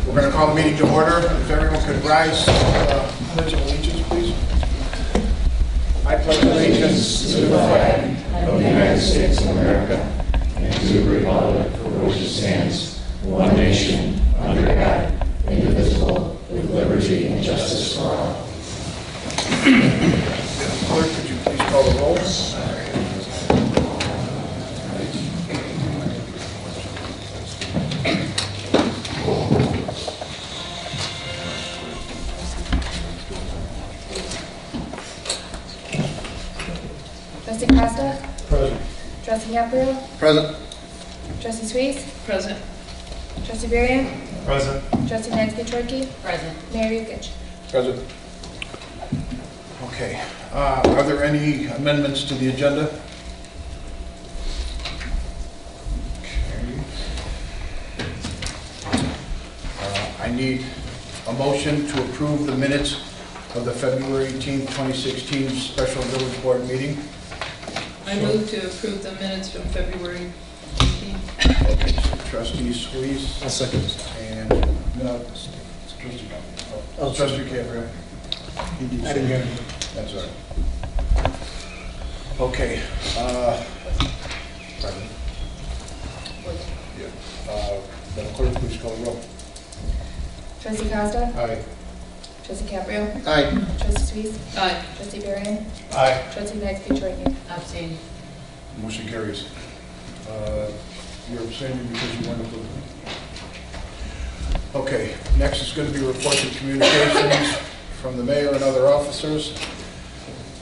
We're going to call the meeting to order. If everyone could rise, pledge of allegiance, please. I pledge allegiance to the flag of the United States of America and to the republic for which it stands, one nation, under God, indivisible, with liberty and justice for all. Clerk, could you please call the roll? Trustee Costa? Present. Trustee Caprio? Present. Trustee Suisse? Present. Trustee Varian? Present. Trustee Nancy Present. Mayor Yukich? Present. Okay. Are there any amendments to the agenda? Okay. I need a motion to approve the minutes of the February 18th, 2016 special village board meeting. I move to approve the minutes from February 18th. Okay, so Trustee Suisse. I'll second. And, no, Trustee Caprio. I didn't get it. That's all right. Okay. Pardon? Yeah. Madam Clerk, please call the roll. Trustee Costa? Aye. Trustee Caprio? Aye. Trustee Suisse? Aye. Trustee Varian? Aye. Trustee Nancy Abstain. Motion carries. You're abstaining because you weren't approved. Okay, next is going to be reports and communications from the mayor and other officers.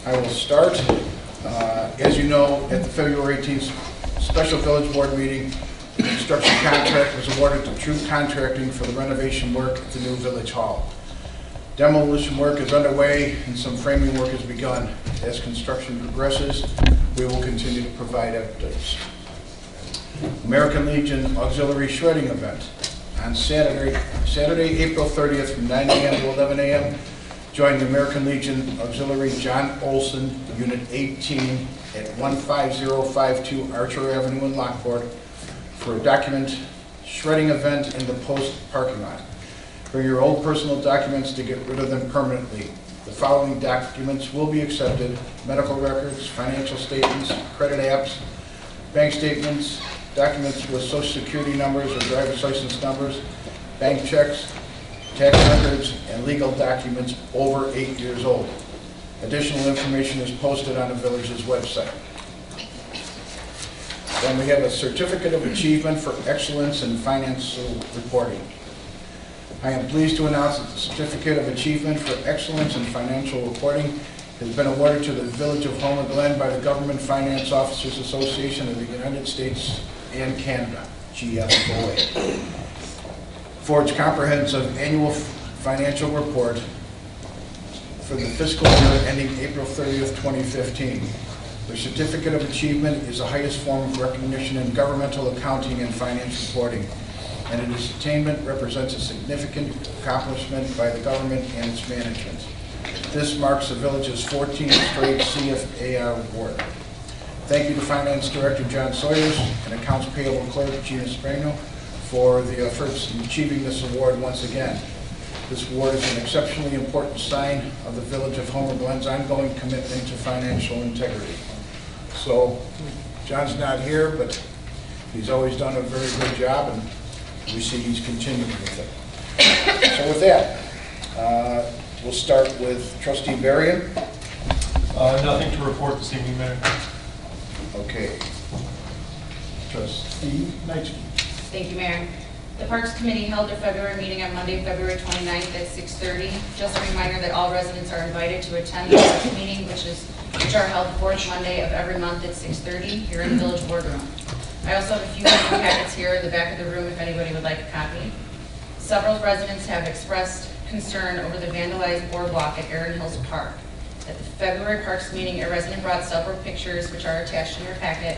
I will start. As you know, at the February 18th special village board meeting, the construction contract was awarded to True Contracting for the renovation work at the new village hall. Demolition work is underway and some framing work has begun. As construction progresses, we will continue to provide updates. American Legion Auxiliary Shredding Event on Saturday, April 30th from 9 a.m. to 11 a.m. Join the American Legion Auxiliary John Olson, Unit 18 at 15052 Archer Avenue in Lockport for a document shredding event in the post parking lot. Bring your old personal documents to get rid of them permanently. The following documents will be accepted: medical records, financial statements, credit apps, bank statements, documents with social security numbers or driver's license numbers, bank checks, tax records, and legal documents over 8 years old. Additional information is posted on the village's website. Then we have a Certificate of Achievement for Excellence in Financial Reporting. I am pleased to announce that the Certificate of Achievement for Excellence in Financial Reporting has been awarded to the Village of Homer Glen by the Government Finance Officers Association of the United States and Canada, GFOA, for its comprehensive annual financial report for the fiscal year ending April 30th, 2015. The Certificate of Achievement is the highest form of recognition in governmental accounting and finance reporting, and its attainment represents a significant accomplishment by the government and its management. This marks the village's 14th straight CFAR award. Thank you to Finance Director John Sawyers and Accounts Payable Clerk Gina Sprano for the efforts in achieving this award once again. This award is an exceptionally important sign of the Village of Homer Glen's ongoing commitment to financial integrity. So, John's not here, but he's always done a very good job, and we see he's continuing with it. So with that, we'll start with Trustee Varian. Nothing to report this evening, Mayor. Okay. Trustee Knightsky. Thank you, Mayor. The Parks Committee held their February meeting on Monday, February 29th at 6:30. Just a reminder that all residents are invited to attend the Parks meeting, which are held the fourth Monday of every month at 6:30 here in the Village Boardroom. I also have a few meeting packets here in the back of the room if anybody would like a copy. Several residents have expressed concern over the vandalized boardwalk at Erin Hills Park. At the February Parks meeting, a resident brought several pictures, which are attached in your packet,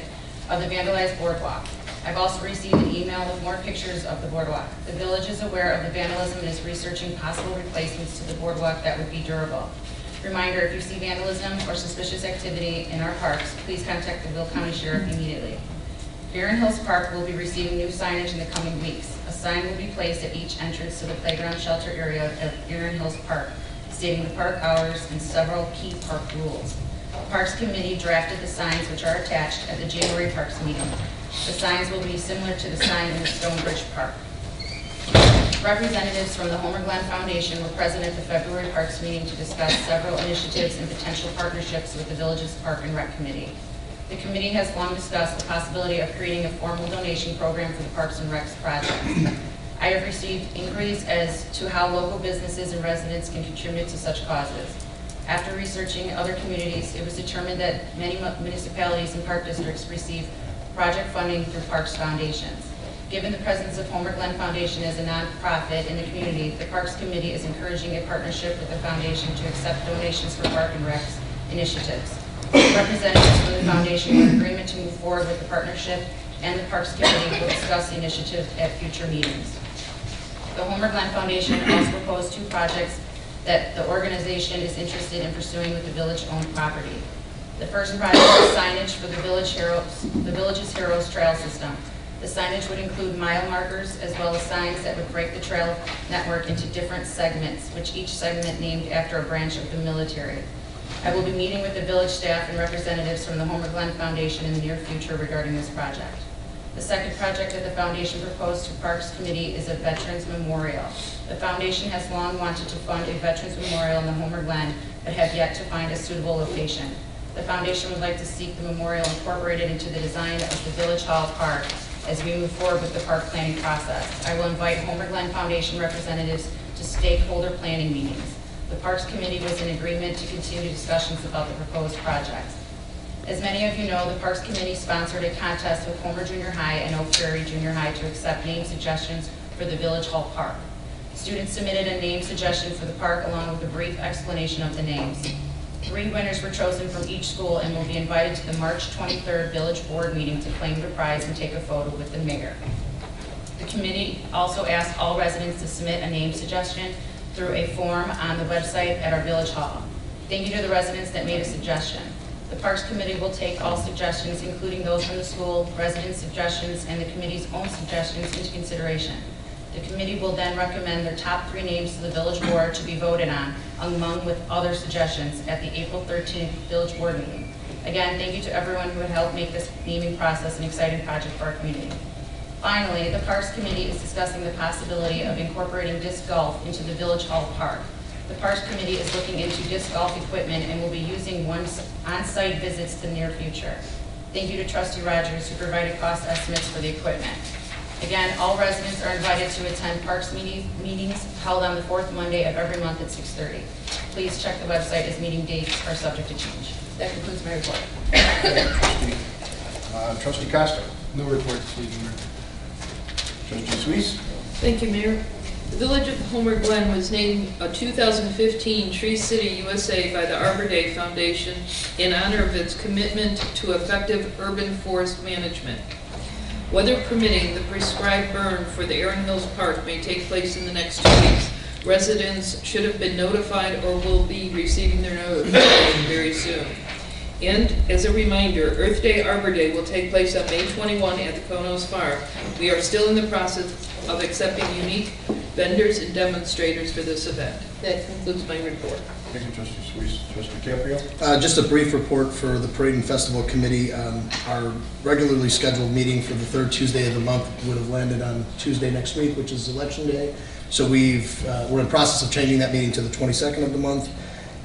of the vandalized boardwalk. I've also received an email with more pictures of the boardwalk. The village is aware of the vandalism and is researching possible replacements to the boardwalk that would be durable. Reminder, if you see vandalism or suspicious activity in our parks, please contact the Will County Sheriff immediately. Erin Hills Park will be receiving new signage in the coming weeks. A sign will be placed at each entrance to the playground shelter area of Erin Hills Park, stating the park hours and several key park rules. The Parks Committee drafted the signs which are attached at the January Parks meeting. The signs will be similar to the sign in the Stonebridge Park. Representatives from the Homer Glen Foundation were present at the February Parks meeting to discuss several initiatives and potential partnerships with the village's Park and Rec Committee. The committee has long discussed the possibility of creating a formal donation program for the Parks and Recs project. I have received inquiries as to how local businesses and residents can contribute to such causes. After researching other communities, it was determined that many municipalities and park districts receive project funding through Parks Foundations. Given the presence of Homer Glen Foundation as a nonprofit in the community, the Parks Committee is encouraging a partnership with the foundation to accept donations for Park and Recs initiatives. Representatives from the foundation are in agreement to move forward with the partnership, and the Parks Committee will discuss the initiative at future meetings. The Homer Glen Foundation also proposed 2 projects that the organization is interested in pursuing with the village-owned property. The first project is signage for the village's Heroes Trail System. The signage would include mile markers as well as signs that would break the trail network into different segments, which each segment named after a branch of the military. I will be meeting with the village staff and representatives from the Homer Glen Foundation in the near future regarding this project. The second project that the foundation proposed to Parks Committee is a Veterans Memorial. The foundation has long wanted to fund a Veterans Memorial in the Homer Glen, but have yet to find a suitable location. The foundation would like to seek the memorial incorporated into the design of the Village Hall Park as we move forward with the park planning process. I will invite Homer Glen Foundation representatives to stakeholder planning meetings. The Parks Committee was in agreement to continue discussions about the proposed projects. As many of you know, the Parks Committee sponsored a contest with Homer Junior High and Oak Prairie Junior High to accept name suggestions for the Village Hall Park. Students submitted a name suggestion for the park along with a brief explanation of the names. 3 winners were chosen from each school and will be invited to the March 23rd Village Board meeting to claim the prize and take a photo with the mayor. The committee also asked all residents to submit a name suggestion through a form on the website at our Village Hall. Thank you to the residents that made a suggestion. The Parks Committee will take all suggestions, including those from the school, resident suggestions, and the committee's own suggestions into consideration. The committee will then recommend their top 3 names to the Village Board to be voted on, along with other suggestions at the April 13th Village Board meeting. Again, thank you to everyone who had helped make this naming process an exciting project for our community. Finally, the Parks Committee is discussing the possibility of incorporating disc golf into the Village Hall Park. The Parks Committee is looking into disc golf equipment and will be using on-site visits to the near future. Thank you to Trustee Rogers, who provided cost estimates for the equipment. Again, all residents are invited to attend Parks meetings held on the 4th Monday of every month at 6:30. Please check the website as meeting dates are subject to change. That concludes my report. Trustee Costa. No report this evening, Mayor. Trustee Suisse. Thank you, Mayor. The Village of Homer Glen was named a 2015 Tree City USA by the Arbor Day Foundation in honor of its commitment to effective urban forest management. Weather permitting, the prescribed burn for the Erin Hills Park may take place in the next 2 weeks. Residents should have been notified or will be receiving their notification very soon. And as a reminder, Earth Day Arbor Day will take place on May 21 at the Konos Farm. We are still in the process of accepting unique vendors and demonstrators for this event. That concludes my report. Thank you, Trustee Suisse. Trustee Caprio. Just a brief report for the Parade and Festival Committee. Our regularly scheduled meeting for the 3rd Tuesday of the month would have landed on Tuesday next week, which is Election Day. So we're in process of changing that meeting to the 22nd of the month.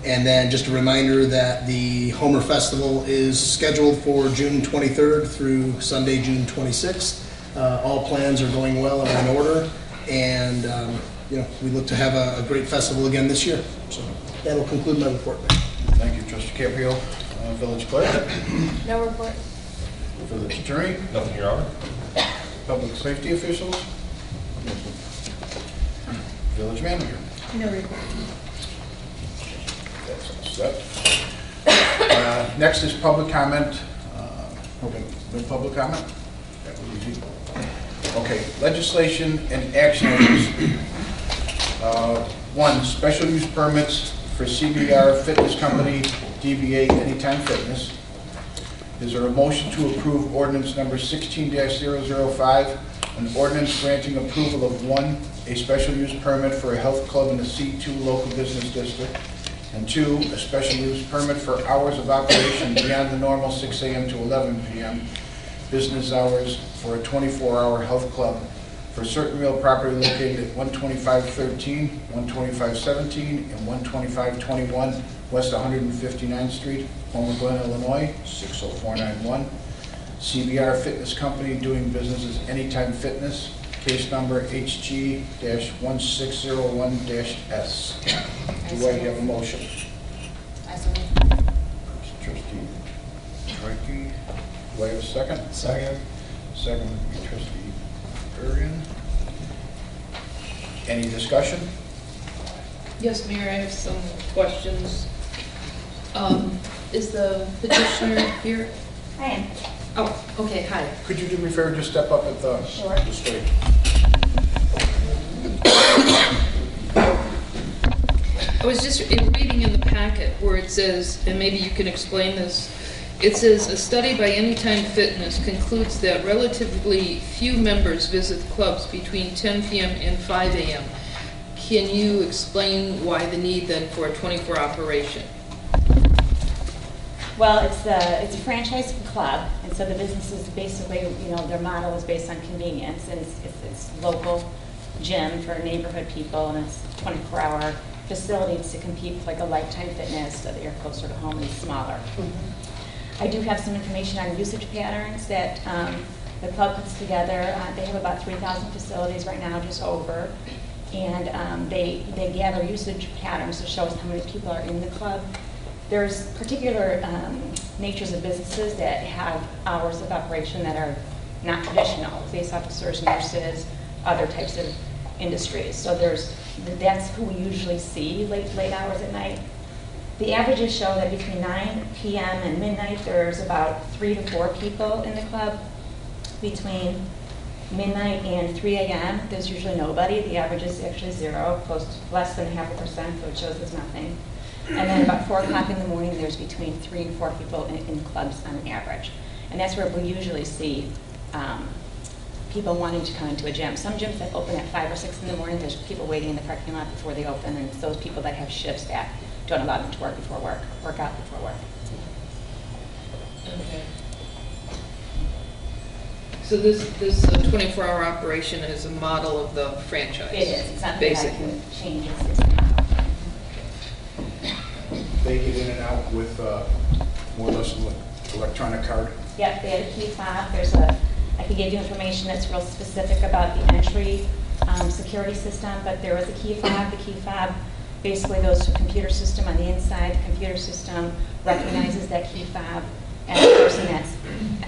And then just a reminder that the Homer Festival is scheduled for June 23rd through Sunday, June 26th. All plans are going well and in order, and we look to have a great festival again this year. So that'll conclude my report. Thank you, Trustee Caprio. Village Clerk. No report. Village Attorney. Nothing, Your Honor. Public Safety Officials. Village Manager. No report. That's all set. Next is public comment. Okay, no public comment? That was easy. Okay, legislation and action items. 1, special use permits for CBR Fitness Company, DBA Anytime Fitness. Is there a motion to approve ordinance number 16-005, An ordinance granting approval of 1, a special use permit for a health club in the C2 local business district, and 2, a special use permit for hours of operation beyond the normal 6 a.m. to 11 p.m. business hours for a 24-hour health club for certain real property located at 12513, 12517, and 12521 West 159th Street, Homer Glen, Illinois, 60491. CBR Fitness Company doing business as Anytime Fitness, case number HG-1601-S. Do I have a motion? I so moved. Trustee Trikey. Do I have a second? Second. Second would be trustee Durian. Any discussion? Yes, Mayor, I have some questions. Is the petitioner here? I am. Oh, okay, hi. Could you do me a favor, just step up at the Sure. stage? I was just reading in the packet where it says, and maybe you can explain this, it says, a study by Anytime Fitness concludes that relatively few members visit clubs between 10 p.m. and 5 a.m. Can you explain why the need then for a 24 operation? Well, it's a franchise club, and so the business is basically, their model is based on convenience, and it's local gym for neighborhood people, and it's 24-hour facilities to compete with like a Lifetime Fitness, so that you're closer to home and smaller. I do have some information on usage patterns that the club puts together. They have about 3,000 facilities right now, just over, and they gather usage patterns to show us how many people are in the club. There's particular natures of businesses that have hours of operation that are not traditional, police officers, nurses, other types of industries. So that's who we usually see late hours at night. The averages show that between 9 p.m. and midnight, there's about 3 to 4 people in the club. Between midnight and 3 a.m., there's usually nobody. The average is actually 0, less than 0.5%, so it shows there's nothing. And then about 4 o'clock in the morning, there's between 3 and 4 people in clubs on average. And that's where we usually see people wanting to come into a gym. Some gyms that open at 5 or 6 in the morning, there's people waiting in the parking lot before they open, and it's those people that have shifts that don't allow them to work out before work. Okay. So this 24-hour operation is a model of the franchise? It is. It's not that I basically. can change it. It's not. They get in and out with more or less an electronic card. Yep, they have a key fob. I can give you information that's real specific about the entry security system, but there is a key fob. The key fob basically goes to a computer system on the inside. The computer system recognizes that key fob as the person that's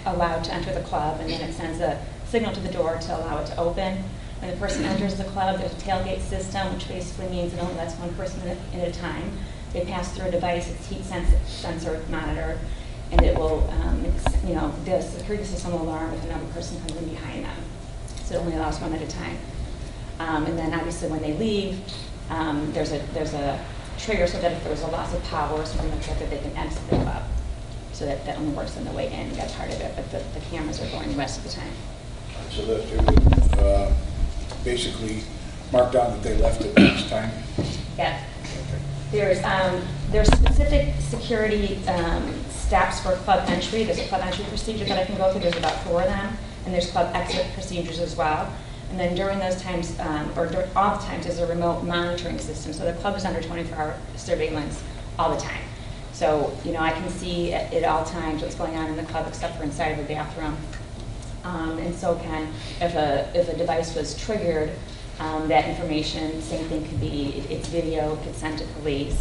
allowed to enter the club, and then it sends a signal to the door to allow it to open. When the person enters the club, there's a tailgate system, which basically means it only lets one person in at a time. They pass through a device, it's heat sensor monitored, and it will, the security system will alarm if another person comes in behind them. So it only allows one at a time. And then obviously when they leave, there's a trigger so that if there's a loss of power or something like that they can exit the club. So that only works on the way in, that part of it, but the cameras are going the rest of the time. So that it would basically mark down that they left at this time. Yeah. There's specific security steps for club entry. There's a club entry procedure that I can go through. There's about 4 of them. And there's club exit procedures as well. And then during those times, all the times, there's a remote monitoring system. So the club is under 24-hour surveillance all the time. So, I can see at all times what's going on in the club except for inside of the bathroom. And so if a device was triggered, that information, same thing could be, it's video, could send to police.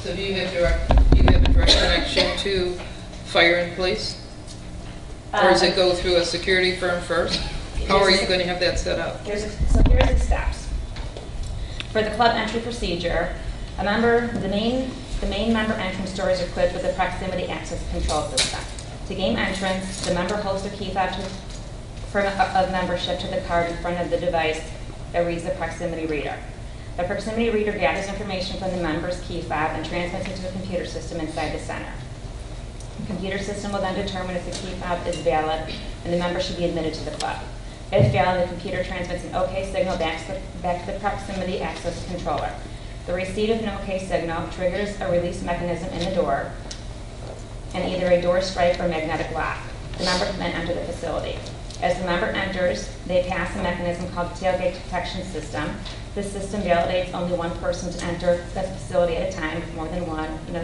So do you have direct connection to fire and police? Or does it go through a security firm first? How are you going to have that set up? So here's the steps. For the club entry procedure, the main member entrance door is equipped with a proximity access control system. To gain entrance, the member holds their key fob of membership to the card in front of the device that reads the proximity reader. The proximity reader gathers information from the member's key fob and transmits it to the computer system inside the center. The computer system will then determine if the key fob is valid and the member should be admitted to the club. If valid, the computer transmits an OK signal back to the proximity access controller. The receipt of an OK signal triggers a release mechanism in the door and either a door strike or magnetic lock. The member can then enter the facility. As the member enters, they pass a mechanism called the tailgate detection system. This system validates only one person to enter the facility at a time. If more than one, the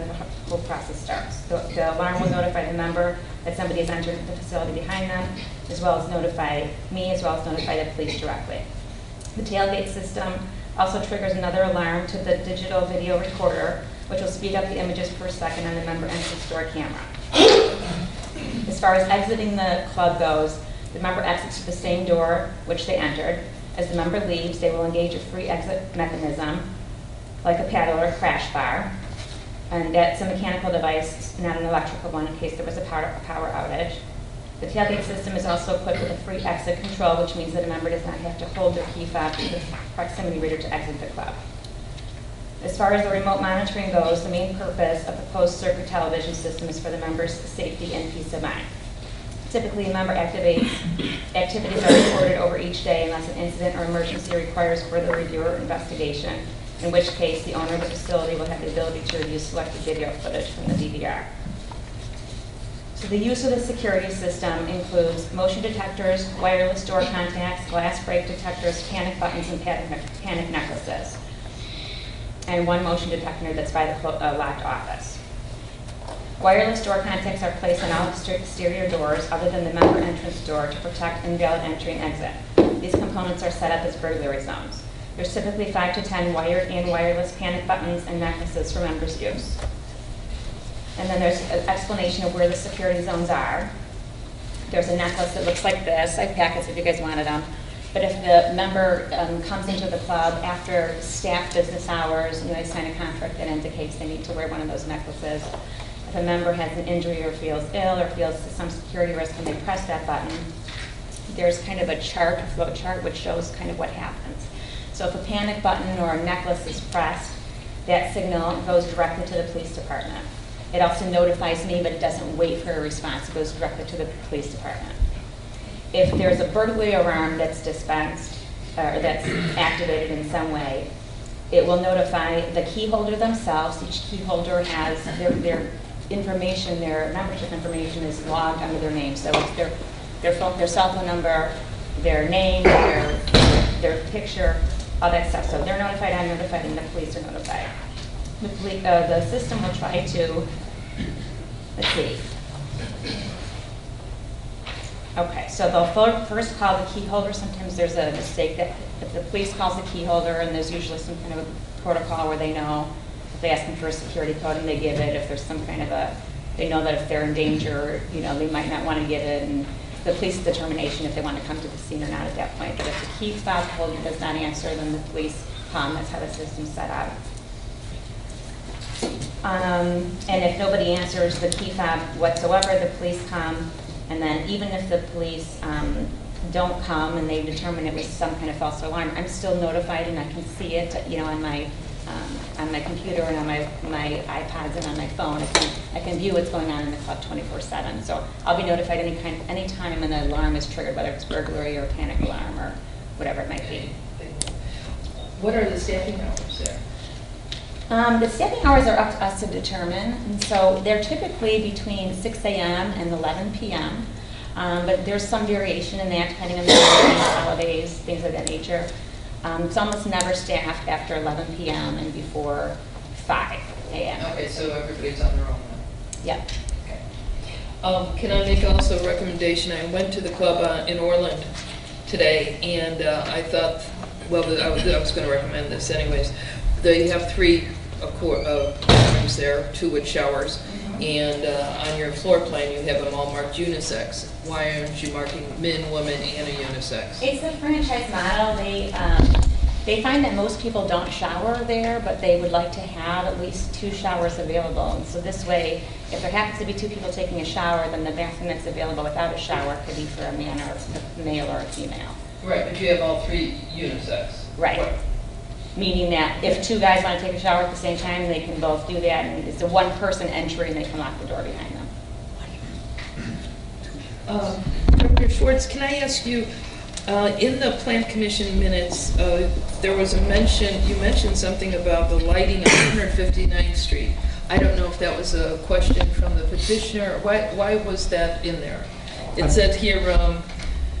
whole process starts. The alarm will notify the member that somebody has entered the facility behind them, as well as notify me, as well as notify the police directly. The tailgate system also triggers another alarm to the digital video recorder, which will speed up the images per second on the member entrance door camera. As far as exiting the club goes, the member exits to the same door which they entered. As the member leaves, they will engage a free exit mechanism, like a paddle or a crash bar. And that's a mechanical device, not an electrical one, in case there was a power outage. The tailgate system is also equipped with a free exit control, which means that a member does not have to hold their key fob to the proximity reader to exit the club. As far as the remote monitoring goes, the main purpose of the closed-circuit television system is for the member's safety and peace of mind. Typically, a member activities are recorded over each day unless an incident or emergency requires further review or investigation, in which case the owner of the facility will have the ability to review selected video footage from the DVR. So the use of the security system includes motion detectors, wireless door contacts, glass break detectors, panic buttons, and panic necklaces, and one motion detector that's by the locked office. Wireless door contacts are placed on all exterior doors other than the member entrance door to protect invalid entry and exit. These components are set up as burglary zones. There's typically 5 to 10 wired and wireless panic buttons and necklaces for members' use. And then there's an explanation of where the security zones are. There's a necklace that looks like this. I have packets if you guys wanted them. But if the member comes into the club after staff business hours, they sign a contract that indicates they need to wear one of those necklaces. If a member has an injury or feels ill or feels some security risk when they press that button, there's kind of a chart, a flow chart, which shows kind of what happens. So if a panic button or a necklace is pressed, that signal goes directly to the police department. It also notifies me, but it doesn't wait for a response. It goes directly to the police department. If there's a burglary alarm that's dispensed or that's activated in some way, it will notify the key holder themselves. Each key holder has their information, their membership information is logged under their name. So it's their cell phone number, their name, their picture, all that stuff. So they're notified, I'm notified, and the police are notified. The system will try to, let's see. Okay, so they'll first call the key holder. Sometimes there's a mistake that if the police calls the key holder, and there's usually some kind of a protocol where they know if they ask them for a security code and they give it. If there's some kind of they know that if they're in danger, they might not want to give it, and the police determination if they want to come to the scene or not at that point. But if the key fob holder does not answer, then the police come. That's how the system's set up. And if nobody answers the key fob whatsoever, the police come. And then even if the police don't come and they determine it was some kind of false alarm, I'm still notified and I can see it, on my computer and on my iPads and on my phone. I can view what's going on in the club 24/7. So I'll be notified any time an alarm is triggered, whether it's burglary or panic alarm or whatever it might be. What are the staffing hours there? The staffing hours are up to us to determine, and so they're typically between 6 a.m. and 11 p.m., but there's some variation in that depending on the holidays, things of that nature. It's almost never staffed after 11 p.m. and before 5 a.m. Okay, so everybody's on their own then? Yep. Okay. Can I make also a recommendation? I went to the club in Orland today, and I thought, well, I was going to recommend this anyways. They have 3 rooms there, 2 with showers, and on your floor plan you have them all marked unisex. Why aren't you marking men, women, and a unisex? It's a franchise model. They find that most people don't shower there, but they would like to have at least 2 showers available. And so this way, if there happens to be 2 people taking a shower, then the bathroom that's available without a shower could be for a man or a male or a female. Right, but you have all 3 unisex. Right. Meaning that if 2 guys want to take a shower at the same time, they can both do that, and it's a one-person entry, and they can lock the door behind them. Dr. Schwartz, can I ask you, in the Plan Commission minutes, there was a mention, you mentioned something about the lighting on 159th Street. I don't know if that was a question from the petitioner. Why was that in there? It said here,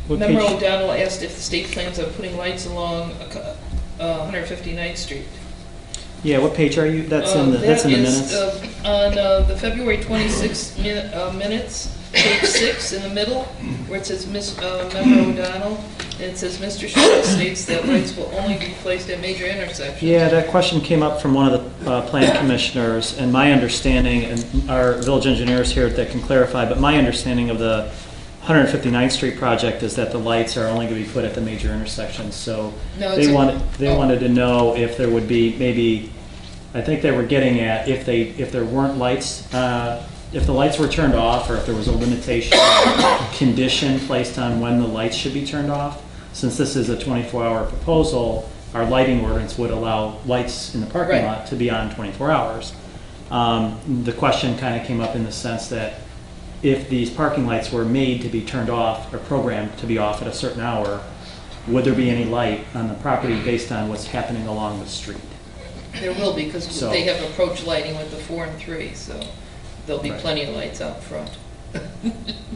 What Member page? O'Donnell asked if the state plans on putting lights along 159th Street. Yeah, what page are you? That's in the minutes. That is on the February 26th minutes, page 6 in the middle, where it says Member O'Donnell, and it says Mr. Schwartz states that lights will only be placed at major intersections. Yeah, that question came up from one of the plan commissioners, and my understanding, and our village engineers here that can clarify, but my understanding of the 159th Street project is that the lights are only going to be put at the major intersections. So No, they wanted to know if there would be maybe, I think they were getting at if there weren't lights, if the lights were turned off, or if there was a limitation condition placed on when the lights should be turned off. Since this is a 24-hour proposal, our lighting ordinance would allow lights in the parking Right. lot to be on 24 hours. The question kind of came up in the sense that if these parking lights were made to be turned off or programmed to be off at a certain hour, would there be any light on the property based on what's happening along the street? There will be, because So- they have approach lighting with the 4 and 3, so there'll be Right. plenty of lights out front.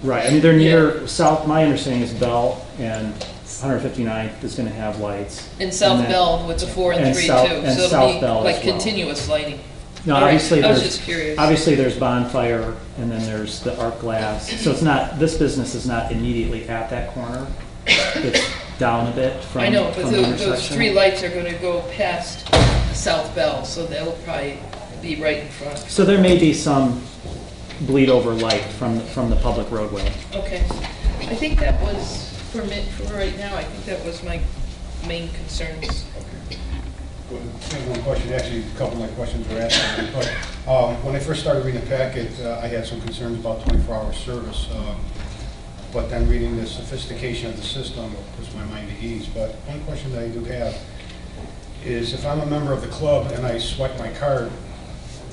Right, I mean, they're near south, my understanding is Bell and 159th is going to have lights. In South then- Bell with the 4 and and 3 South- too, and so South it'll Bell be as like well. continuous lighting. No, All right, obviously, I was there's, just curious. obviously there's bonfire, and then there's the arc glass. So it's not, this business is not immediately at that corner. It's down a bit from, I know, but from the those intersection. 3 lights are gonna go past South Bell, so that'll probably be right in front. So there may be some bleed over light from the public roadway. Okay, I think that was, for right now, I think that was my main concerns. Well, I have one question, actually, a couple of my questions were asked, but when I first started reading the packet, I had some concerns about 24-hour service, but then reading the sophistication of the system puts my mind at ease. But one question that I do have is, if I'm a member of the club and I swipe my card,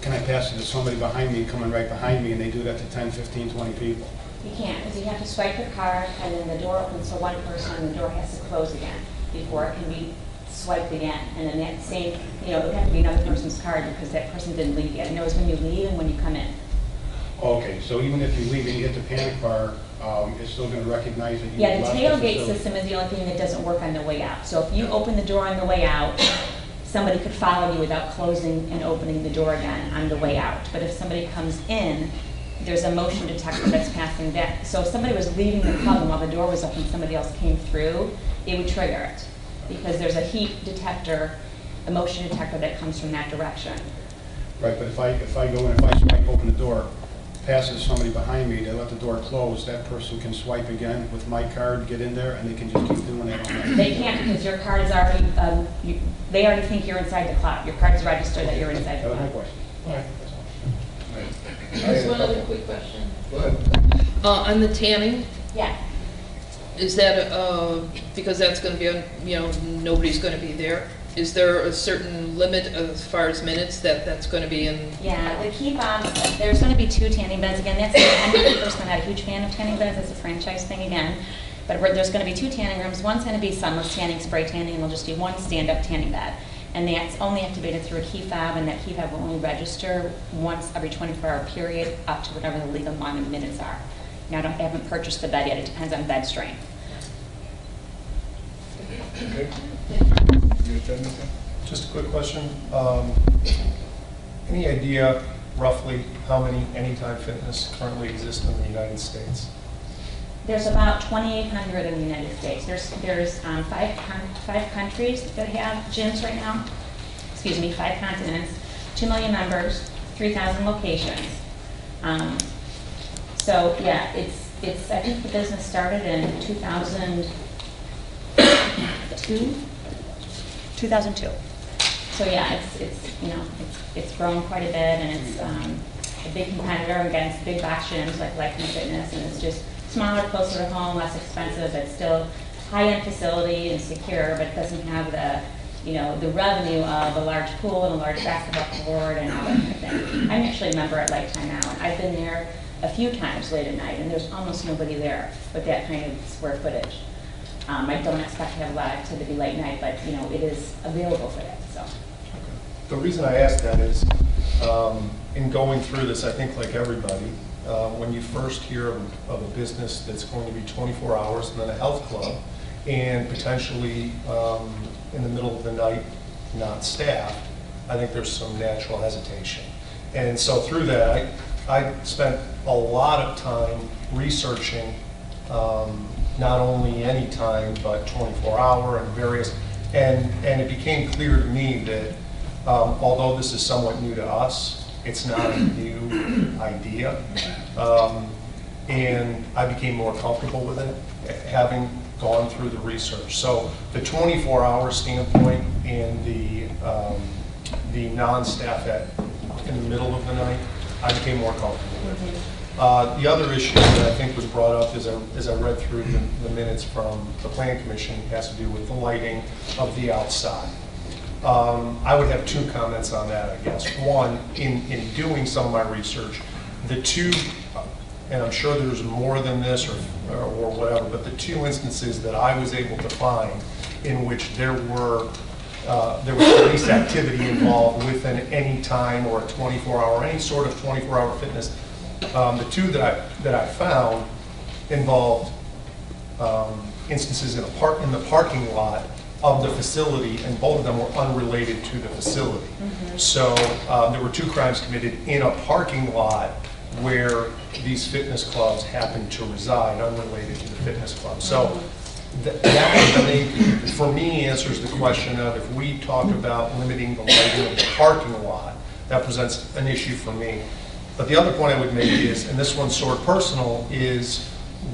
can I pass it to somebody behind me, coming right behind me, and they do that to 10, 15, 20 people? You can't, because you have to swipe your card, and then the door opens to one person, and the door has to close again before it can be swiped again. And then that same, it would have to be another person's card because that person didn't leave yet. It knows when you leave and when you come in. Okay, so even if you leave and you hit the panic bar, it's still going to recognize that you Yeah, the left tailgate facility? system is the only thing that doesn't work on the way out. So if you open the door on the way out, somebody could follow you without closing and opening the door again on the way out. But if somebody comes in, there's a motion detector that's passing that. So if somebody was leaving the club and while the door was open, somebody else came through, it would trigger it. Because there's a heat detector, a motion detector that comes from that direction. Right, but if I go in, if I swipe open the door, passes somebody behind me, they let the door close, that person can swipe again with my card, get in there, and they can just keep doing that all night. They can't because your card is already, they already think you're inside the club. Your card is registered that you're inside That the was my club. question. All right, that's all. Just one other quick question. Go ahead. On the tanning, Yeah. is that, because that's gonna be, nobody's gonna be there, is there a certain limit as far as minutes that's gonna be in? Yeah, the key fobs, there's going to be 2 tanning beds. Again, that's, I'm the person, I'm not a huge fan of tanning beds. It's a franchise thing again. But there's going to be 2 tanning rooms. One's going to be sunless tanning, spray tanning, and they'll just do 1 stand-up tanning bed. And that's only activated through a key fob, and that key fob will only register once every 24-hour period up to whatever the legal amount of minutes are. Now, I haven't purchased the bed yet. It depends on bed strength. Okay. You attend this one? Just a quick question. Any idea roughly how many Anytime Fitness currently exist in the United States? There's about 2,800 in the United States. There's 5 countries that have gyms right now. Excuse me, 5 continents, 2 million members, 3,000 locations. So yeah, it's. I think the business started in 2002. 2002. So yeah, it's grown quite a bit, and it's a big competitor against big box gyms like Life and Fitness, and it's just smaller, closer to home, less expensive, but still high-end facility and secure, but it doesn't have the the revenue of a large pool and a large basketball court and all that kind of thing. I'm actually a member at Lifetime now, and I've been there a few times late at night, and there's almost nobody there with that kind of square footage. I don't expect to have a lot of activity late night, but, you know, it is available for that, so. The reason I ask that is, in going through this, I think like everybody, when you first hear of a business that's going to be 24 hours and then a health club, and potentially in the middle of the night not staffed, I think there's some natural hesitation. And so through that, I spent a lot of time researching not only any time, but 24-hour and various, and it became clear to me that although this is somewhat new to us, it's not a new idea. And I became more comfortable with it, having gone through the research. So the 24-hour standpoint and the non-staff in the middle of the night, I became more comfortable with it. The other issue that I think was brought up as I read through the minutes from the Plan Commission has to do with the lighting of the outside. I would have two comments on that, I guess. One, in doing some of my research, the two, and I'm sure there's more than this or whatever, but the two instances that I was able to find in which there was police activity involved within any time or a 24-hour, any sort of 24-hour fitness, the two that I found involved instances in the parking lot of the facility, and both of them were unrelated to the facility. So there were two crimes committed in a parking lot where these fitness clubs happened to reside, unrelated to the fitness club. So that, I think, for me, answers the question of if we talk about limiting the lighting of the parking lot, that presents an issue for me. But the other point I would make is, and this one's sort of personal, is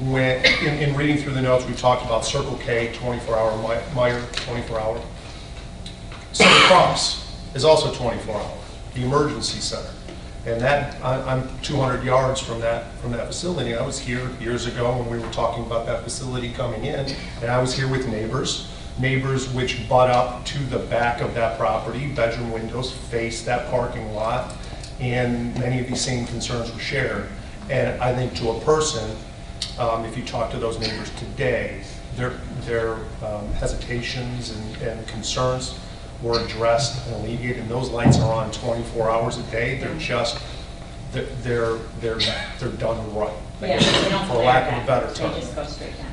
when, in reading through the notes, we talked about Circle K, 24-hour, Meijer, 24-hour. Southern Cross is also 24-hour, the emergency center. And that, I'm 200 yards from that facility. I was here years ago when we were talking about that facility coming in, and I was here with neighbors which butt up to the back of that property. Bedroom windows face that parking lot, and many of these same concerns were shared. And I think to a person, if you talk to those neighbors today, their hesitations and concerns were addressed and alleviated, and those lights are on 24 hours a day. They're just, they're done right, Yeah, they don't for flare lack of a back. better term. They just go straight down.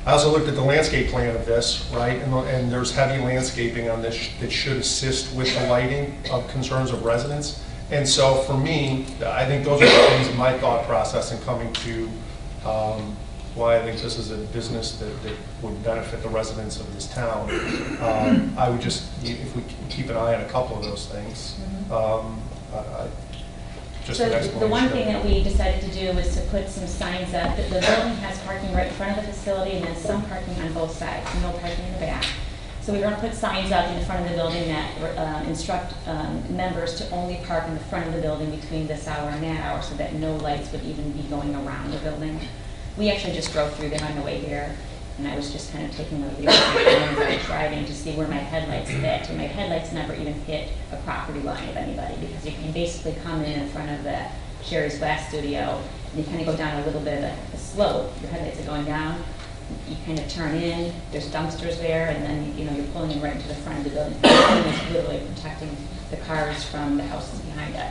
I also looked at the landscape plan of this, right, and there's heavy landscaping on this that should assist with the lighting of concerns of residents. And so for me, I think those are the things in my thought process in coming to why I think this is a business that would benefit the residents of this town. I would just, if we keep an eye on a couple of those things, just So an explanation. the one thing that we decided to do was to put some signs up. The building has parking right in front of the facility and then some parking on both sides, no parking in the back. So we were going to put signs up in front of the building that instruct members to only park in the front of the building between this hour and that hour so that no lights would even be going around the building. We actually just drove through there on the way here, and I was just kind of taking a look at driving to see where my headlights fit. And my headlights never even hit a property line of anybody, because you can basically come in front of the Sherry's Glass Studio, and you kind of go down a little bit of a slope. Your headlights are going down. You kind of turn in. There's dumpsters there, and then you're pulling in right into the front of the building. The building is literally protecting the cars from the houses behind it.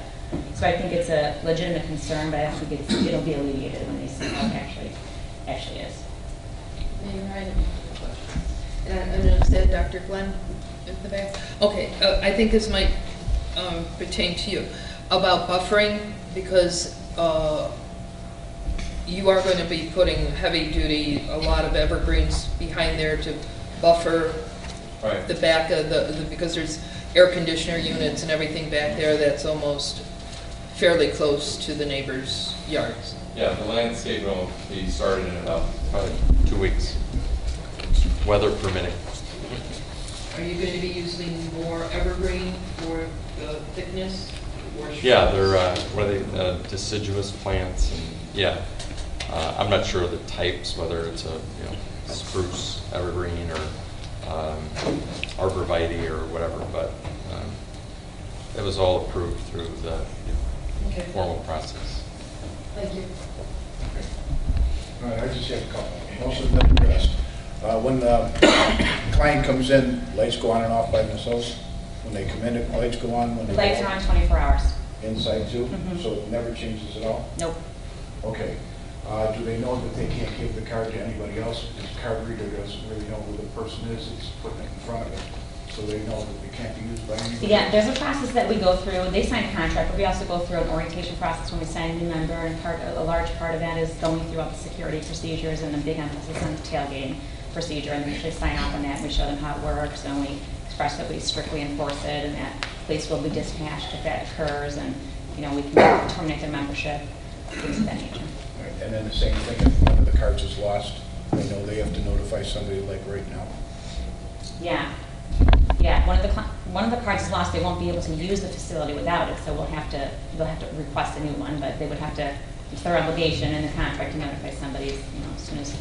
So I think it's a legitimate concern, but I think it'll be alleviated when they see how it actually is. Mayor Ryan, and I'm going to say Dr. Glen in the back. Okay, I think this might pertain to you about buffering, because you are going to be putting heavy duty, a lot of evergreens behind there to buffer the back of because there's air conditioner units and everything back there that's almost fairly close to the neighbors' yards. Yeah, the landscape will be started in about probably 2 weeks, weather permitting. Are you going to be using more evergreen for the thickness? Or Yeah, they're what are they? Deciduous plants, and yeah, I'm not sure of the types, whether it's a spruce, evergreen, or arborvitae or whatever, but it was all approved through the formal process. Thank you. All right, I just have a couple. Most of them addressed. When the client comes in, lights go on and off by themselves? When they come in, the lights go on? When The they lights go are on 24 hours. inside too? Mhm. So it never changes at all? Nope. Okay. Do they know that they can't give the card to anybody else? Because the card reader doesn't really know who the person is, it's putting it in front of it. So they know that it can't be used by anybody? Yeah, there's a process that we go through. They sign a contract, but we also go through an orientation process when we sign a new member, and a large part of that is going through all the security procedures and a big emphasis on the tailgating procedure, and they usually sign off on that, and we show them how it works, and we express that we strictly enforce it, and that police will be dispatched if that occurs, and, you know, we can terminate their membership, things of that nature. All right, and then the same thing, if one of the cards is lost, they know they have to notify somebody like right now. Yeah. Yeah, one of the cards is lost, they won't be able to use the facility without it, so they'll have to request a new one, but they would have to, it's their obligation in the contract to notify somebody, you know, as soon as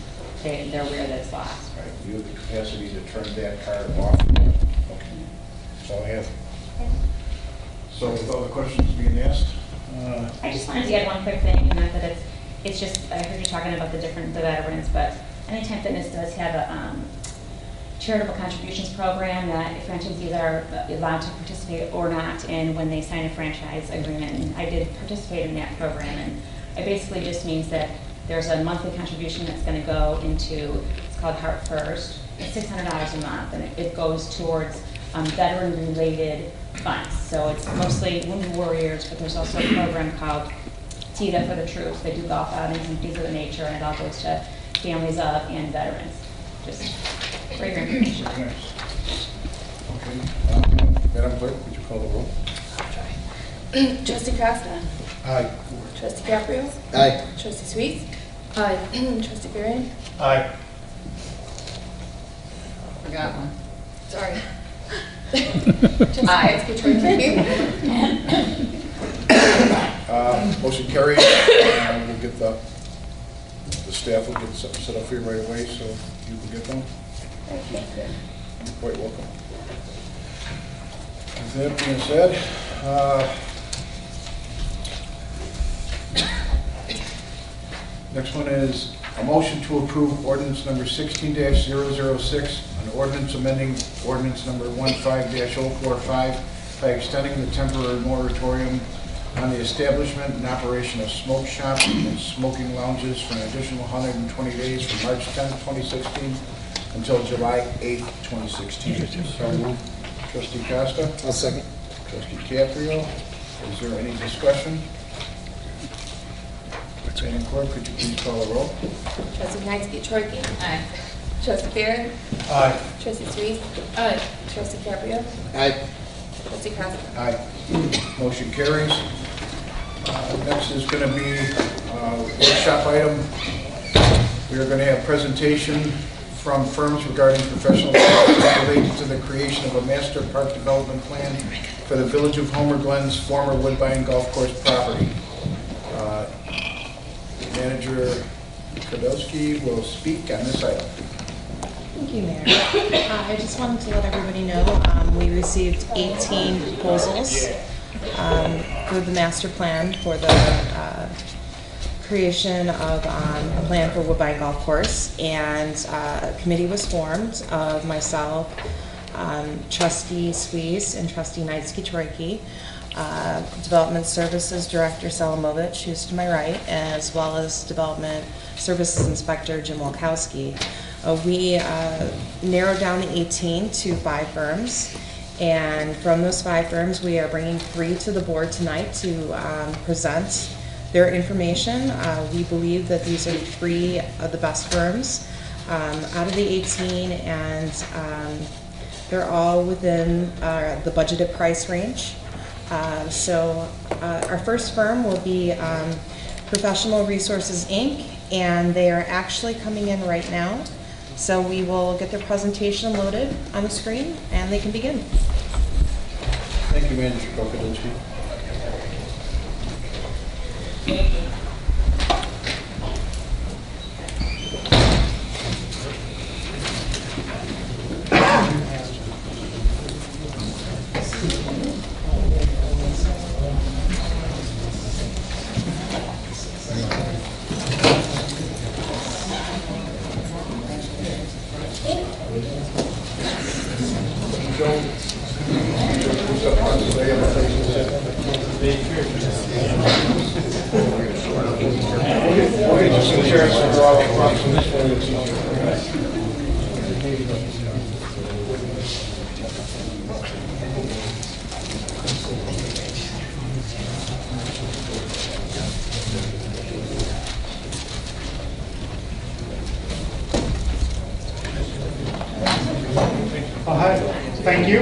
they're aware that it's lost. All right, you have the capacity to turn that card off? Okay, that's all I have. So with all the questions being asked, I just wanted to add one quick thing, not that it's just, I heard you talking about the veterans, but Anytime Fitness does have a charitable contributions program that franchisees are allowed to participate or not in when they sign a franchise agreement. And I did participate in that program, and it basically just means that there's a monthly contribution that's going to go into, it's called Heart First. It's $600 a month, and it goes towards veteran-related funds. So it's mostly wounded warriors, but there's also a program called TIDA for the troops. They do golf outings and things of the nature, and it all goes to families of and veterans. Just for your information. okay. Madam Clerk, would you call the roll? Trustee Costa? Aye. Trustee Caprio? Aye. Trustee Sweet? Aye. Trustee Perrin? Aye. Forgot one. Sorry. Trustee Hetzke, Motion carried. We'll get the staff will get something set up for you right away, so you can get them. You're quite welcome. With that being said, next one is a motion to approve ordinance number 16-006, an ordinance amending ordinance number 15-045 by extending the temporary moratorium on the establishment and operation of smoke shops and smoking lounges for an additional 120 days from March 10, 2016 until July 8, 2016. So moved. Trustee Costa? I'll second. Trustee Caprio? Is there any discussion? Madam Clerk, could you please call the roll? Trustee Hetzke, Aye. Trustee Perrin? Aye. Trustee Sweet? Aye. Trustee Caprio? Aye. Trustee Costa? Aye. Motion carries. Next is going to be a workshop item. We are going to have presentation from firms regarding professional services related to the creation of a master park development plan for the Village of Homer Glen's former Woodbine Golf Course property. Manager Kodowski will speak on this item. Thank you, Mayor. I just wanted to let everybody know we received 18 proposals for the master plan for the creation of a plan for Woodbine Golf Course, and a committee was formed of myself, Trustee Swees, and Trustee Hetzke, Development Services Director Salamovich, who's to my right, as well as Development Services Inspector Jim Walkowski. We narrowed down the 18 to 5 firms, and from those 5 firms, we are bringing 3 to the board tonight to present their information. We believe that these are 3 of the best firms out of the 18, and they're all within the budgeted price range. So our first firm will be Professional Resources, Inc., and they are actually coming in right now. So we will get their presentation loaded on the screen, and they can begin. Thank you, Manager Kodowski. Hi, thank you.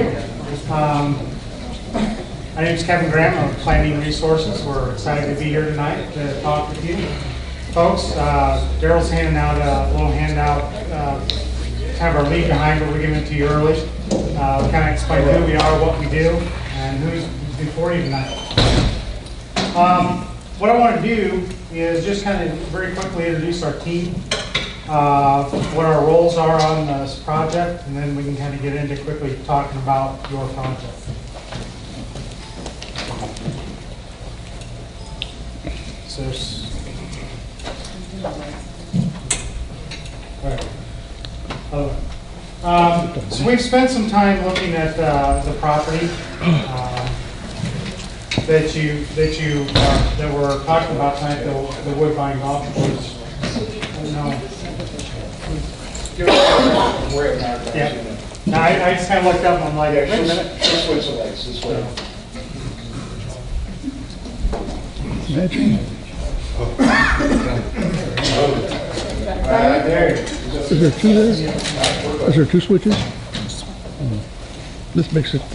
My name is Kevin Graham of Planning Resources. We're excited to be here tonight to talk with you. Folks, Daryl's handing out a little handout, kind of our leave behind, but we're giving it to you early. Kind of explain who we are, what we do, and who's before you tonight. What I want to do is just kind of very quickly introduce our team, what our roles are on this project, and then we can kind of get into quickly talking about your project. So there's, so we've spent some time looking at the property that we're talking about tonight, the Woodbine Golf Course. Yeah. Now, I just kind of looked up and I'm like, wait a minute. This way, so lights, this way. There. Is there two there? Is there two switches? This makes it, Is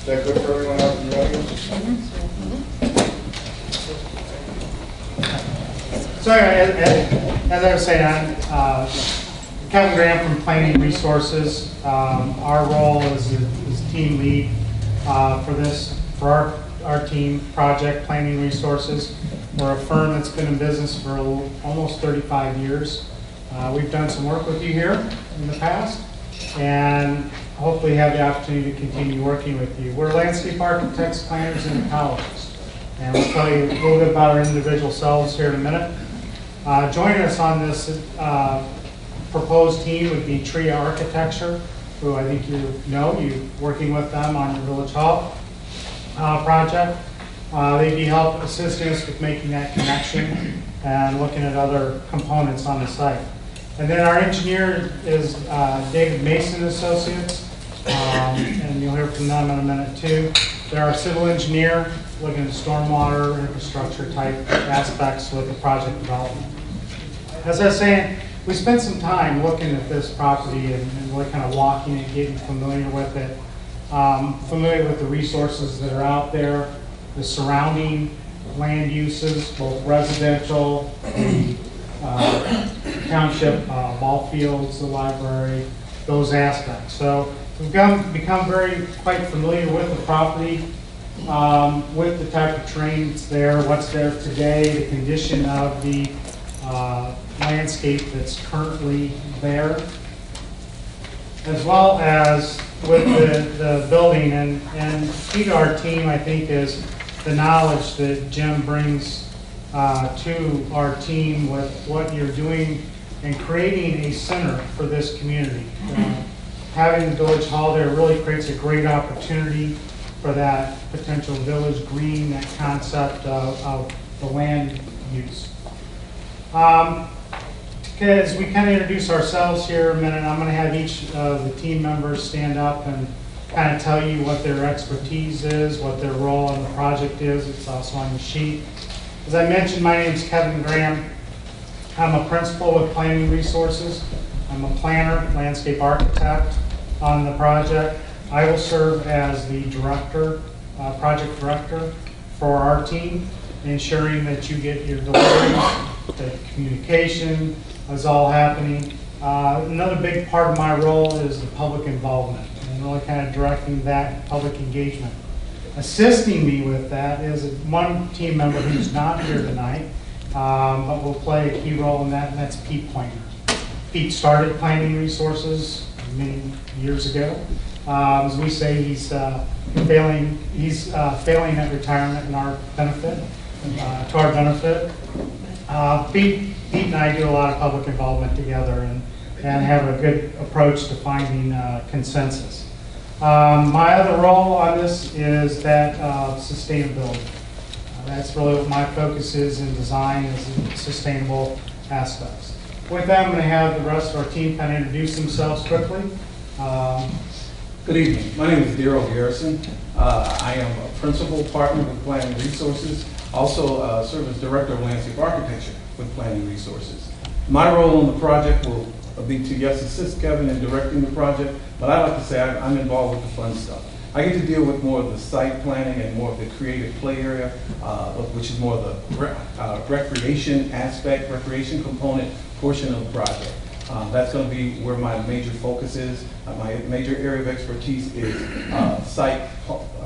that good for everyone out in the audience? So anyway, as I was saying, I'm Kevin Graham from Planning Resources. Our role is team lead for our team project, Planning Resources. We're a firm that's been in business for almost 35 years. We've done some work with you here in the past, and hopefully have the opportunity to continue working with you. We're landscape architects, planners, and ecologists. And we'll tell you a little bit about our individual selves here in a minute. Joining us on this proposed team would be Tria Architecture, who I think you're working with them on your Village Hall project. They'd be assisting us with making that connection and looking at other components on the site. And then our engineer is David Mason Associates, and you'll hear from them in a minute too. They're our civil engineer, looking at stormwater, infrastructure type aspects with the project development. As I was saying, we spent some time looking at this property and really kind of walking it, getting familiar with it, familiar with the resources that are out there, the surrounding land uses, both residential, the township ball fields, the library, those aspects. So we've become quite familiar with the property, with the type of terrain that's there, what's there today, the condition of the landscape that's currently there, as well as with the building. And key to our team, I think, is the knowledge that Jim brings to our team with what you're doing and creating a center for this community. Having the Village Hall there really creates a great opportunity for that potential village green, that concept of the land use. As we kind of introduce ourselves here in a minute, I'm going to have each of the team members stand up and kind of tell you what their expertise is, what their role in the project is. It's also on the sheet. As I mentioned, my name is Kevin Graham. I'm a principal with Planning Resources. I'm a planner, landscape architect on the project. I will serve as the director, project director for our team, ensuring that you get your deliveries, the communication is all happening. Another big part of my role is the public involvement and really kind of directing that public engagement. Assisting me with that is one team member who's not here tonight, but will play a key role in that, and that's Pete Pointer. Pete started Planning Resources many years ago. As we say, he's failing at retirement in our benefit, to our benefit. Pete and I do a lot of public involvement together and have a good approach to finding consensus. My other role on this is that of sustainability. That's really what my focus is in design, is the sustainable aspects. With that, I'm going to have the rest of our team kind of introduce themselves quickly. Good evening. My name is Daryl Garrison. I am a principal partner with Planning Resources. Also serve as Director of Landscape Architecture with Planning Resources. My role on the project will be to, yes, assist Kevin in directing the project, but I like to say I'm involved with the fun stuff. I get to deal with more of the site planning and more of the creative play area, which is more of the recreation aspect, recreation component portion of the project. That's going to be where my major focus is. My major area of expertise is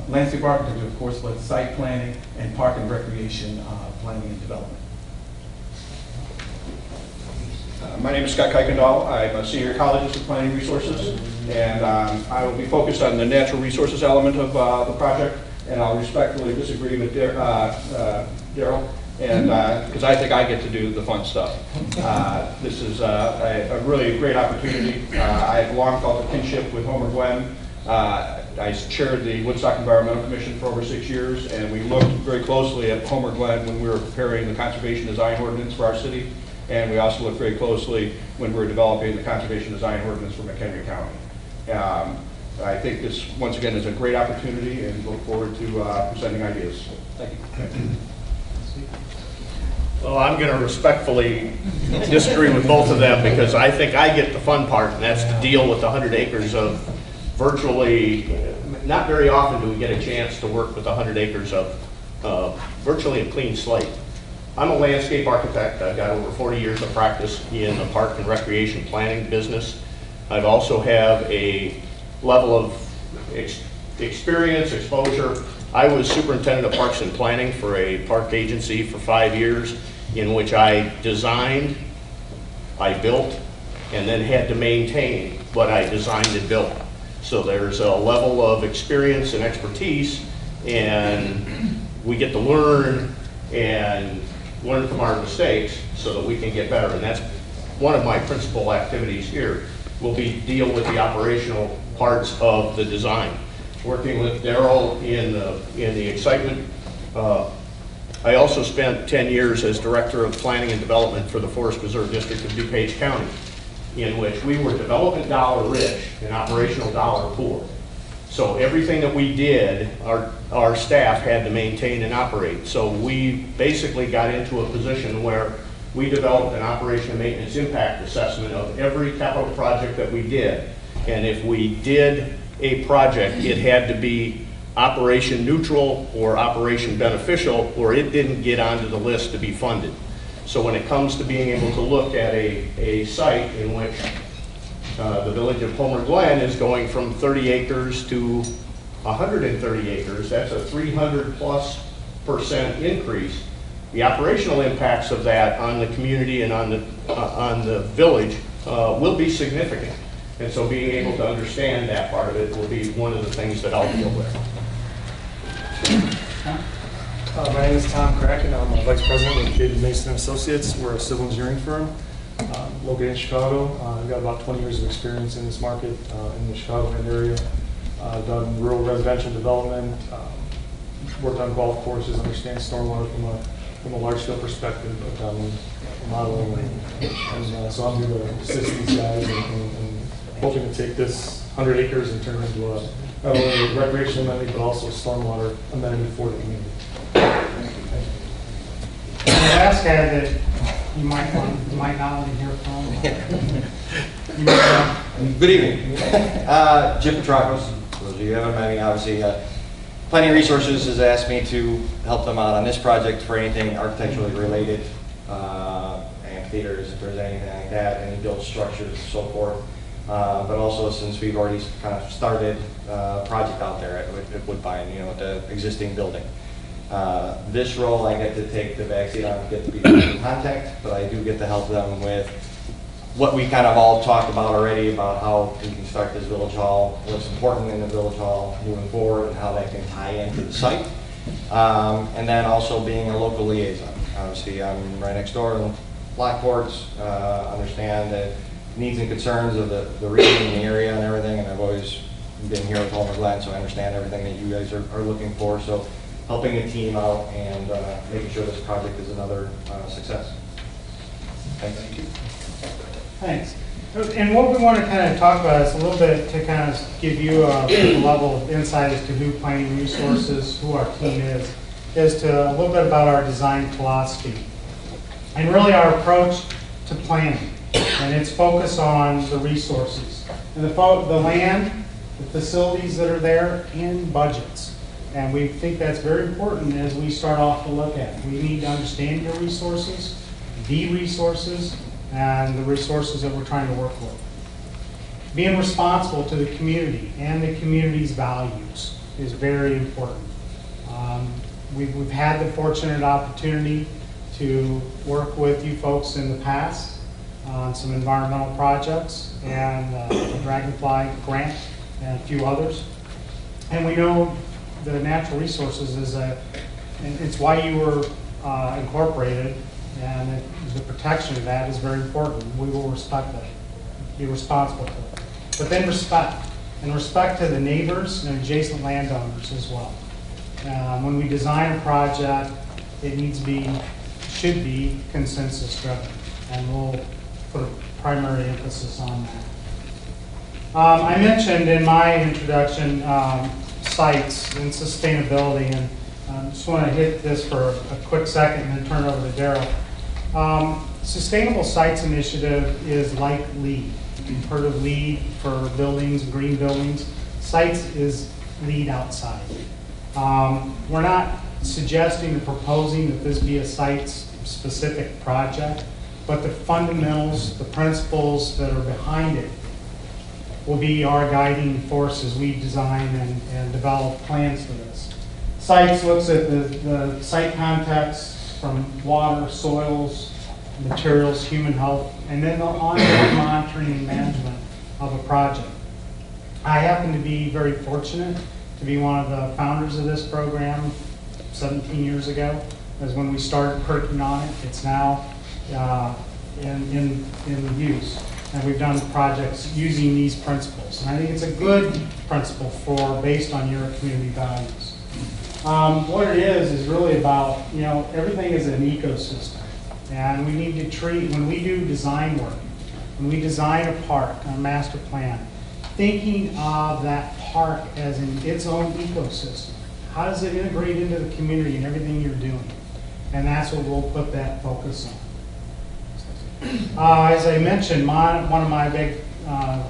landscape architecture, of course, but site planning and park and recreation planning and development. My name is Scott Kuykendall. I'm a senior ecologist at Planning Resources, and I will be focused on the natural resources element of the project, and I'll respectfully disagree with Daryl, and because I think I get to do the fun stuff. This is a really great opportunity. I've long felt a kinship with Homer Glen. I chaired the Woodstock Environmental Commission for over 6 years, and we looked very closely at Homer Glen when we were preparing the conservation design ordinance for our city. And we also look very closely when we're developing the conservation design ordinance for McHenry County. I think this, once again, is a great opportunity and look forward to presenting ideas. Thank you. Well, I'm going to respectfully disagree with both of them because I think I get the fun part, and that's to deal with 100 acres of virtually, not very often do we get a chance to work with 100 acres of virtually a clean slate. I'm a landscape architect. I've got over 40 years of practice in the park and recreation planning business. I also have a level of experience, exposure. I was superintendent of parks and planning for a park agency for 5 years, in which I designed, I built, and then had to maintain what I designed and built. So there's a level of experience and expertise, and we get to learn from our mistakes so that we can get better. And that's one of my principal activities here, will be deal with the operational parts of the design. Working with Daryl in the excitement. I also spent 10 years as Director of Planning and Development for the Forest Preserve District of DuPage County, in which we were development dollar rich and operational dollar poor. So everything that we did, our staff had to maintain and operate. So we basically got into a position where we developed an operation and maintenance impact assessment of every capital project that we did. And if we did a project, it had to be operation neutral or operation beneficial, or it didn't get onto the list to be funded. So when it comes to being able to look at a site in which the village of Homer Glen is going from 30 acres to 130 acres. That's a 300+% increase. The operational impacts of that on the community and on the village will be significant. And so being able to understand that part of it will be one of the things that I'll deal with. My name is Tom Kraken. I'm a Vice President with David Mason Associates. We're a civil engineering firm located in Chicago. I've got about 20 years of experience in this market in the Chicagoland area. I've done rural residential development, worked on golf courses, understand stormwater from a large-scale perspective, modeling, and so I'm here to assist these guys and hoping to take this 100 acres and turn it into not only a recreational amenity but also a stormwater amenity for the community. The last guy that you might not want to hear from. Good evening. Jim Petrakos. Those of you who haven't met me, obviously, Planning Resources has asked me to help them out on this project for anything architecturally related, amphitheaters, if there's anything like that, any built structures and so forth. But also, since we've already kind of started a project out there at Woodbine, with the existing building. This role, I get to take the backseat. I don't get to be in contact, but I do get to help them with what we kind of all talked about already, about how we can start this village hall, what's important in the village hall moving forward, and how that can tie into the site. And then also being a local liaison. Obviously, I'm right next door in Lockport's, understand the needs and concerns of the region and the area and everything, and I've always been here with Homer Glen, so I understand everything that you guys are looking for. So helping the team out and making sure this project is another success. Thank you. Thanks. And what we want to kind of talk about is a little bit to kind of give you a level of insight as to who Planning Resources, who our team is to a little bit about our design philosophy. And really our approach to planning and its focus on the resources. And the land, the facilities that are there, and budgets. And we think that's very important as we start off to look at it. We need to understand your resources, the resources, and the resources that we're trying to work with. Being responsible to the community and the community's values is very important. We've had the fortunate opportunity to work with you folks in the past on some environmental projects and the Dragonfly grant and a few others. And we know the natural resources it's why you were incorporated, and the protection of that is very important. We will respect that, be responsible for it. But then respect to the neighbors and adjacent landowners as well. When we design a project, it should be consensus driven, and we'll put a primary emphasis on that. I mentioned in my introduction sites and sustainability, and I just want to hit this for a quick second and then turn it over to Daryl. Sustainable Sites Initiative is like LEED. You've heard of LEED for buildings, green buildings. Sites is LEED outside. We're not suggesting or proposing that this be a site-specific project, but the fundamentals, the principles that are behind it will be our guiding force as we design and develop plans for this. Sites looks at the site context from water, soils, materials, human health, and then the ongoing monitoring and management of a project. I happen to be very fortunate to be one of the founders of this program 17 years ago. As when we started working on it. It's now in use. And we've done projects using these principles. And I think it's a good principle based on your community values. What it is really about, everything is an ecosystem. And we need to treat, when we do design work, when we design a park, a master plan, thinking of that park as in its own ecosystem. How does it integrate into the community and everything you're doing? And that's what we'll put that focus on. As I mentioned, one of my big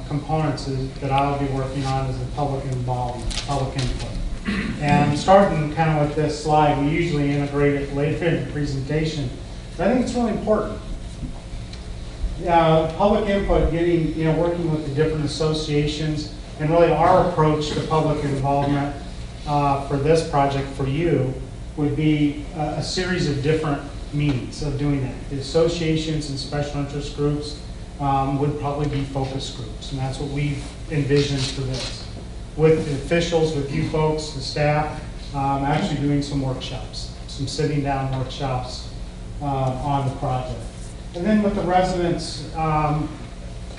components that I'll be working on is the public involvement, public input. And starting kind of with this slide, we usually integrate it later in the presentation, but I think it's really important. Public input, working with the different associations, and really our approach to public involvement for this project for you would be a series of different means of doing that. The associations and special interest groups would probably be focus groups, and that's what we've envisioned for this. With the officials, with you folks, the staff, actually doing some workshops, some sitting down workshops on the project. And then with the residents,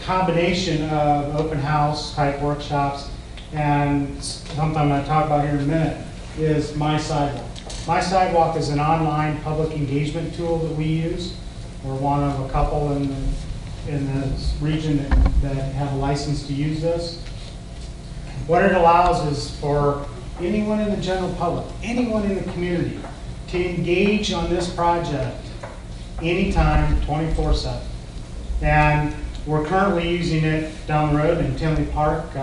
combination of open house type workshops and something I'm going to talk about here in a minute is My Sidewalk. My Sidewalk is an online public engagement tool that we use. We're one of a couple in the region that have a license to use this. What it allows is for anyone in the general public, anyone in the community, to engage on this project anytime, 24/7. And we're currently using it down the road in Tinley Park.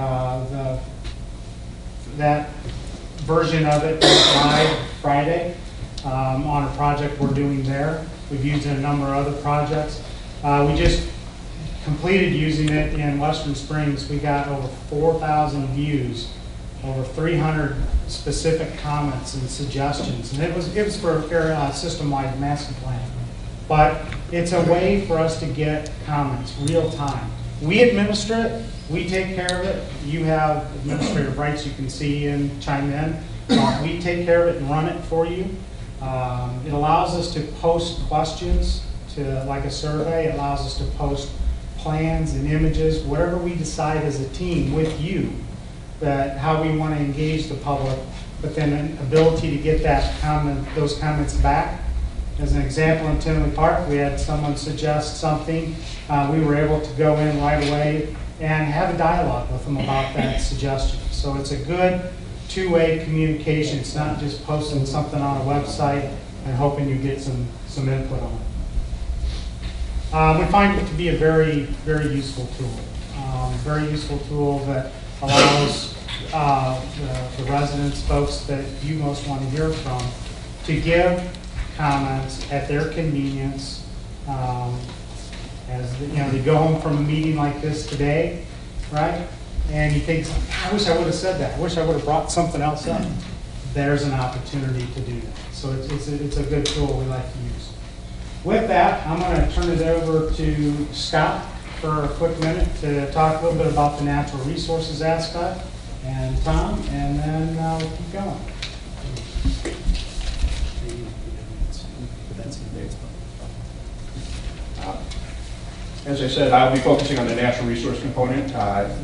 That version of it is live Friday on a project we're doing there. We've used it in a number of other projects. We just completed using it in Western Springs. We got over 4,000 views, over 300 specific comments and suggestions. And it was for a system-wide master plan. But it's a way for us to get comments real time. We administer it, we take care of it. You have administrative rights you can see and chime in. We take care of it and run it for you. It allows us to post questions to like a survey. It allows us to post plans and images, whatever we decide as a team with you that how we want to engage the public, but then an ability to get those comments back. As an example, in Tinley Park, we had someone suggest something. We were able to go in right away and have a dialogue with them about that suggestion. So it's a good two-way communication. It's not just posting something on a website and hoping you get some input on it. We find it to be a very, very useful tool. Very useful tool that allows the residents, folks that you most want to hear from, to give comments at their convenience. As they go home from a meeting like this today, right? And you think, I wish I would have said that. I wish I would have brought something else up. There's an opportunity to do that. So it's a good tool we like to use. With that, I'm going to turn it over to Scott for a quick minute to talk a little bit about the natural resources aspect, and Tom, and then we'll keep going. As I said, I'll be focusing on the natural resource component.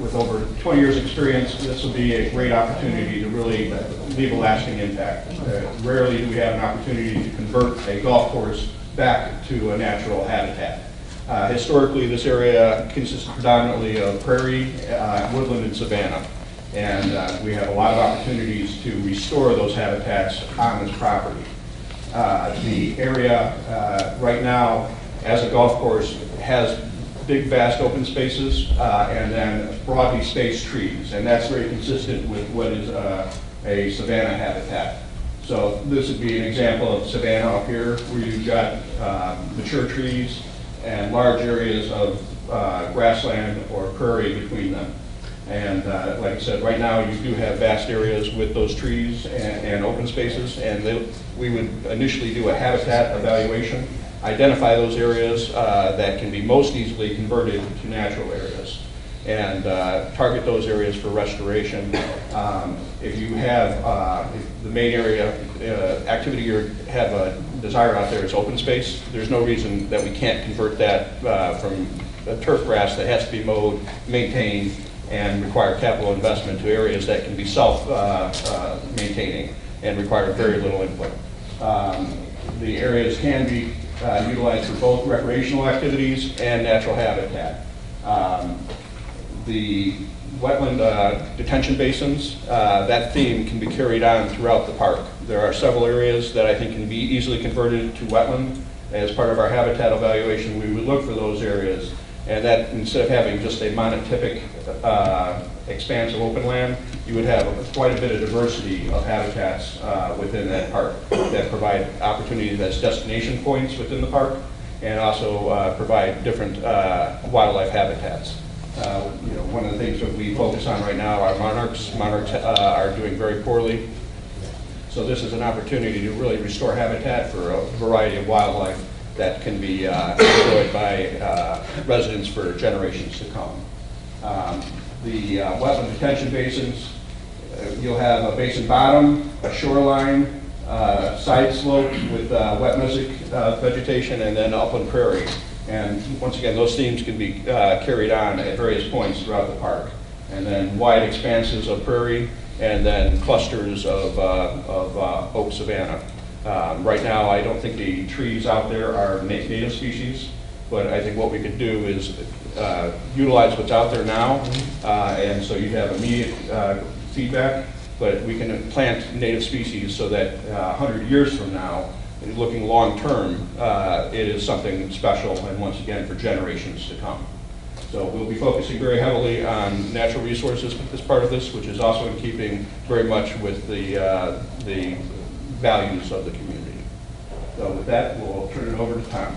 With over 20 years' experience, this will be a great opportunity to really leave a lasting impact. Rarely do we have an opportunity to convert a golf course back to a natural habitat. Historically, this area consisted predominantly of prairie, woodland, and savanna. And we have a lot of opportunities to restore those habitats on this property. The area right now, as a golf course, has big, vast open spaces and then broadly spaced trees. And that's very consistent with what is a savanna habitat. So this would be an example of savanna up here, where you've got mature trees and large areas of grassland or prairie between them. And like I said, right now you do have vast areas with those trees and open spaces, and we would initially do a habitat evaluation, identify those areas that can be most easily converted to natural areas, and target those areas for restoration. If you have if the main area activity you have a desire out there is open space, there's no reason that we can't convert that from a turf grass that has to be mowed, maintained, and require capital investment to areas that can be self-maintaining and require very little input. The areas can be utilized for both recreational activities and natural habitat. The wetland detention basins, that theme can be carried on throughout the park. There are several areas that I think can be easily converted to wetland. As part of our habitat evaluation, we would look for those areas, and that instead of having just a monotypic expanse of open land, you would have quite a bit of diversity of habitats within that park that provide opportunities as destination points within the park, and also provide different wildlife habitats. One of the things that we focus on right now are monarchs. Monarchs are doing very poorly. So this is an opportunity to really restore habitat for a variety of wildlife that can be enjoyed by residents for generations to come. The wetland detention basins, you'll have a basin bottom, a shoreline, side slope with wet mesic vegetation, and then upland prairie. And once again, those themes can be carried on at various points throughout the park. And then wide expanses of prairie, and then clusters of oak savanna. Right now, I don't think the trees out there are native species, but I think what we could do is utilize what's out there now, and so you have immediate feedback, but we can plant native species so that 100 years from now, looking long term, it is something special, and once again, for generations to come. So we'll be focusing very heavily on natural resources as part of this, which is also in keeping very much with the values of the community. So with that, we'll turn it over to Tom.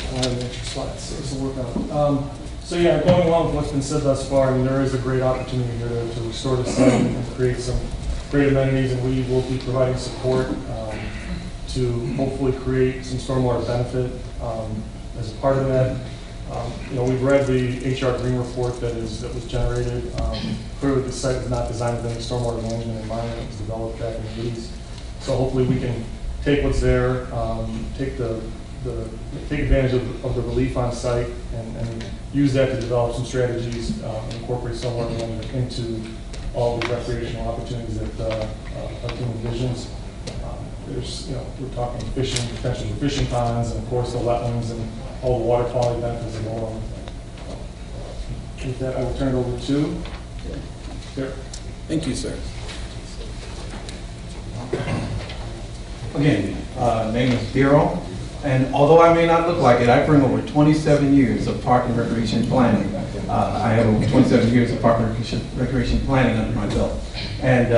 I have an extra slide, so this will work out. So yeah, going along with what's been said thus far, I mean, there is a great opportunity here to restore the site and create some great amenities, and we will be providing support to hopefully create some stormwater benefit as a part of that. We've read the HR Green report that was generated. Clearly, the site was not designed with any stormwater management environment. It was developed back in the 80s. So hopefully, we can take what's there, take the take advantage of the relief on site and use that to develop some strategies, incorporate somewhere into all the recreational opportunities that our team envisions. There's, we're talking fishing, potential for fishing ponds, and of course the wetlands and all the water quality benefits that go along with that. With that, I will turn it over to Derek. Thank you, sir. Again, name is Daryl, and although I may not look like it, I bring over 27 years of park and recreation planning. I have over 27 years of park and recreation planning under my belt. And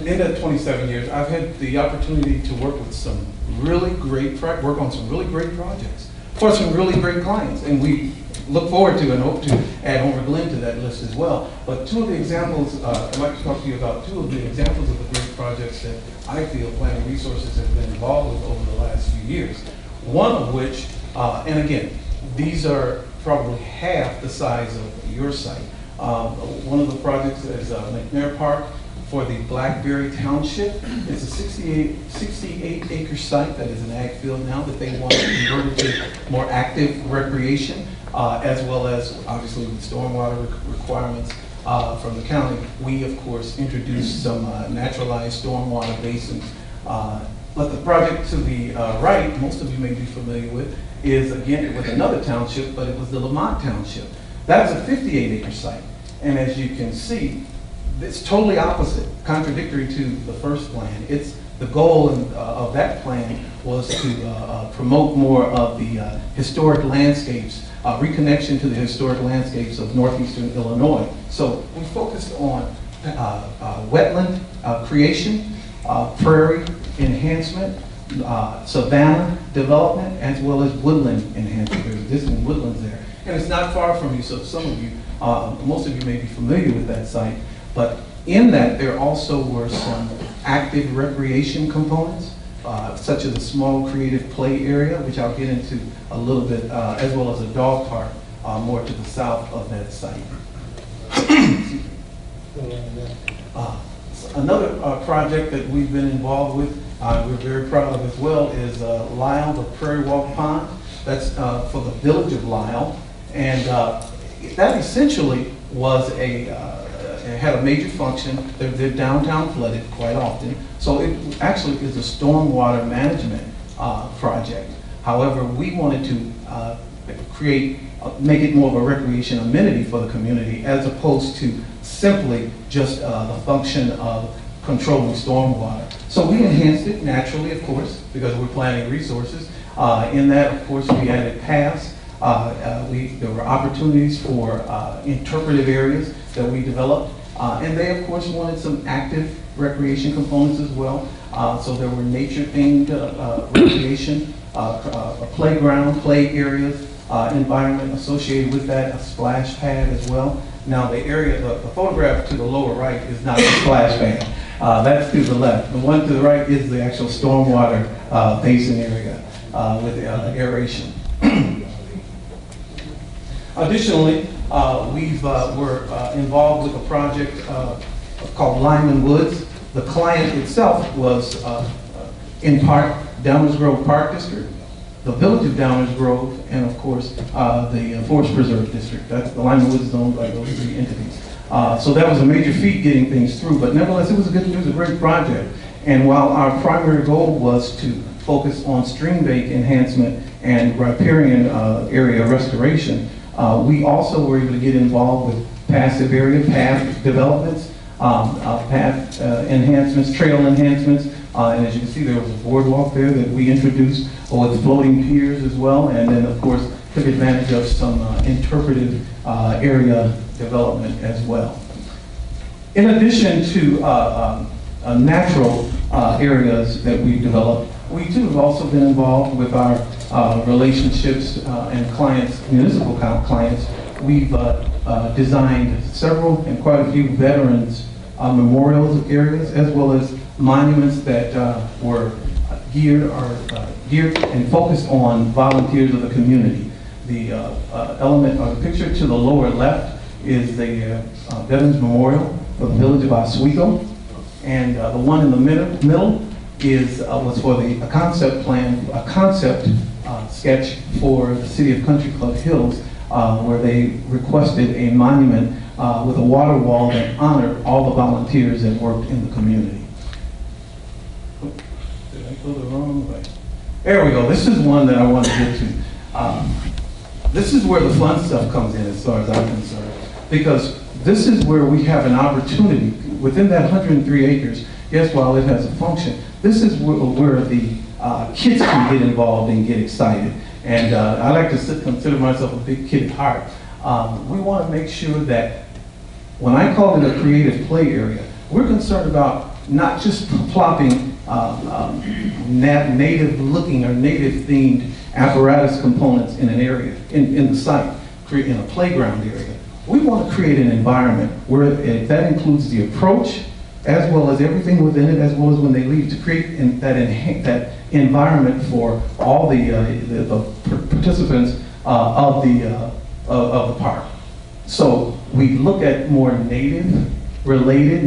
in that 27 years, I've had the opportunity to work with some really great, work on some really great projects for some really great clients. And we look forward to and hope to add Homer Glen to that list as well. But two of the examples, I'd like to talk to you about two of the examples of the great projects that I feel Planning Resources have been involved with over the last few years. One of which, and again, these are probably half the size of your site. One of the projects is McNair Park for the Blackberry Township. It's a 68 acre site that is an ag field now that they want to convert it to more active recreation, as well as obviously with stormwater requirements from the county. We of course introduced some naturalized stormwater basins. But the project to the right, most of you may be familiar with, is again with another township, but it was the Lamont Township. That's a 58 acre site. And as you can see, it's totally opposite, contradictory to the first plan. It's the goal of that plan was to promote more of the historic landscapes, reconnection to the historic landscapes of northeastern Illinois. So we focused on wetland creation, prairie enhancement, savanna development, as well as woodland enhancement. There's existing woodlands there. And it's not far from you, so some of you, most of you may be familiar with that site. But in that, there also were some active recreation components, such as a small creative play area, which I'll get into a little bit, as well as a dog park more to the south of that site. Another project that we've been involved with, we're very proud of as well, is Lyle, the Prairie Walk Pond. That's for the village of Lyle. And that essentially was it had a major function. They're downtown flooded quite often. So it actually is a stormwater management project. However, we wanted to make it more of a recreation amenity for the community as opposed to simply just the function of controlling stormwater. So we enhanced it naturally, of course, because we're planning resources. In that, of course, we added paths. There were opportunities for interpretive areas that we developed. And they, of course, wanted some active recreation components as well. So there were nature-themed recreation, a playground, play areas, environment associated with that, a splash pad as well. Now the area, the photograph to the lower right is not the splash pad. That's to the left. The one to the right is the actual stormwater basin area with aeration. Additionally, we're involved with a project called Lyman Woods. The client itself was, in part, Downers Grove Park District, the Village of Downers Grove, and of course, the Forest Preserve District. That's the Lyman Woods is owned by those three entities. So that was a major feat getting things through, but nevertheless, it was a great project. And while our primary goal was to focus on stream bank enhancement and riparian area restoration, we also were able to get involved with passive area, path developments, path enhancements, trail enhancements, and as you can see, there was a boardwalk there that we introduced with floating piers as well, and then of course took advantage of some interpretive area development as well. In addition to natural areas that we've developed, we too have also been involved with our relationships and clients, municipal clients. We've designed several and quite a few veterans memorials areas, as well as monuments that were geared and focused on volunteers of the community. The element or the picture to the lower left is the Veterans Memorial for the village of Oswego, and the one in the middle is was for a concept sketch for the city of Country Club Hills, where they requested a monument with a water wall that honored all the volunteers that worked in the community. Did I go the wrong way? There we go. This is one that I want to get to. This is where the fun stuff comes in as far as I'm concerned, because this is where we have an opportunity within that 103 acres. Yes, while it has a function, this is where the kids can get involved and get excited. And I like to consider myself a big kid at heart. We want to make sure that when I call it a creative play area, we're concerned about not just plopping native looking or native themed apparatus components in an area, in the site, in a playground area. We want to create an environment where that includes the approach, as well as everything within it, as well as when they leave, to create that environment for all the participants of the park. So we look at more native-related,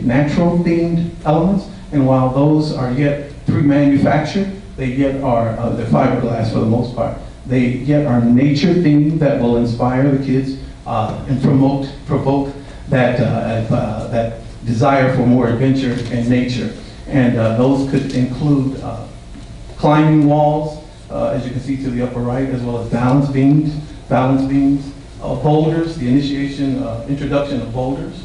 natural themed elements, and while those are yet pre-manufactured, they yet are, they're fiberglass for the most part, they yet are nature themed that will inspire the kids and provoke that desire for more adventure and nature. And those could include climbing walls, as you can see to the upper right, as well as balance beams, boulders, the introduction of boulders.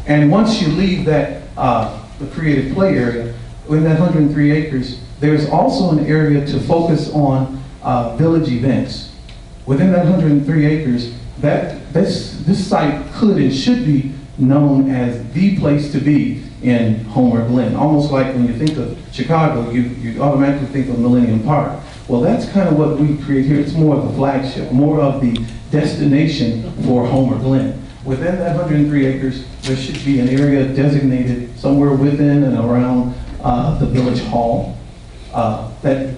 And once you leave that, the creative play area, in that 103 acres, there's also an area to focus on village events. Within that 103 acres, this site could and should be known as the place to be in Homer Glen. Almost like when you think of Chicago, you automatically think of Millennium Park. Well, that's kind of what we create here. It's more of the flagship, more of the destination for Homer Glen. Within that 103 acres, there should be an area designated somewhere within and around the village hall that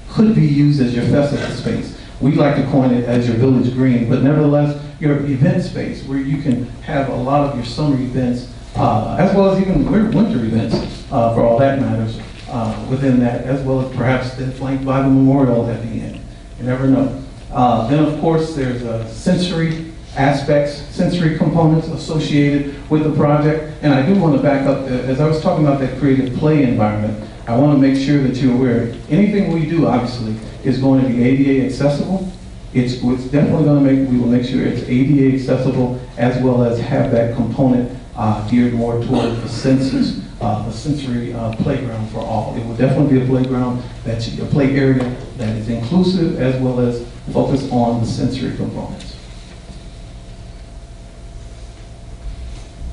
could be used as your festival space. We like to coin it as your village green, but nevertheless, your event space where you can have a lot of your summer events, as well as even winter events, for all that matters, within that, as well as perhaps then flanked by the memorial at the end. You never know. Then, of course, there's sensory aspects, sensory components associated with the project. And I do want to back up, as I was talking about that creative play environment, I want to make sure that you're aware, anything we do, obviously, is going to be ADA accessible. It's definitely going to we will make sure it's ADA accessible, as well as have that component geared more toward the senses, the sensory playground for all. It will definitely be a playground, that's a play area that is inclusive, as well as focus on the sensory components.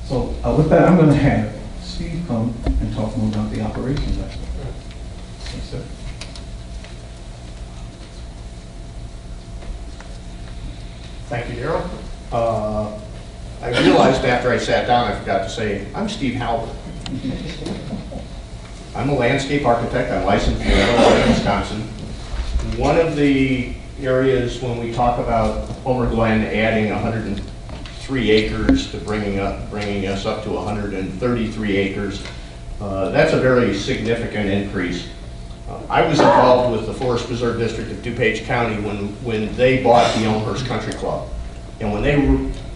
So with that, I'm going to have Steve come and talk more about the operations aspect. Yes, sir. Thank you, Darrell. I realized after I sat down, I forgot to say, I'm Steve Halbert. I'm a landscape architect. I'm licensed in Illinois, Wisconsin. One of the areas when we talk about Homer Glen adding 103 acres to bringing us up to 133 acres, that's a very significant increase. I was involved with the Forest Preserve District of DuPage County when they bought the Elmhurst Country Club. And when they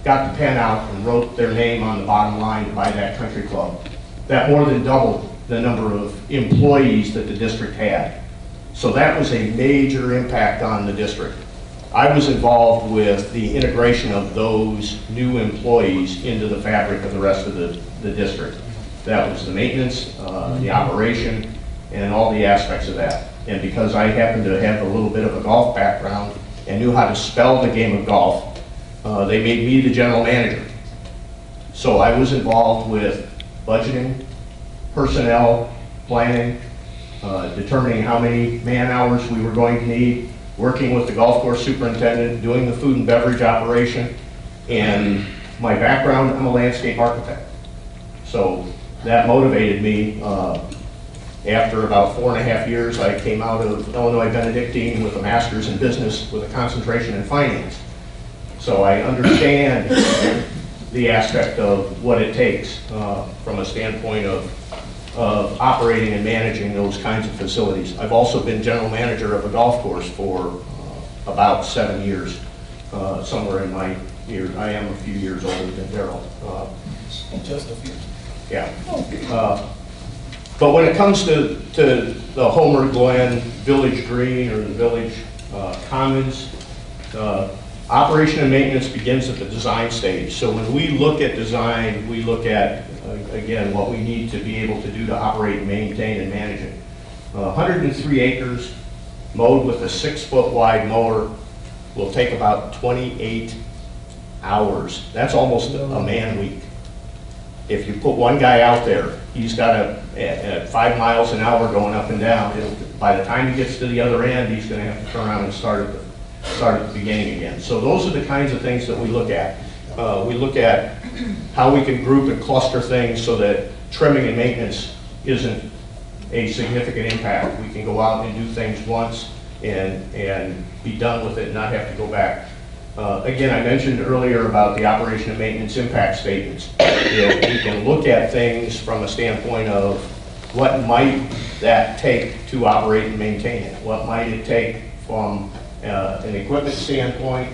got the pen out and wrote their name on the bottom line to buy that country club, that more than doubled the number of employees that the district had. So that was a major impact on the district. I was involved with the integration of those new employees into the fabric of the rest of the district. That was the maintenance, the operation, and all the aspects of that. And because I happened to have a little bit of a golf background and knew how to spell the game of golf, they made me the general manager. So I was involved with budgeting, personnel, planning, determining how many man hours we were going to need, working with the golf course superintendent, doing the food and beverage operation. And my background, I'm a landscape architect. So that motivated me. After about 4.5 years, I came out of Illinois Benedictine with a master's in business with a concentration in finance. So I understand the aspect of what it takes from a standpoint of of operating and managing those kinds of facilities. I've also been general manager of a golf course for about 7 years, somewhere in my years. I am a few years older than Daryl. Just a few. Yeah. But when it comes to the Homer Glen Village Green or the Village Commons, operation and maintenance begins at the design stage. So when we look at design, we look at, again, what we need to be able to do to operate, maintain, and manage it. 103 acres mowed with a 6-foot wide mower will take about 28 hours. That's almost a man week. If you put one guy out there, he's got at 5 miles an hour going up and down. By the time he gets to the other end, he's going to have to turn around and start at the beginning again. So those are the kinds of things that we look at. We look at how we can group and cluster things so that trimming and maintenance isn't a significant impact. We can go out and do things once and be done with it and not have to go back. Again, I mentioned earlier about the operation and maintenance impact statements. We can look at things from a standpoint of what might that take to operate and maintain it? What might it take from an equipment standpoint?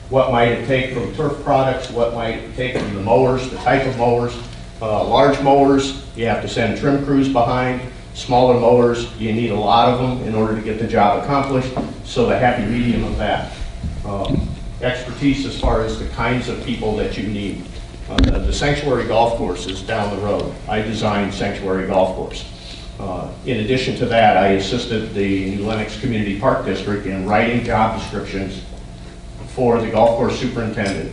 What might it take from turf products? What might it take from the mowers, the type of mowers? Large mowers, you have to send trim crews behind. Smaller mowers, you need a lot of them in order to get the job accomplished. So the happy medium of that. Expertise as far as the kinds of people that you need. The Sanctuary Golf Course is down the road. I designed Sanctuary Golf Course. In addition to that, I assisted the New Lenox Community Park District in writing job descriptions for the golf course superintendent,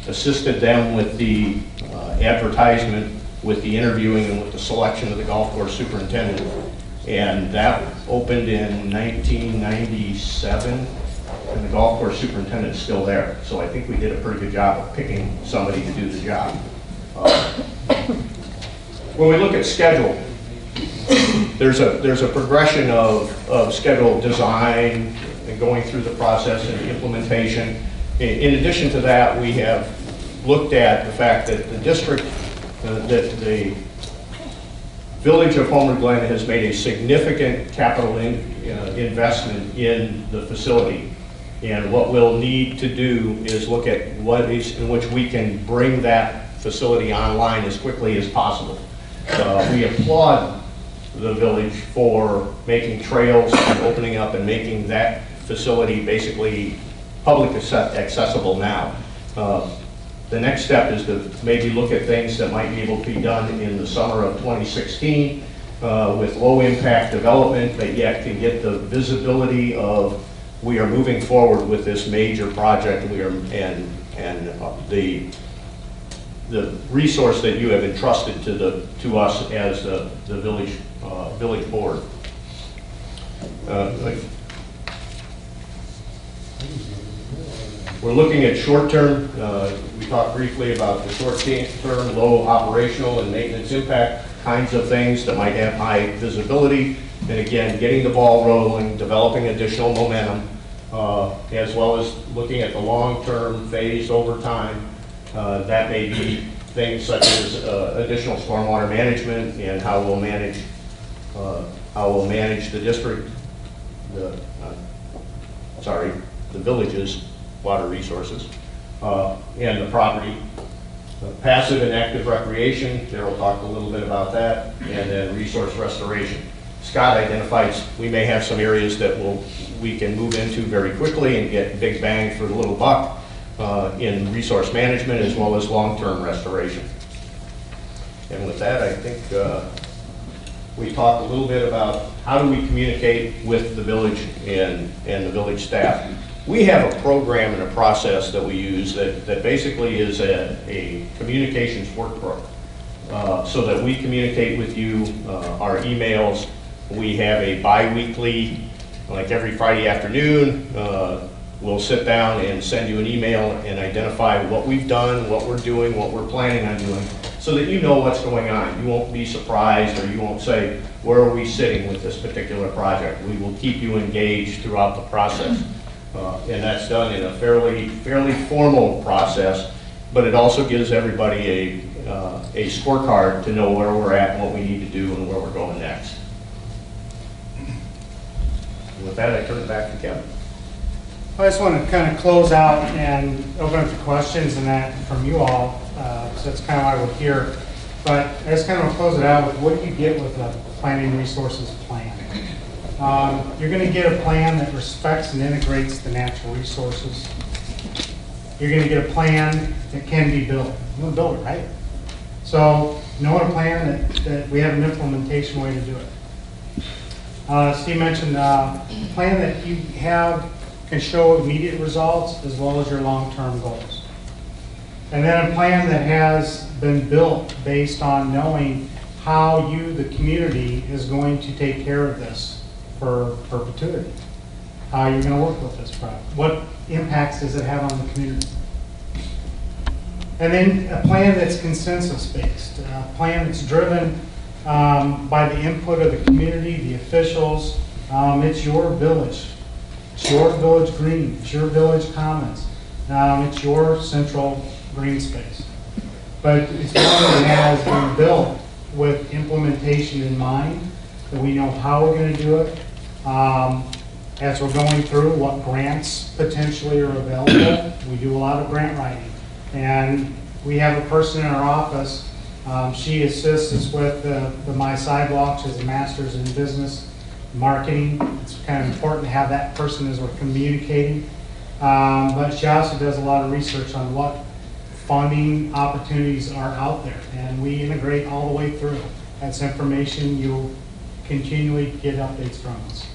assisted them with the advertisement, with the interviewing, and with the selection of the golf course superintendent. And that opened in 1997. And the golf course superintendent is still there. So I think we did a pretty good job of picking somebody to do the job. When we look at schedule, there's a progression of schedule design and going through the process and implementation. In addition to that, we have looked at the fact that the district, that the Village of Homer Glen has made a significant capital investment in the facility. And what we'll need to do is look at ways in which we can bring that facility online as quickly as possible. We applaud the village for making trails and opening up and making that facility basically public accessible now. The next step is to maybe look at things that might be able to be done in the summer of 2016 with low impact development, but yet can get the visibility of we are moving forward with this major project. We are, and the resource that you have entrusted to us as the village board. We're looking at short-term. We talked briefly about the short-term, low operational and maintenance impact kinds of things that might have high visibility. And again, getting the ball rolling, developing additional momentum, as well as looking at the long-term phase over time. That may be things such as additional stormwater management and how we'll manage the district, the village's water resources, and the property. Passive and active recreation, Daryl talked a little bit about that, and then resource restoration. Scott identified we may have some areas that we can move into very quickly and get big bang for the little buck in resource management as well as long-term restoration. And with that, I think we talked a little bit about how do we communicate with the village and the village staff. We have a program and a process that we use that basically is a communications workbook so that we communicate with you, our emails. We have a bi-weekly, like every Friday afternoon, we'll sit down and send you an email and identify what we've done, what we're doing, what we're planning on doing, so that you know what's going on. You won't be surprised, or you won't say, where are we sitting with this particular project? We will keep you engaged throughout the process. And that's done in a fairly formal process, but it also gives everybody a scorecard to know where we're at and what we need to do and where we're going next. With that, I turn it back to Kevin. I just want to kind of close out and open up to questions and that from you all. So that's kind of why we're here. But I just kind of want to close it out with what do you get with a planning resources plan? You're going to get a plan that respects and integrates the natural resources. You're going to get a plan that can be built. You want to build it, right? So knowing a plan that we have an implementation way to do it. Steve mentioned a plan that you have can show immediate results as well as your long-term goals. And then a plan that has been built based on knowing how you, the community, is going to take care of this for perpetuity. How you're going to work with this project. What impacts does it have on the community? And then a plan that's consensus-based. A plan that's driven by the input of the community, the officials. It's your village. It's your village green. It's your village commons. It's your central green space. But it's one that has been built with implementation in mind, that we know how we're going to do it. As we're going through what grants potentially are available, we do a lot of grant writing. And we have a person in our office, she assists us with the My Sidewalk. She has a master's in business marketing. It's kind of important to have that person as we're communicating. But she also does a lot of research on what funding opportunities are out there. And we integrate all the way through. That's information you'll continually get updates from us.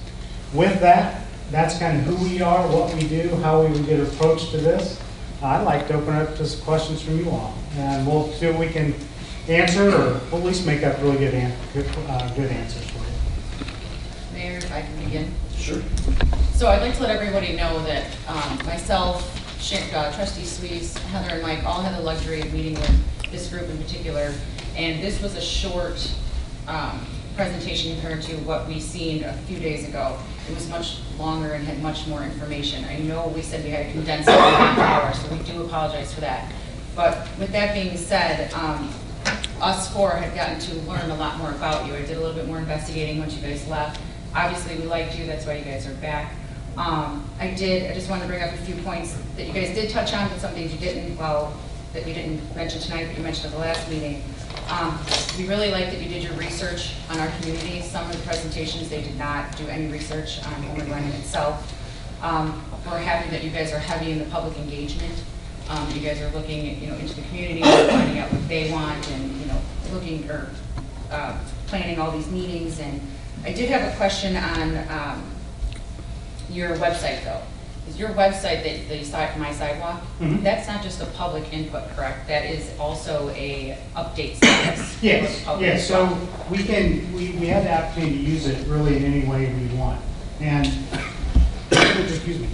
With that, that's kind of who we are, what we do, how we would get approached to this. I'd like to open up to some questions from you all. And we'll see what we can answer, or at least make up really good answers for you. Mayor, if I can begin. Sure. So I'd like to let everybody know that myself, Trustee Sweets, Heather, and Mike all had the luxury of meeting with this group in particular. And this was a short presentation compared to what we seen a few days ago. It was much longer and had much more information. I know we said we had to condense it in half an hour, so we do apologize for that. But with that being said, us four had gotten to learn a lot more about you. I did a little bit more investigating once you guys left. Obviously, we liked you, that's why you guys are back. I just wanted to bring up a few points that you guys did touch on, but some things you didn't, that we didn't mention tonight, but you mentioned at the last meeting. We really like that you did your research on our community. Some of the presentations, they did not do any research on Homer Glen itself. We're happy that you guys are heavy in the public engagement. You guys are looking, into the community, finding out what they want, and looking or planning all these meetings. And I did have a question on your website, though. Is your website My Sidewalk? Mm-hmm. That's not just a public input, correct? That is also a update service. Yes, for the yes. So we have the opportunity to use it really in any way we want. And excuse me.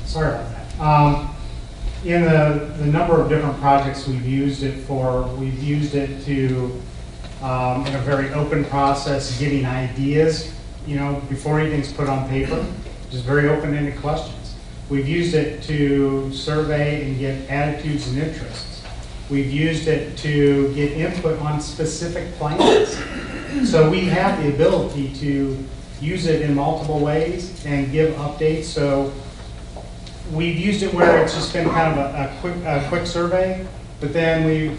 Sorry about that. In the number of different projects we've used it for, we've used it to in a very open process, getting ideas, before anything's put on paper, just very open-ended questions. We've used it to survey and get attitudes and interests. We've used it to get input on specific plans. So we have the ability to use it in multiple ways and give updates. So we've used it where it's just been kind of a quick survey, but then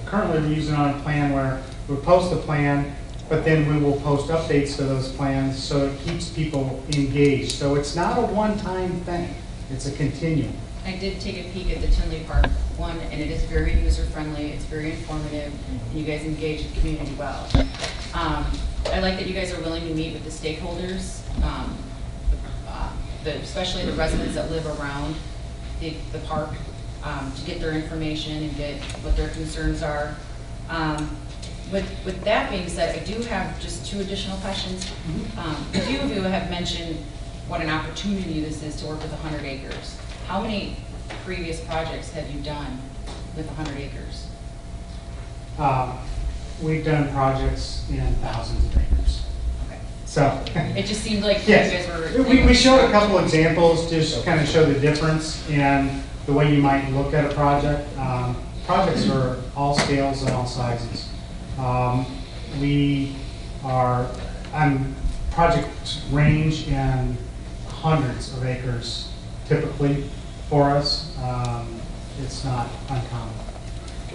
currently we're using it on a plan where we post the plan, but then we will post updates to those plans so it keeps people engaged. So it's not a one-time thing, it's a continuum. I did take a peek at the Tinley Park one, and it is very user-friendly, it's very informative, and you guys engage the community well. I like that you guys are willing to meet with the stakeholders, especially the residents that live around the park, to get their information and get what their concerns are. With that being said, I do have just two additional questions. A few of you have mentioned what an opportunity this is to work with 100 acres. How many previous projects have you done with 100 acres? We've done projects in thousands of acres. Okay. So it just seemed like yes. you guys were... We showed a couple examples just to kind of show the difference in the way you might look at a project. projects are all scales and all sizes. We are, projects range in hundreds of acres typically for us. It's not uncommon.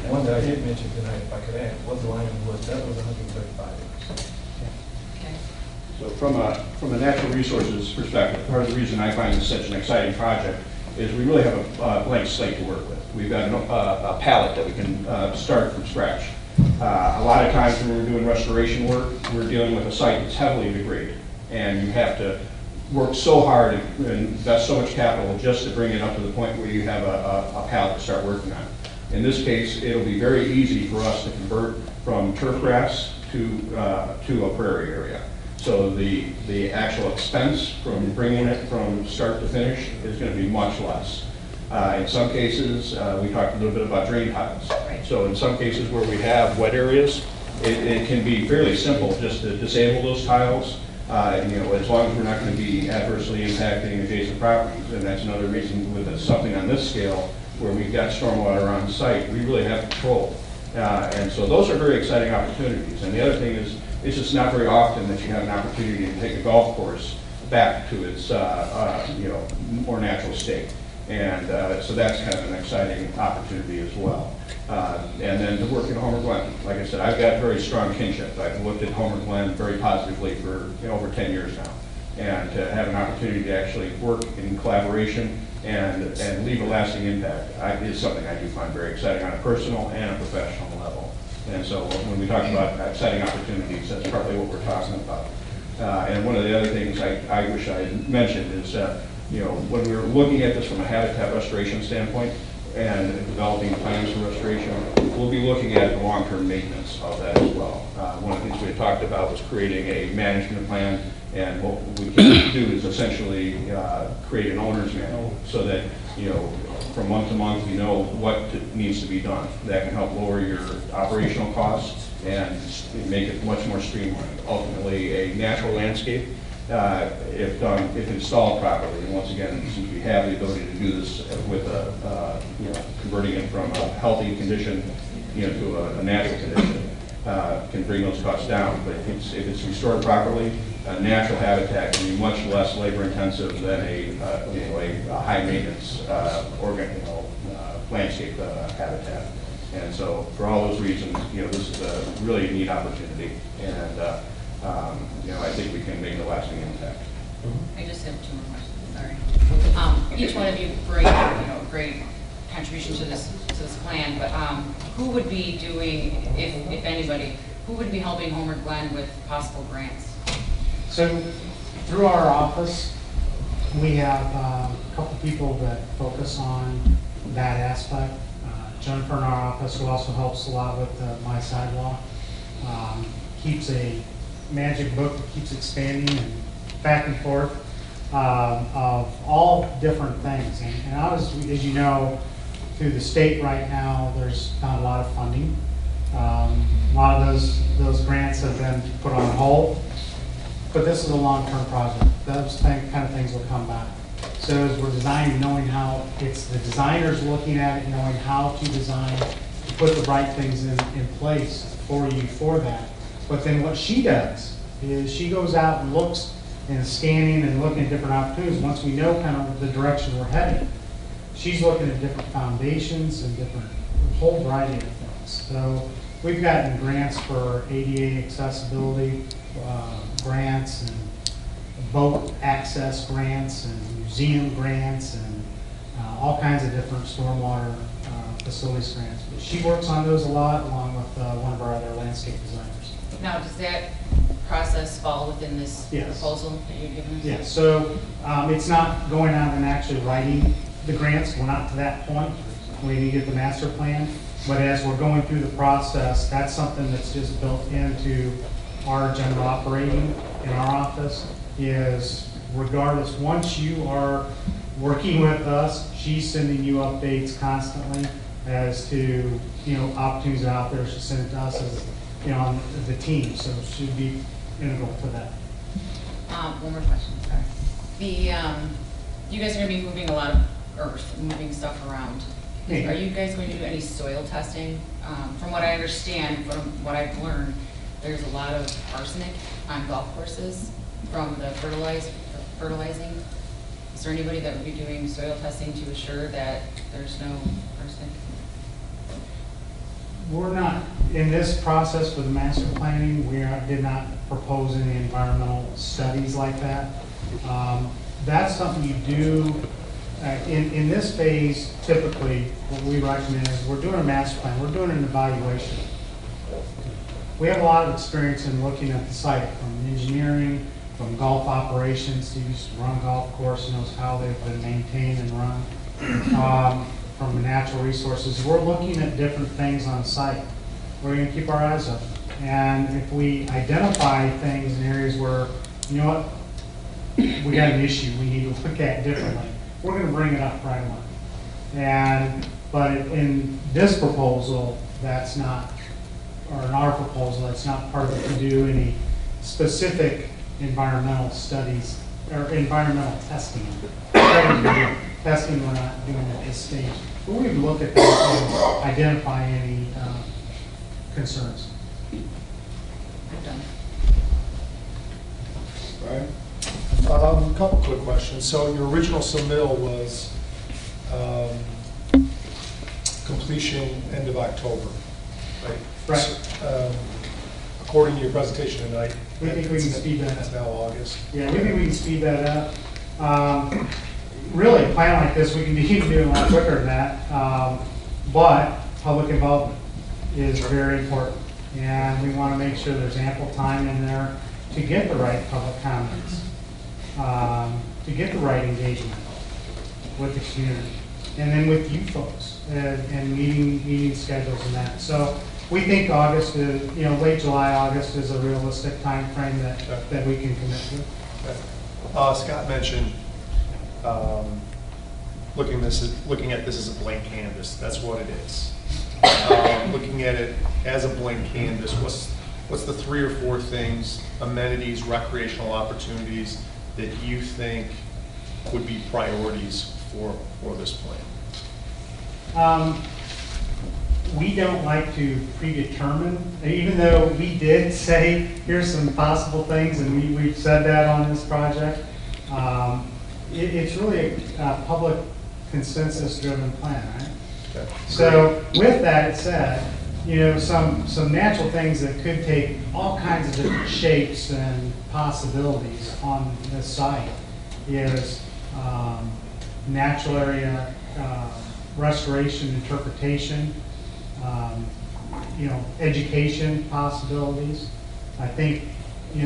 The one that I did mention tonight, if I could add, was Lion Woods. That was 135 acres. So from a natural resources perspective, part of the reason I find this such an exciting project is we really have a blank slate to work with. We've got a palette that we can start from scratch. A lot of times when we're doing restoration work, we're dealing with a site that's heavily degraded, and you have to work so hard and invest so much capital just to bring it up to the point where you have a palette to start working on. In this case, it'll be very easy for us to convert from turf grass to a prairie area. So the actual expense from bringing it from start to finish is going to be much less. In some cases, we talked a little bit about drain tiles. So in some cases where we have wet areas, it can be fairly simple just to disable those tiles. As long as we're not going to be adversely impacting adjacent properties, and that's another reason with something on this scale where we've got stormwater on site, we really have control. And so those are very exciting opportunities. And the other thing is, it's just not very often that you have an opportunity to take a golf course back to its more natural state. And so that's kind of an exciting opportunity as well. And then to work in Homer Glen, like I said, I've got very strong kinship. I've looked at Homer Glen very positively for over 10 years now. And to have an opportunity to actually work in collaboration and leave a lasting impact is something I do find very exciting on a personal and a professional level. And so when we talk about exciting opportunities, that's probably what we're talking about. And one of the other things I wish I had mentioned is, when we were looking at this from a habitat restoration standpoint and developing plans for restoration, we'll be looking at the long-term maintenance of that as well. One of the things we had talked about was creating a management plan, and what we can do is essentially create an owner's manual so that, from month to month, you know what needs to be done. That can help lower your operational costs and make it much more streamlined. Ultimately, a natural landscape, if installed properly, and once again, since we have the ability to do this with converting it from a healthy condition, to a natural condition, can bring those costs down. But if it's restored properly, a natural habitat can be much less labor intensive than a high maintenance landscape habitat. And so for all those reasons, this is a really neat opportunity, and I think we can make a lasting impact. I just have two more questions, sorry. Each one of you bring, great contribution to this plan, but who would be doing, if anybody, who would be helping Homer Glen with possible grants? So through our office, we have a couple people that focus on that aspect. Jennifer in our office, who also helps a lot with My Sidewalk, keeps a magic book that keeps expanding and back and forth of all different things. And obviously, as you know, through the state right now, there's not a lot of funding. A lot of those grants have been put on hold, but this is a long-term project. Those kind of things will come back. So as we're designing, knowing how it's the designers looking at it, knowing how to design, to put the right things in place for you for that. But then what she does is she goes out and looks and scanning and looking at different opportunities. Once we know kind of the direction we're heading, she's looking at different foundations and a whole variety of things. So we've gotten grants for ADA accessibility grants and boat access grants and museum grants and all kinds of different stormwater facilities grants. But she works on those a lot, along with one of our other landscape designers. Now, does that process fall within this proposal that you're giving us? Yes. So it's not going out and actually writing the grants. We're not to that point. We need to get the master plan. But as we're going through the process, that's something that's just built into our general operating in our office, is regardless, once you are working with us, she's sending you updates constantly as to, opportunities out there. She'll send it to us as, on the team, so she'd be integral to that. One more question, sorry. You guys are going to be moving a lot of earth, moving stuff around. Me. Are you guys going to do any soil testing? From what I understand, from what I've learned, there's a lot of arsenic on golf courses from the fertilizing. Is there anybody that would be doing soil testing to assure that there's no arsenic? We're not, in this process with the master planning, did not propose any environmental studies like that. That's something you do, in this phase, typically, what we recommend is we're doing a master plan, we're doing an evaluation. We have a lot of experience in looking at the site, from engineering, from golf operations, he used to run golf course, knows how they've been maintained and run. From natural resources, we're looking at different things on site. We're going to keep our eyes open. And if we identify things in areas where, you know what, we got an issue we need to look at differently, we're going to bring it up right away. But in this proposal, that's not, or in our proposal, that's not part of it to do any specific environmental studies or environmental testing. Testing we're not doing at this stage. But we can look at that and identify any concerns. I'm done. Right. A couple quick questions. So your original submittal was completion end of October, right? Right. So, according to your presentation tonight, We think we can speed that it's up. now August. Yeah, we think we can speed that up. Really, a plan like this, we can even do a lot quicker than that. But public involvement is very important. And we want to make sure there's ample time in there to get the right public comments, to get the right engagement with the community, and then with you folks, and meeting schedules and that. So we think August is, late July, August is a realistic time frame that we can commit to. Okay. Scott mentioned looking at this as a blank canvas. That's what it is. Looking at it as a blank canvas, what's the 3 or 4 things, amenities, recreational opportunities that you think would be priorities for this plan? We don't like to predetermine, even though we did say, here's some possible things, and we've said that on this project. It's really a public consensus-driven plan, right? Okay. So with that said, some natural things that could take all kinds of different shapes and possibilities on this site is natural area restoration, interpretation, education possibilities. I think,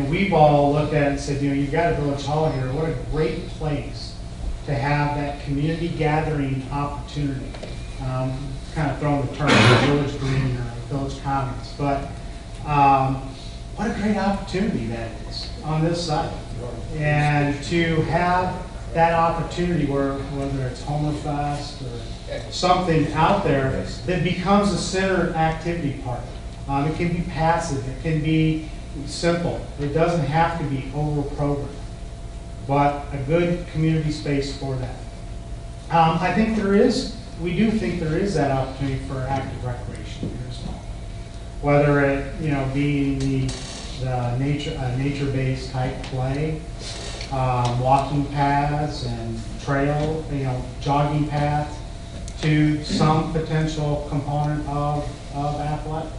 we've all looked at it and said, you've got a village hall here. What a great place to have that community gathering opportunity. Kind of throwing the term village green or village commons, but what a great opportunity that is on this site. And to have that opportunity whether it's Homerfest or something out there that becomes a center activity park. It can be passive, it can be simple. It doesn't have to be over-programmed, but a good community space for that. I think we do think there is that opportunity for active recreation here as well. Whether it, being the nature-based type play, walking paths and trail, jogging paths, to some potential component of athletic.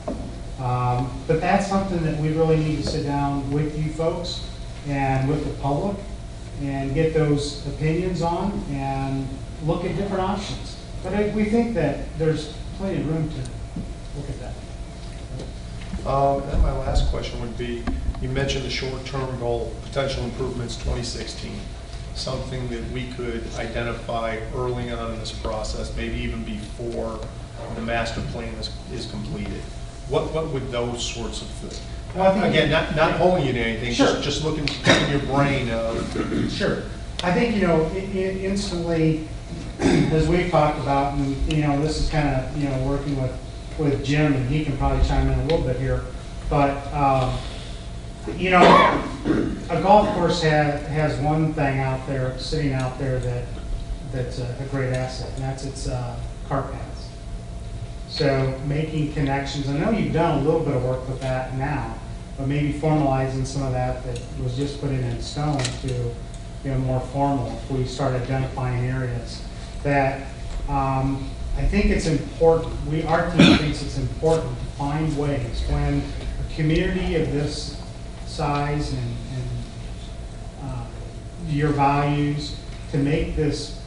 But that's something that we really need to sit down with you folks and with the public and get those opinions on and look at different options. But we think that there's plenty of room to look at that. And my last question would be, you mentioned the short-term goal, potential improvements 2016, something that we could identify early on in this process, maybe even before the master plan is completed. What would those sorts of things? Well, again, not holding you to anything, sure. just looking in your brain. Sure. I think, instantly, as we've talked about, and, this is kind of, working with Jim, and he can probably chime in a little bit here, but, a golf course has one thing out there, sitting out there that's a great asset, and that's its cart paths. So making connections, I know you've done a little bit of work with that now, but maybe formalizing some of that that was just put in stone to more formal if we start identifying areas that I think it's important, our team thinks it's important to find ways when a community of this size and your values to make this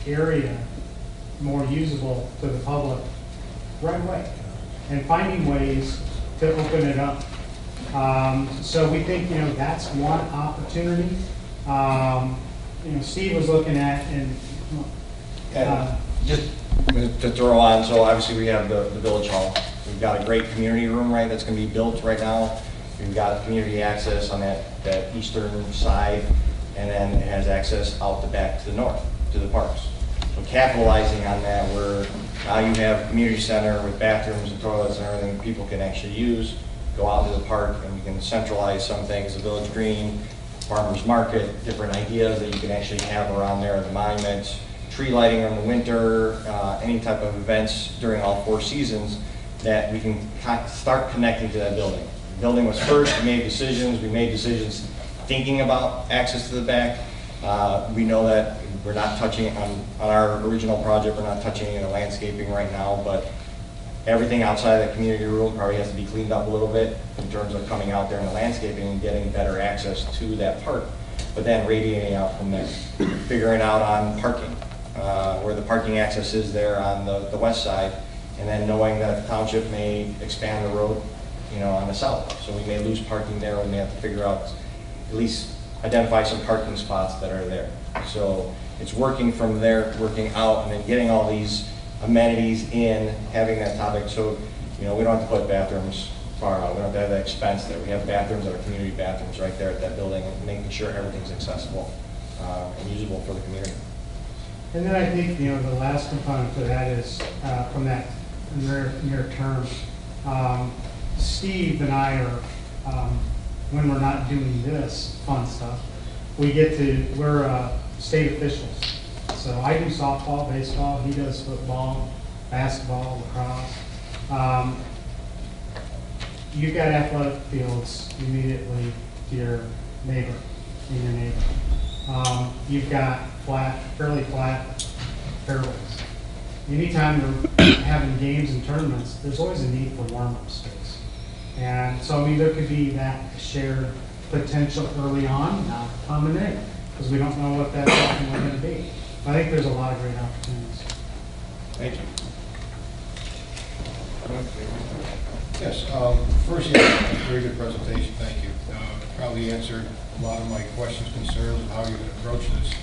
area more usable to the public right away and finding ways to open it up. So we think, that's one opportunity. Steve was looking at and just to throw on, so obviously we have the village hall. We've got a great community room, right, that's going to be built right now. We've got community access on that eastern side, and then it has access out the back to the north, to the parks. So capitalizing on that, where now you have a community center with bathrooms and toilets and everything people can actually use, go out to the park, and you can centralize some things, the village green, farmers market, different ideas that you can actually have around there, the monuments, tree lighting in the winter, any type of events during all 4 seasons, that we can start connecting to that building. The building was first, we made decisions thinking about access to the back. We know that we're not touching on our original project, we're not touching any of the landscaping right now, but everything outside of the community room probably has to be cleaned up a little bit in terms of coming out there in the landscaping and getting better access to that park, but then radiating out from there. Figuring out on parking, where the parking access is there on the west side, and then knowing that the township may expand the road, on the south. So we may lose parking there, we may have to figure out, at least identify some parking spots that are there. So it's working from there, working out, and then getting all these amenities in, having that topic. So, we don't have to put bathrooms far out. We don't have to have that expense there. We have bathrooms that are community bathrooms right there at that building, and making sure everything's accessible and usable for the community. then I think, the last component to that is from that near term. Steve and I are, when we're not doing this fun stuff, we're state officials. So I do softball, baseball, he does football, basketball, lacrosse. You've got athletic fields immediately to your neighbor. You've got fairly flat fairways. Anytime they're having games and tournaments, there's always a need for warm-up space. And so, there could be that shared potential early on, not permanent, because we don't know what that's ultimately going to be. I think there's a lot of great opportunities. Thank you. Yes, first, you had a very good presentation, thank you. Probably answered a lot of my questions, concerns of how you're going to approach this.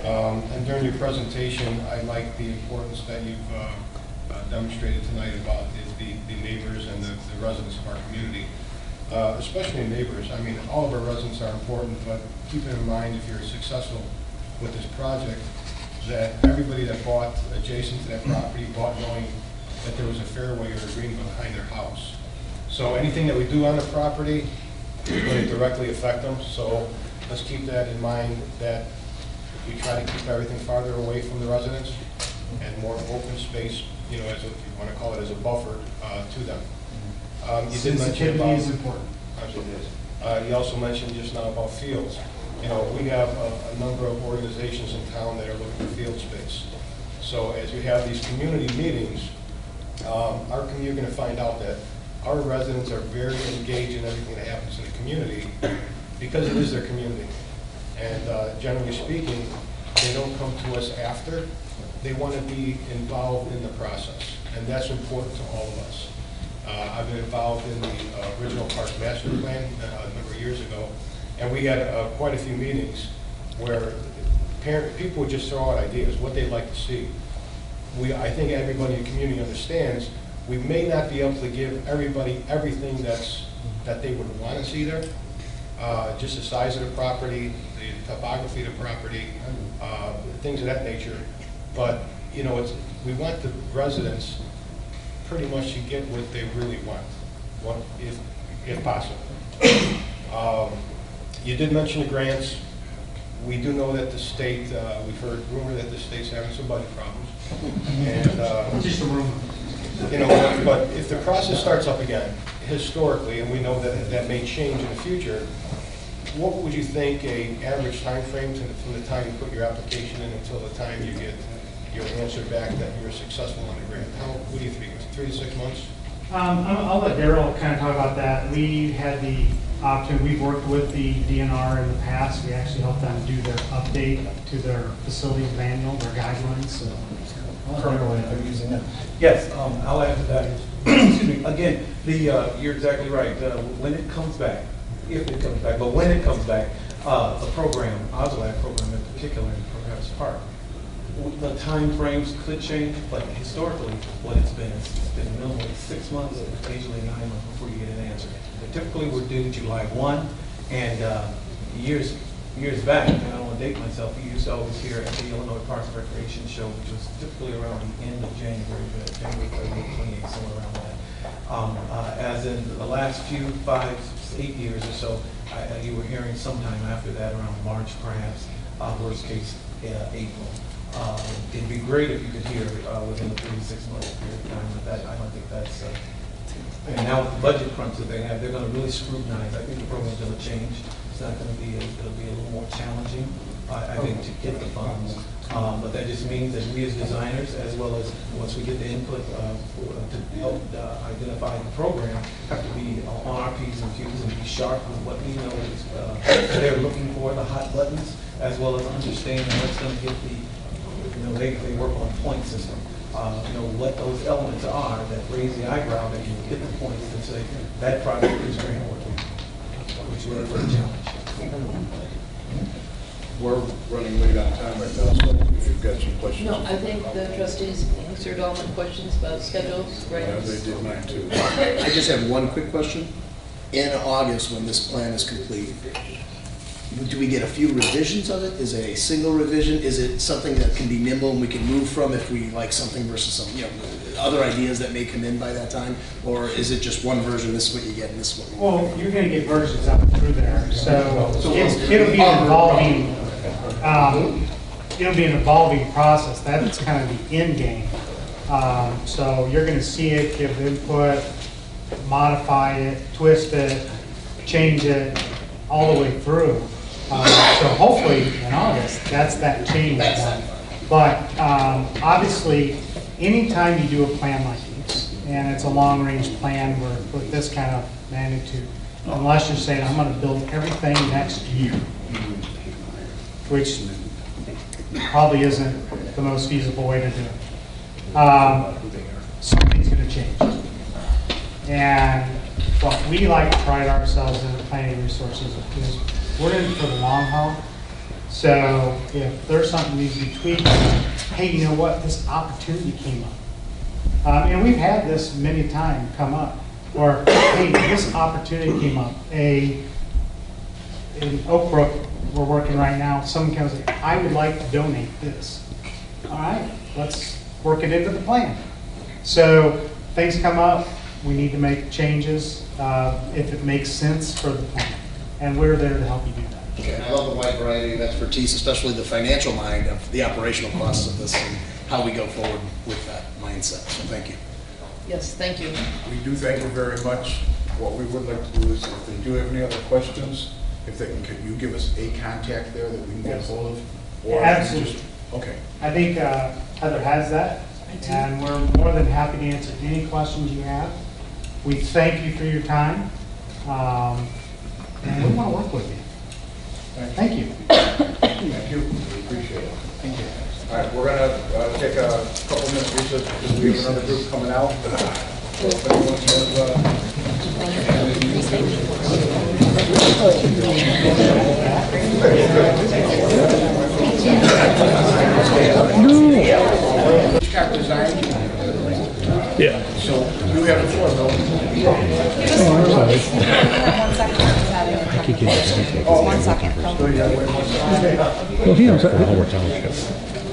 And during your presentation, I like the importance that you've demonstrated tonight about the neighbors and the residents of our community, especially neighbors. I mean, all of our residents are important, but keep in mind, if you're successful with this project, that everybody that bought adjacent to that property bought knowing that there was a fairway or a green behind their house. So anything that we do on the property is going to directly affect them. So let's keep that in mind, that we try to keep everything farther away from the residents and more open space, as if you want to call it, as a buffer to them. You did mention about, is important. You also mentioned just now about fields. We have a number of organizations in town that are looking for field space. So as you have these community meetings, you're going to find out that our residents are very engaged in everything that happens in the community because it is their community. And generally speaking, they don't come to us after. They want to be involved in the process, and that's important to all of us. I've been involved in the original Park Master Plan a number of years ago, and we had quite a few meetings where people would just throw out ideas, what they'd like to see. I think everybody in the community understands we may not be able to give everybody everything that they would want to see there. Just the size of the property, the topography of the property, things of that nature. But, we want the residents pretty much to get what they really want, if possible. You did mention the grants. We do know that the state, we've heard rumor that the state's having some budget problems. And, Just a rumor. you know, but if the process starts up again, historically, and we know that that may change in the future, what would you think a average time frame from the time you put your application in until the time you get your answer back that you're successful on the grant? What do you think, 3 to 6 months? I'll let Daryl kind of talk about that. We had the opportunity, we've worked with the DNR in the past. We actually helped them do their update to their facilities manual, their guidelines, so. They're using that. Yes, I'll add to that. Excuse me. Again, you're exactly right. When it comes back, if it comes back, but when it comes back, the program, OSLAD program in particular, in Progress Park, the time frames could change, but historically, what it's been minimally 6 months, occasionally 9 months before you get an answer. But typically, we're due July 1, and years back, and I don't want to date myself, we used to always hear at the Illinois Parks and Recreation Show, which was typically around the end of January, January 28th, somewhere around that. As in the last few 5, 8 years or so, you were hearing sometime after that, around March perhaps, worst case, April. It'd be great if you could hear within a 3 to 6 month period of time, but that, I don't think that's, and now with the budget crunch that they have, they're going to really scrutinize. I think the program's going to change. It's not going to be, it'll be a little more challenging, I think, to get the funds. But that just means that we as designers, as well as once we get the input to help identify the program, have to be on our P's and Q's and be sharp with what we know is they're looking for, the hot buttons, as well as understanding what's going to get the, you know, they work on point system. You know, what those elements are that raise the eyebrow that you get the points and say, that project is grant worthy, which is a challenge. We're running late on time right now, so if you've got some questions. No, I think the trustees answered all my questions about schedules, right? Yeah, they did mine too. I just have one quick question. In August, when this plan is complete, do we get a few revisions of it? Is it a single revision? Is it something that can be nimble and we can move from if we like something versus some, you know, other ideas that may come in by that time? Or is it just one version, this is what you get and this is what you Well, you're going to get versions up through there, so it'll be an evolving, it'll be an evolving process. That's kind of the end game. So you're going to see it, give input, modify it, twist it, change it, all the way through. So hopefully in August, that's that change. But obviously, anytime you do a plan like this, and it's a long-range plan with this kind of magnitude, unless you're saying, I'm going to build everything next year, which probably isn't the most feasible way to do it. Something's going to change. And what we like to pride ourselves in at Planning Resources is we're in it for the long haul. So if there's something that needs to be tweaked, hey, you know what, this opportunity came up. And we've had this many times come up. Or, hey, this opportunity came up. In Oak Brook, we're working right now, someone comes and says, I would like to donate this. All right, let's work it into the plan. So things come up, we need to make changes if it makes sense for the plan. And we're there to help you do that. Okay, and I love the wide variety of expertise, especially the financial mind of the operational costs of this and how we go forward with that mindset. So thank you. Yes, thank you. We do thank you very much. What we would like to do is, if they do have any other questions, if they can you give us a contact there that we can get a hold of? Or Absolutely. Just, okay. I think Heather has that, and we're more than happy to answer any questions you have. We thank you for your time, and we want to work with you. Thank you. Thank you. We appreciate it. Thank you. All right, we're going to take a couple minutes recess because we have another group coming out. So if anyone Hitchcock Design. Yeah. So you have the floor, Bill. Oh, I'm sorry. I keep getting this. One second. Well, he knows that.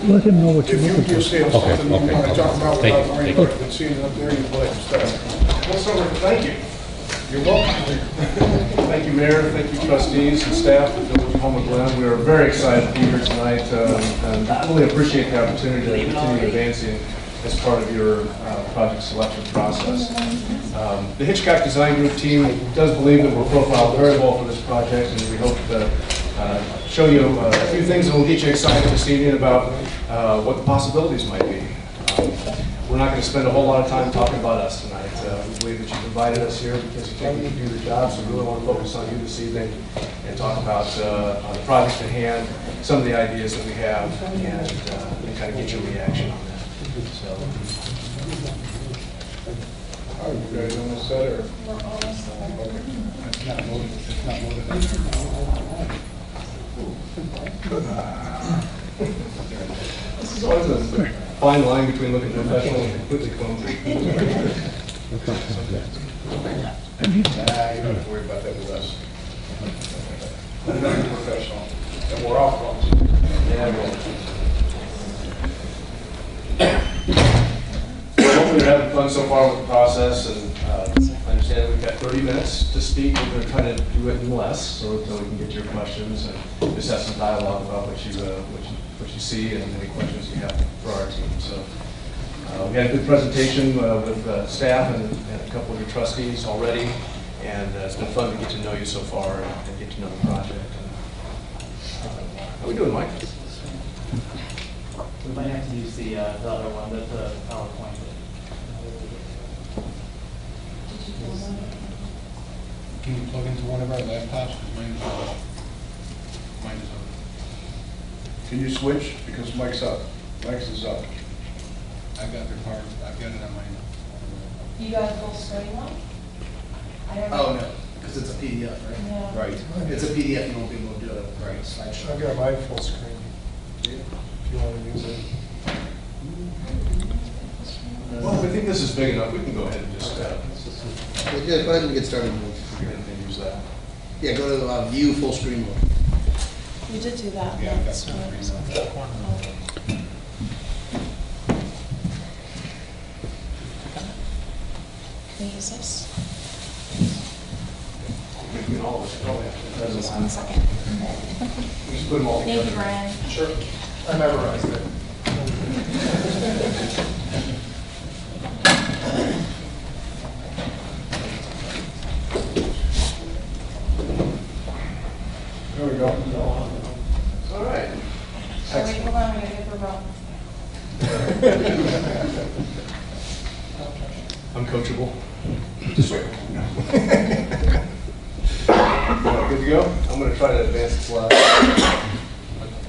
Let him know what you're looking for. Something you want to talk about without worrying you. about seeing it up there, you go ahead and start. Well, so thank you. You're welcome. Thank you, Mayor. Thank you, trustees and staff. of Homer Glen. We are very excited to be here tonight and really appreciate the opportunity to continue advancing as part of your project selection process. The Hitchcock Design Group team does believe that we're profiled very well for this project, and we hope to show you a few things that will get you excited this evening about what the possibilities might be. We're not going to spend a whole lot of time talking about us tonight. We believe that you've invited us here because you think we can do the job, so we really want to focus on you this evening and talk about the project at hand, some of the ideas that we have, and kind of get your reaction on that. So, Are you guys almost set, or? We're almost set. Okay. It's not loaded. It's not loaded. This is always a fine line between looking professional and completely clumsy. You don't have to worry about that with us. We're not professional, and we're all clumsy. Hopefully you're having fun so far with the process, and I understand we've got 30 minutes to speak. We're going to try to do it in less, so we can get your questions and just have some dialogue about what you see and any questions you have for our team. So we had a good presentation with staff and a couple of your trustees already, and it's been fun to get to know you so far and get to know the project. How are we doing, Mike? We might have to use the other one, the PowerPoint. Can you plug into one of our laptops? Mine is on. Can you switch? Because Mike's up. Mike's is up. I've got their part. I've got it on mine. You got a full screen one? Oh, no, because it's a PDF, right? No. Right. It's a PDF, you won't be able to do it. Right. Slideshow. I've got my full screen, if you want to use it. Well, if we think this is big enough, we can go ahead and just Yeah, go ahead and get started. and use that. Yeah, go to view full screen mode. You did do that. Yeah, I've got once, full right? screen. Can you use this? Between all of us, probably have to. Just 1 second. We just put them all Thank together. you, Brian. Sure. I memorized it. There we go. All right. Oh, wait, hold on, I'm gonna get the remote. Uncoachable. Just wait. Good to go? I'm going to try to advance the slide.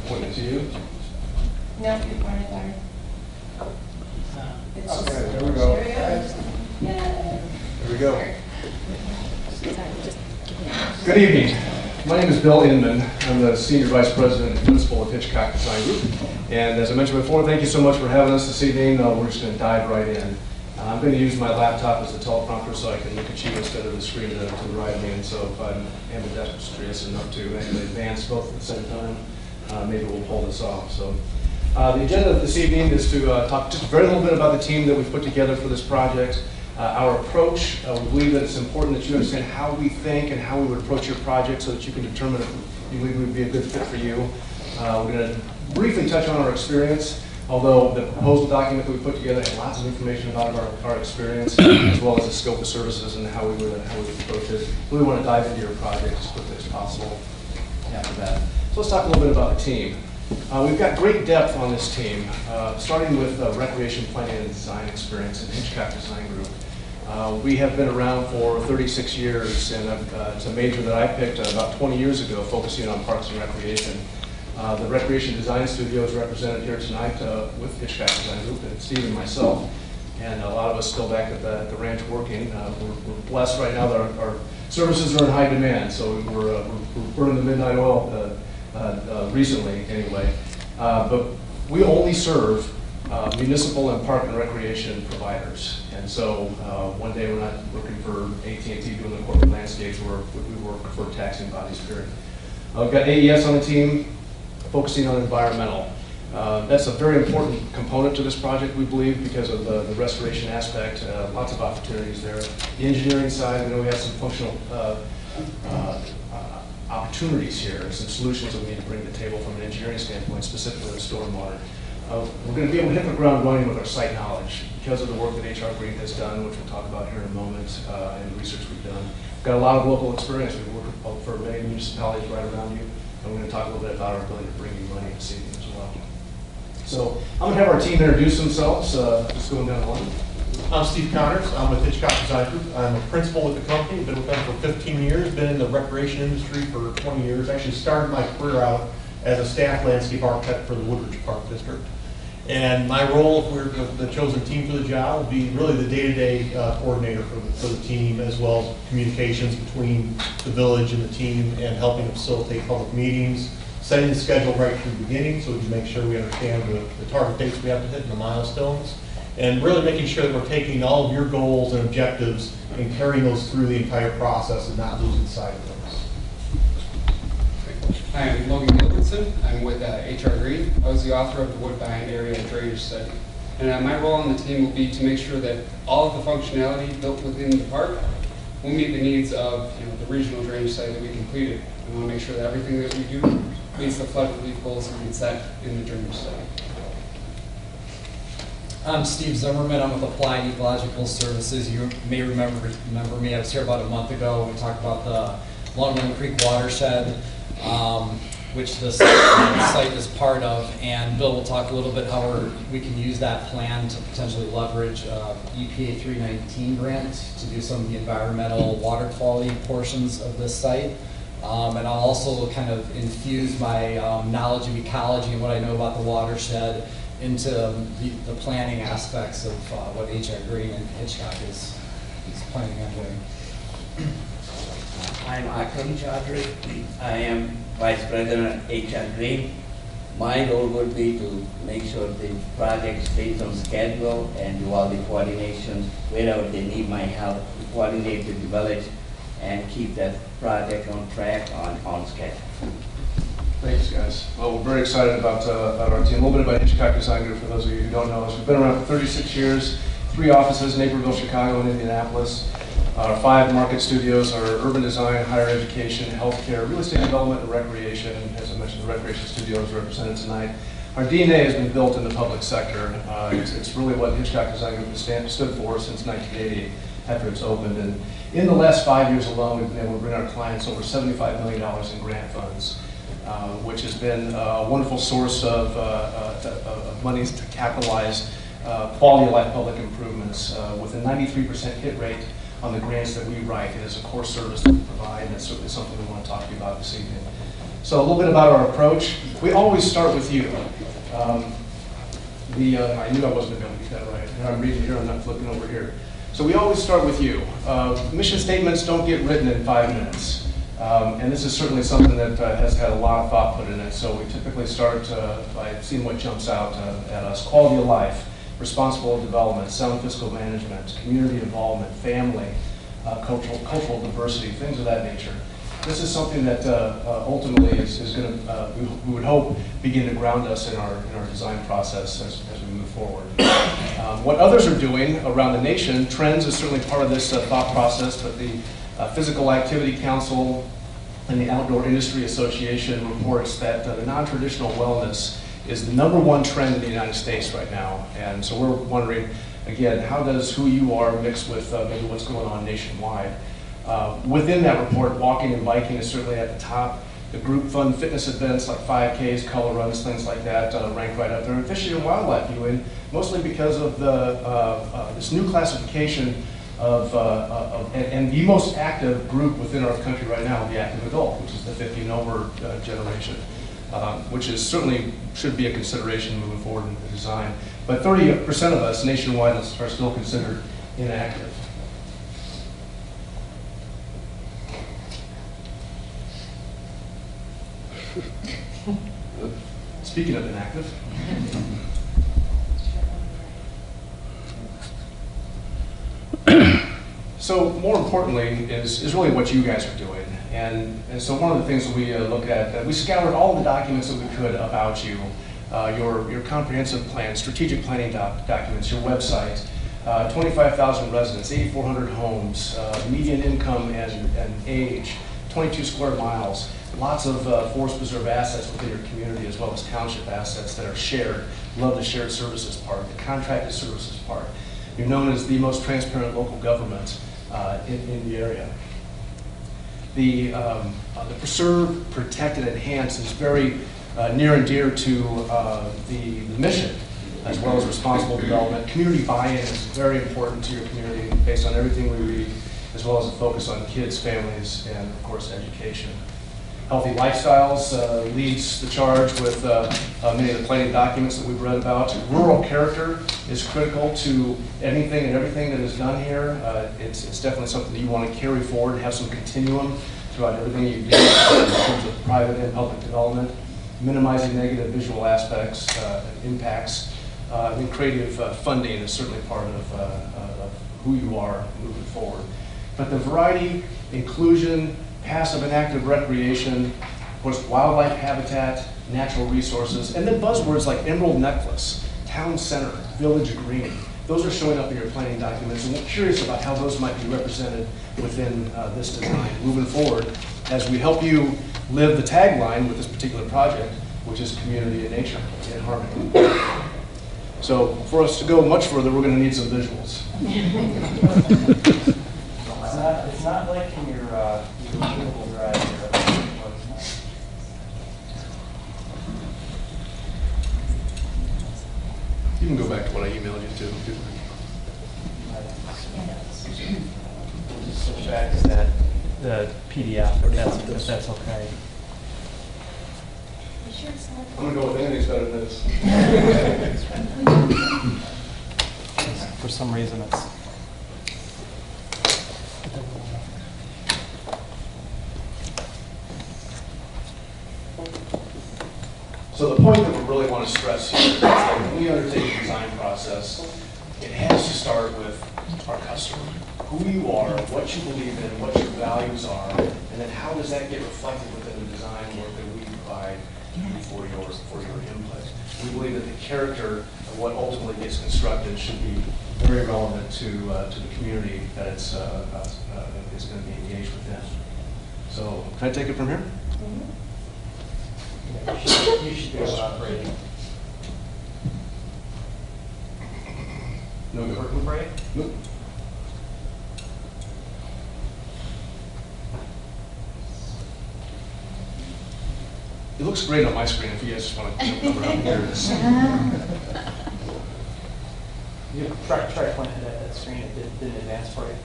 Point it to you. No, you pointed there. It's just. Okay, there we go. There we go. Yay. There we go. Sorry, just give me a Good evening. My name is Bill Inman. I'm the Senior Vice President and Principal of Hitchcock Design Group. And as I mentioned before, thank you so much for having us this evening. We're just going to dive right in. I'm going to use my laptop as the teleprompter so I can look at you instead of the screen to the right of me. And so if I'm ambidextrous enough to actually advance both at the same time, maybe we'll pull this off. So the agenda this evening is to talk just a very little bit about the team that we've put together for this project. Our approach, we believe that it's important that you understand how we think and how we would approach your project so that you can determine if you believe we would be a good fit for you. We're going to briefly touch on our experience, although the proposal document that we put together had lots of information about our experience, as well as the scope of services and how we would approach it. We want to dive into your project as quickly as possible after that. So let's talk a little bit about the team. We've got great depth on this team, starting with recreation planning and design experience in Hitchcock Design Group. We have been around for 36 years, and it's a major that I picked about 20 years ago, focusing on parks and recreation. The Recreation Design Studio is represented here tonight with Hitchcock Design Group, and Steve and myself, and a lot of us still back at the ranch working. We're blessed right now that our services are in high demand, so we're burning the midnight oil recently anyway. But we only serve municipal and park and recreation providers. And so one day we're not working for AT&T doing the corporate landscapes, we work for taxing bodies, period. We've got AES on the team, focusing on environmental. That's a very important component to this project, we believe, because of the restoration aspect. Lots of opportunities there. The engineering side, we know we have some functional opportunities here, some solutions that we need to bring to the table from an engineering standpoint, specifically with stormwater. We're going to be able to hit the ground running with our site knowledge because of the work that HR Green has done, which we'll talk about here in a moment, and the research we've done. We've got a lot of local experience. We've worked for many municipalities right around you, and we're going to talk a little bit about our ability to bring you money this evening as well. So I'm going to have our team introduce themselves, just going down the line. I'm Steve Connors. I'm with Hitchcock Design Group. I'm a principal with the company. Been with them for 15 years. Been in the recreation industry for 20 years. Actually started my career out as a staff landscape architect for the Woodridge Park District. And my role, if we're the chosen team for the job, will be really the day-to-day coordinator for the team, as well as communications between the village and the team, and helping to facilitate public meetings, setting the schedule right from the beginning so we can make sure we understand the target dates we have to hit and the milestones, and really making sure that we're taking all of your goals and objectives and carrying those through the entire process and not losing sight of those. Hi, I'm Logan Gilbertson. I'm with HR Green. I was the author of the Woodbine Area Drainage Study. And my role on the team will be to make sure that all of the functionality built within the park will meet the needs of the regional drainage study that we completed. We want to make sure that everything that we do meets the flood relief goals that we set in the drainage study. I'm Steve Zimmerman. I'm with Applied Ecological Services. You may remember me. I was here about a month ago. We talked about the Long Run Creek watershed, which the site is part of. And Bill will talk a little bit how we can use that plan to potentially leverage EPA 319 grant to do some of the environmental water quality portions of this site. And I'll also kind of infuse my knowledge of ecology and what I know about the watershed into the planning aspects of what HR Green and Hitchcock is planning on doing. I'm Akram Chaudhary. I am Vice President at HR Green. My role would be to make sure the project stays on schedule and do all the coordination wherever they need my help, coordinate with the village and keep that project on track, on schedule. Thanks, guys. Well, we're very excited about our team. A little bit about Hitchcock Design Group for those of you who don't know us. We've been around for 36 years, 3 offices, Naperville, Chicago, and Indianapolis. Our 5 market studios are urban design, higher education, healthcare, real estate development, and recreation. As I mentioned, the recreation studio is represented tonight. Our DNA has been built in the public sector. It's really what Hitchcock Design Group has stood for since 1980 after it's opened. And in the last 5 years alone, we've been able to bring our clients over $75 million in grant funds, which has been a wonderful source of monies to capitalize quality of life public improvements with a 93% hit rate on the grants that we write. It is a core service that we provide, and that's certainly something we want to talk to you about this evening. So a little bit about our approach. We always start with you. I knew I wasn't going to be able to get that right. I'm reading here, I'm not flipping over here. So we always start with you. Mission statements don't get written in 5 minutes. And this is certainly something that has had a lot of thought put in it. So we typically start by seeing what jumps out at us. Quality of life, responsible development, sound fiscal management, community involvement, family, cultural diversity, things of that nature. This is something that ultimately is going to, we would hope, begin to ground us in our design process as we move forward. What others are doing around the nation, trends is certainly part of this thought process, but the Physical Activity Council and the Outdoor Industry Association reports that the non-traditional wellness is the #1 trend in the United States right now. And so we're wondering, again, how does who you are mix with maybe what's going on nationwide? Within that report, walking and biking is certainly at the top. The group fun fitness events like 5Ks, color runs, things like that rank right up there. And fishing and wildlife viewing, mostly because of this new classification and the most active group within our country right now, the active adult, which is the 50 and over generation, which is certainly should be a consideration moving forward in the design. But 30% of us nationwide are still considered inactive. Speaking of inactive, so more importantly is really what you guys are doing. And so one of the things that we look at, we scoured all the documents that we could about you, your comprehensive plan, strategic planning documents, your website, 25,000 residents, 8,400 homes, median income and age, 22 square miles. lots of forest preserve assets within your community as well as township assets that are shared. Love the shared services part, the contracted services part. You're known as the most transparent local government in the area. The preserve, protect, and enhance is very near and dear to the mission, as well as responsible development. Community buy-in is very important to your community based on everything we read, as well as a focus on kids, families, and of course education. Healthy lifestyles leads the charge with many of the planning documents that we've read about. Rural character is critical to anything and everything that is done here. It's definitely something that you want to carry forward and have some continuum throughout everything you do in terms of private and public development. Minimizing negative visual aspects, impacts, and creative funding is certainly part of who you are moving forward. But the variety, inclusion, passive and active recreation, of course, wildlife habitat, natural resources, and then buzzwords like emerald necklace, town center, village green. Those are showing up in your planning documents, and we're curious about how those might be represented within this design moving forward as we help you live the tagline with this particular project, which is community and nature in harmony. So for us to go much further, we're going to need some visuals. It's not like in your Google Drive here. You can go back to what I emailed you to. We'll just switch back to that, the PDF, if that's okay. I'm going to go with anything's better than this. For some reason, it's. So the point that we really want to stress here is that when we undertake a design process, it has to start with our customer, who you are, what you believe in, what your values are, and then how does that get reflected within the design work that we provide for your input. We believe that the character of what ultimately gets constructed should be very relevant to the community that it's going to be engaged within. So can I take it from here? You should do operating. No good. Working for you? Nope. It looks great on my screen if you guys just want to cover it up. Here it is. You try to point at that screen. It didn't advance for you.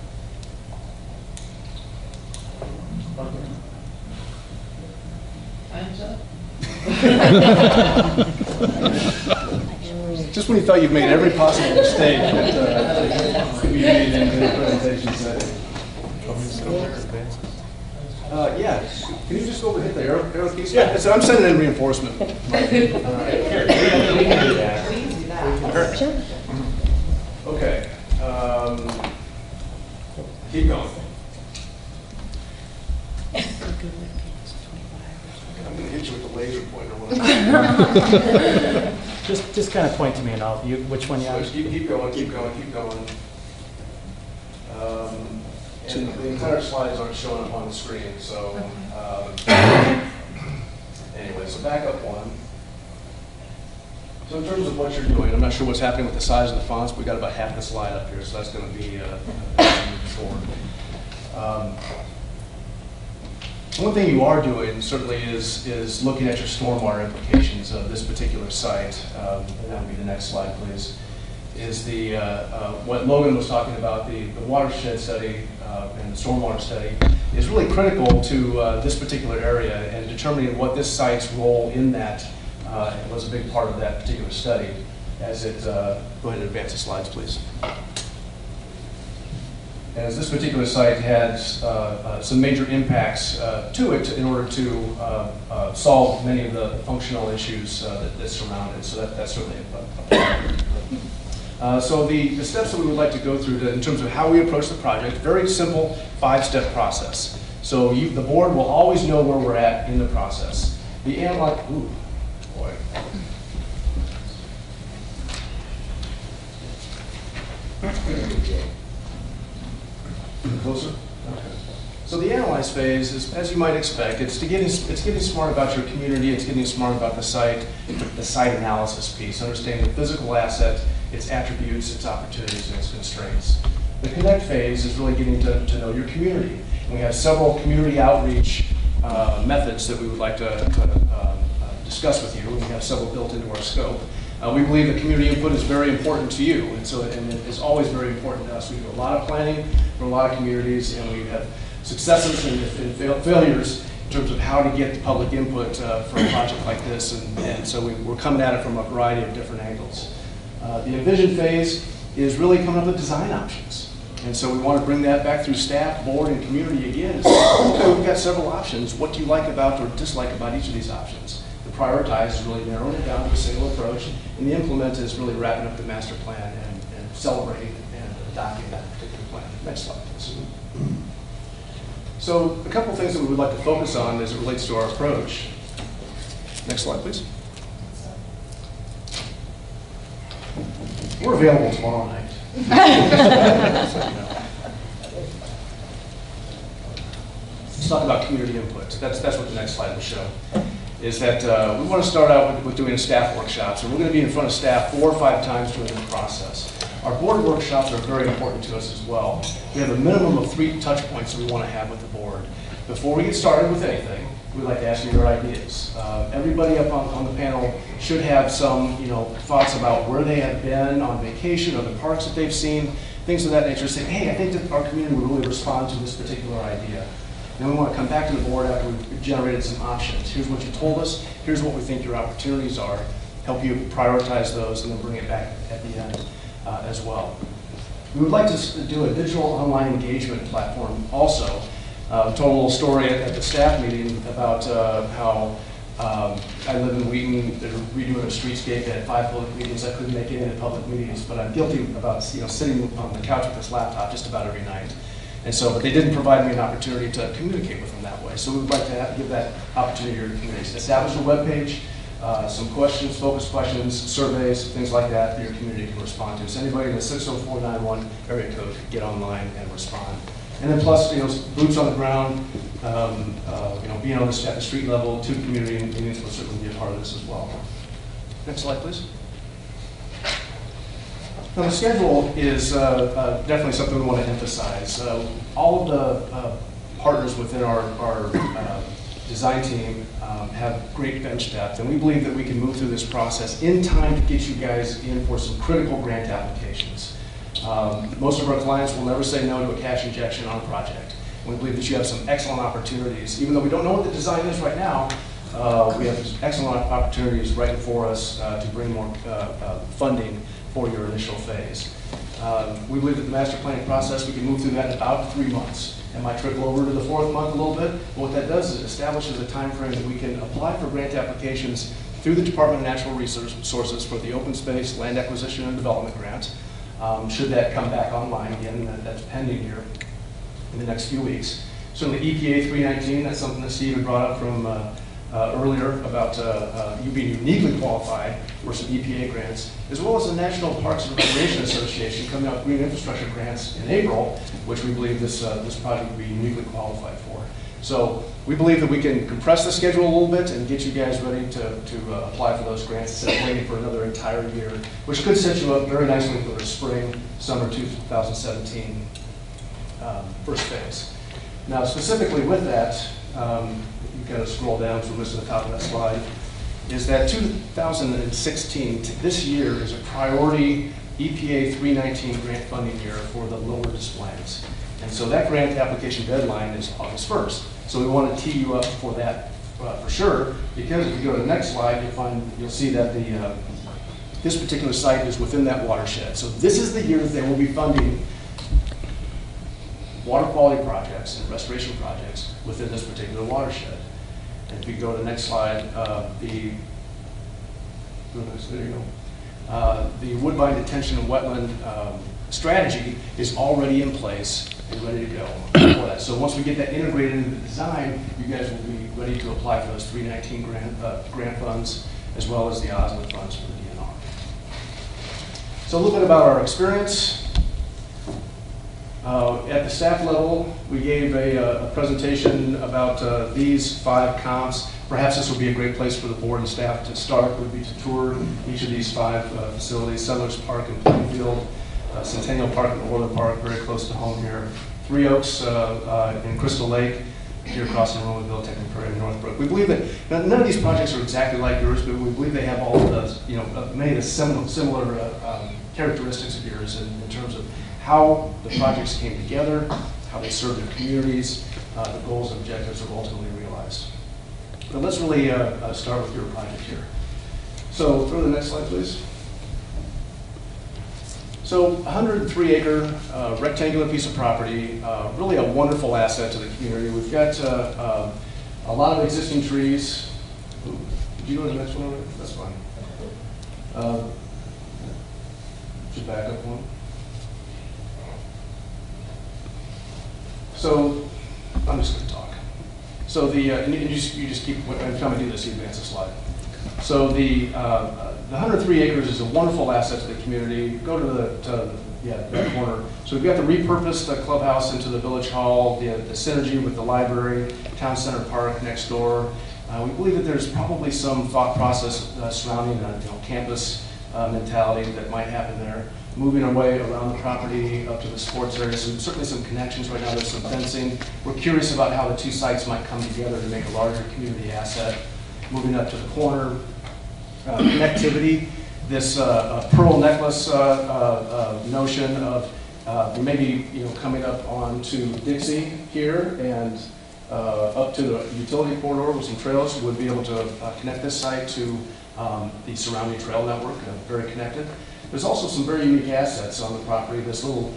Okay. Time's up. Just when you thought you've made every possible mistake that you made in the presentation setting. Yeah, can you just go over and hit the arrow keys? Yeah, I'm sending in reinforcement. Okay. Keep going. I'm going to hit you with the laser pointer. Just kind of point to me and I'll, which one you have? Keep going. And the entire slides aren't showing up on the screen, so anyway, so back up one. So in terms of what you're doing, I'm not sure what's happening with the size of the fonts, but we got about half the slide up here, so that's going to be moving forward. One thing you are doing certainly is looking at your stormwater implications of this particular site, and that would be the next slide, please. Is the what Logan was talking about, the watershed study and the stormwater study is really critical to this particular area, and determining what this site's role in that was a big part of that particular study. As it go ahead and advance the slides, please. As this particular site had some major impacts to it in order to solve many of the functional issues that surround it, so that's certainly a part of it. So the steps that we would like to go through in terms of how we approach the project, very simple 5-step process. So the board will always know where we're at in the process. The analog, ooh, boy. Closer? Okay. So the analyze phase is, as you might expect, it's getting smart about your community, it's getting smart about the site analysis piece, understanding the physical asset, its attributes, its opportunities, and its constraints. The connect phase is really getting to know your community. And we have several community outreach methods that we would like to discuss with you, and we have several built into our scope. We believe that community input is very important to you, and it is always very important to us. We do a lot of planning for a lot of communities, and we have successes and failures in terms of how to get public input for a project like this, and so we're coming at it from a variety of different angles. The envision phase is really coming up with design options, and so we want to bring that back through staff, board, and community again. Okay, we've got several options. What do you like about or dislike about each of these options? The prioritize is really narrowing it down to a single approach, and the implement is really wrapping up the master plan and celebrating and adopting that particular plan. Next slide, please. So a couple of things that we would like to focus on as it relates to our approach. Next slide, please. We're available tomorrow night. Let's talk about community input. That's what the next slide will show. Is that we want to start out with doing staff workshops, and we're going to be in front of staff 4 or 5 times during this process. Our board workshops are very important to us as well. We have a minimum of 3 touch points that we want to have with the board. Before we get started with anything, we'd like to ask you your ideas. Everybody up on the panel should have some thoughts about where they have been on vacation or the parks that they've seen, things of that nature. Say, hey, I think that our community would really respond to this particular idea. Then we want to come back to the board after we've generated some options. Here's what you told us. Here's what we think your opportunities are. Help you prioritize those and then bring it back at the end as well. We would like to do a digital online engagement platform also. Told a little story at the staff meeting about how I live in Wheaton. They're redoing a streetscape. They had 5 public meetings. I couldn't make any of the public meetings, but I'm guilty about sitting on the couch with this laptop just about every night. And so, but they didn't provide me an opportunity to communicate with them that way. So we would like to give that opportunity to your communities. Establish a web page, some questions, focus questions, surveys, things like that your community can respond to. So anybody in the 60491 area code can get online and respond. And then plus, boots on the ground, being on at the street level, 2 community meetings will certainly be a part of this as well. Next slide, please. Now, the schedule is definitely something we want to emphasize. All of the partners within our design team have great bench depth, and we believe that we can move through this process in time to get you guys in for some critical grant applications. Most of our clients will never say no to a cash injection on a project. We believe that you have some excellent opportunities. Even though we don't know what the design is right now, we have excellent opportunities right before us to bring more funding for your initial phase. We believe that the master planning process, we can move through that in about 3 months. And might trickle over to the 4th month a little bit. But what that does is it establishes a time frame that we can apply for grant applications through the Department of Natural Resources for the Open Space Land Acquisition and Development Grant. Should that come back online again, that's pending here in the next few weeks. So in the EPA 319, that's something that Steve had brought up from earlier about you being uniquely qualified for some EPA grants, as well as the National Parks and Recreation Association coming out with green infrastructure grants in April, which we believe this project will be uniquely qualified for. So we believe that we can compress the schedule a little bit and get you guys ready to apply for those grants instead of waiting for another entire year, which could set you up very nicely for the spring, summer 2017 first phase. Now, specifically with that, you kind of scroll down from this to the top of that slide, is that 2016, this year, is a priority EPA 319 grant funding year for the lower displays. And so that grant application deadline is August 1st. So we want to tee you up for that for sure, because if you go to the next slide, you'll see that this particular site is within that watershed. So this is the year that they will be funding water quality projects and restoration projects within this particular watershed. And if you go to the next slide, the woodbine detention and wetland strategy is already in place and ready to go for that. So once we get that integrated into the design, you guys will be ready to apply for those 319 grant funds, as well as the OSMA funds for the DNR. So a little bit about our experience. At the staff level, we gave a presentation about these 5 comps. Perhaps this would be a great place for the board and staff to start, would be to tour each of these 5 facilities: Settlers Park in Plainfield, Centennial Park in Orland Park, very close to home here, Three Oaks in Crystal Lake, here across in Romanville, Technical Prairie, and Northbrook. We believe that none of these projects are exactly like yours, but we believe they have all of the, many of the similar characteristics of yours in terms of how the projects came together, how they serve their communities, the goals and objectives are ultimately realized. But let's really start with your project here. So throw the next slide, please. So 103-acre rectangular piece of property, really a wonderful asset to the community. We've got a lot of existing trees. Ooh, did you go to the next one already? That's fine. Should back up one. So I'm just going to talk. So and you just keep, every time I do this, you advance the slide. So the 103 acres is a wonderful asset to the community. Go to that corner. So we've got the repurposed clubhouse into the village hall, the synergy with the library, town center park next door. We believe that there's probably some thought process surrounding campus mentality that might happen there. Moving our way around the property up to the sports area, so certainly some connections right now. There's some fencing. We're curious about how the 2 sites might come together to make a larger community asset. Moving up to the corner, connectivity, this pearl necklace notion of maybe coming up onto Dixie here and up to the utility corridor with some trails would be able to connect this site to the surrounding trail network, very connected. There's also some very unique assets on the property. This little,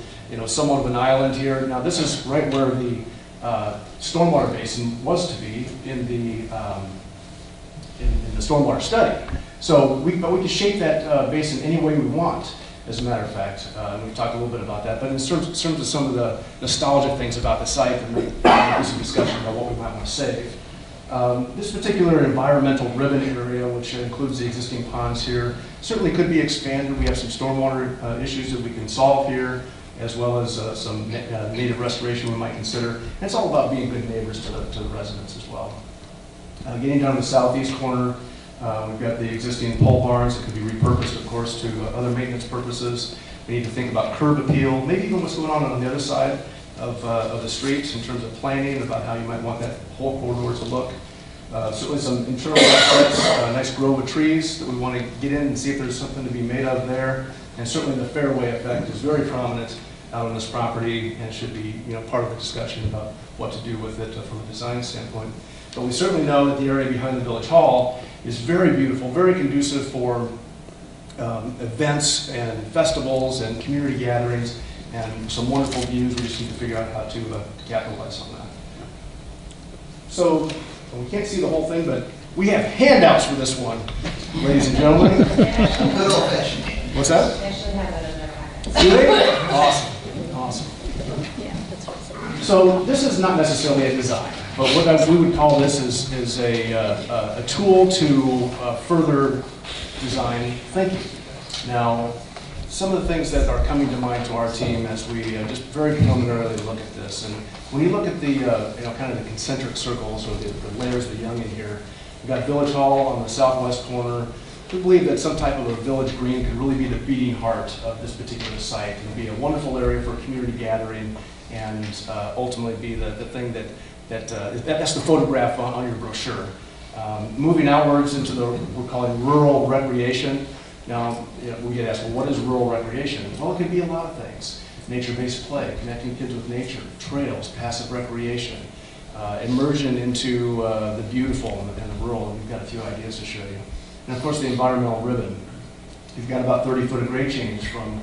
somewhat of an island here. Now this is right where the stormwater basin was to be in the stormwater study. So we can shape that basin any way we want, as a matter of fact. We've talked a little bit about that. But in terms of some of the nostalgic things about the site, and maybe some discussion about what we might want to save. This particular environmental ribbon area, which includes the existing ponds here, certainly could be expanded. We have some stormwater issues that we can solve here, as well as some native restoration we might consider. And it's all about being good neighbors to the residents as well. Getting down to the southeast corner, we've got the existing pole barns that could be repurposed, of course, to other maintenance purposes. We need to think about curb appeal, maybe even what's going on the other side of the streets in terms of planning, about how you might want that whole corridor to look. Certainly some internal assets, a nice grove of trees that we want to get in and see if there's something to be made of there. And certainly the fairway effect is very prominent out on this property and should be part of the discussion about what to do with it from a design standpoint. But we certainly know that the area behind the village hall is very beautiful, very conducive for events and festivals and community gatherings, and some wonderful views. We just need to figure out how to capitalize on that. So we can't see the whole thing, but we have handouts for this one, ladies and gentlemen. Good old fashioned. What's that? They should have that in their packets. Do they? Awesome. Awesome. Yeah, that's what So this is not necessarily a design, but what we would call this is a tool to further design thinking. Now, some of the things that are coming to mind to our team as we just very preliminarily look at this, and when you look at the kind of the concentric circles or the layers of the young in here, we've got Village Hall on the southwest corner. We believe that some type of a village green could really be the beating heart of this particular site and be a wonderful area for community gathering, and ultimately be the thing that's the photograph on your brochure. Moving outwards into we're calling rural recreation. Now, we get asked, well, what is rural recreation? Well, it could be a lot of things. Nature-based play, connecting kids with nature, trails, passive recreation, immersion into the beautiful and the rural, and we've got a few ideas to show you. And of course, the environmental ribbon. You've got about 30 foot of grade change from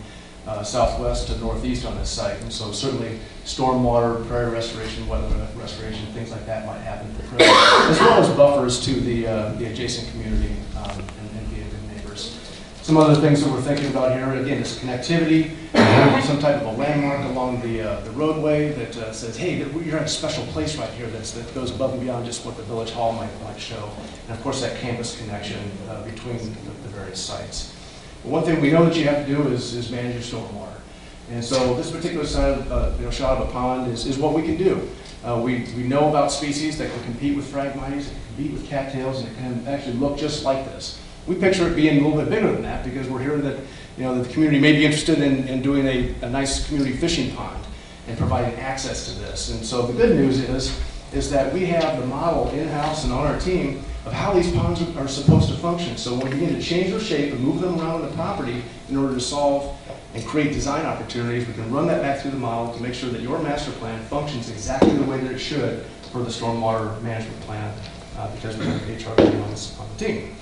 southwest to northeast on this site, and so certainly stormwater, prairie restoration, weather restoration, things like that might happen at the prairie, as well as buffers to the adjacent community and be good neighbors. Some other things that we're thinking about here, again, is connectivity. Some type of a landmark along the roadway that says, hey, you're at a special place right here that goes above and beyond just what the village hall might show. And of course, that campus connection between the various sites. But one thing we know that you have to do is manage your stormwater. And so this particular side of, shot of a pond is what we can do. We know about species that can compete with phragmites, that can compete with cattails, and it can actually look just like this. We picture it being a little bit bigger than that because we're hearing that, that the community may be interested in doing a nice community fishing pond and providing access to this. And so the good news is that we have the model in-house and on our team of how these ponds are supposed to function. So when we begin to change their shape and move them around the property in order to solve and create design opportunities, we can run that back through the model to make sure that your master plan functions exactly the way that it should for the stormwater management plan, because we have HRB on the team.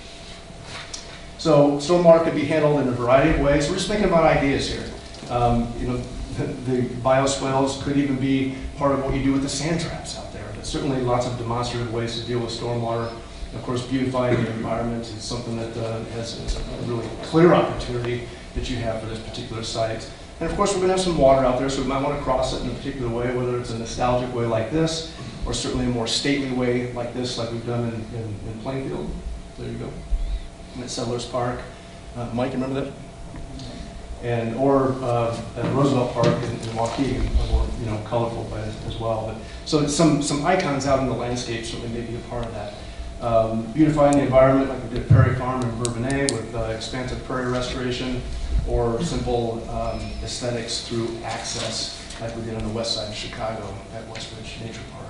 So stormwater could be handled in a variety of ways. We're just thinking about ideas here. The bioswales could even be part of what you do with the sand traps out there. But certainly lots of demonstrative ways to deal with stormwater. And of course, beautifying the environment is something that is a really clear opportunity that you have for this particular site. And of course, we're going to have some water out there, so we might want to cross it in a particular way, whether it's a nostalgic way like this, or certainly a more stately way like this, like we've done in Plainfield. There you go. And at Settlers Park. Mike, you remember that? And or at Roosevelt Park in Waukegan, more colorful as well. But so some icons out in the landscape certainly may be a part of that. Beautifying the environment, like we did at Prairie Farm in Bourbonnais with expansive prairie restoration, or simple aesthetics through access, like we did on the west side of Chicago at Westridge Nature Park.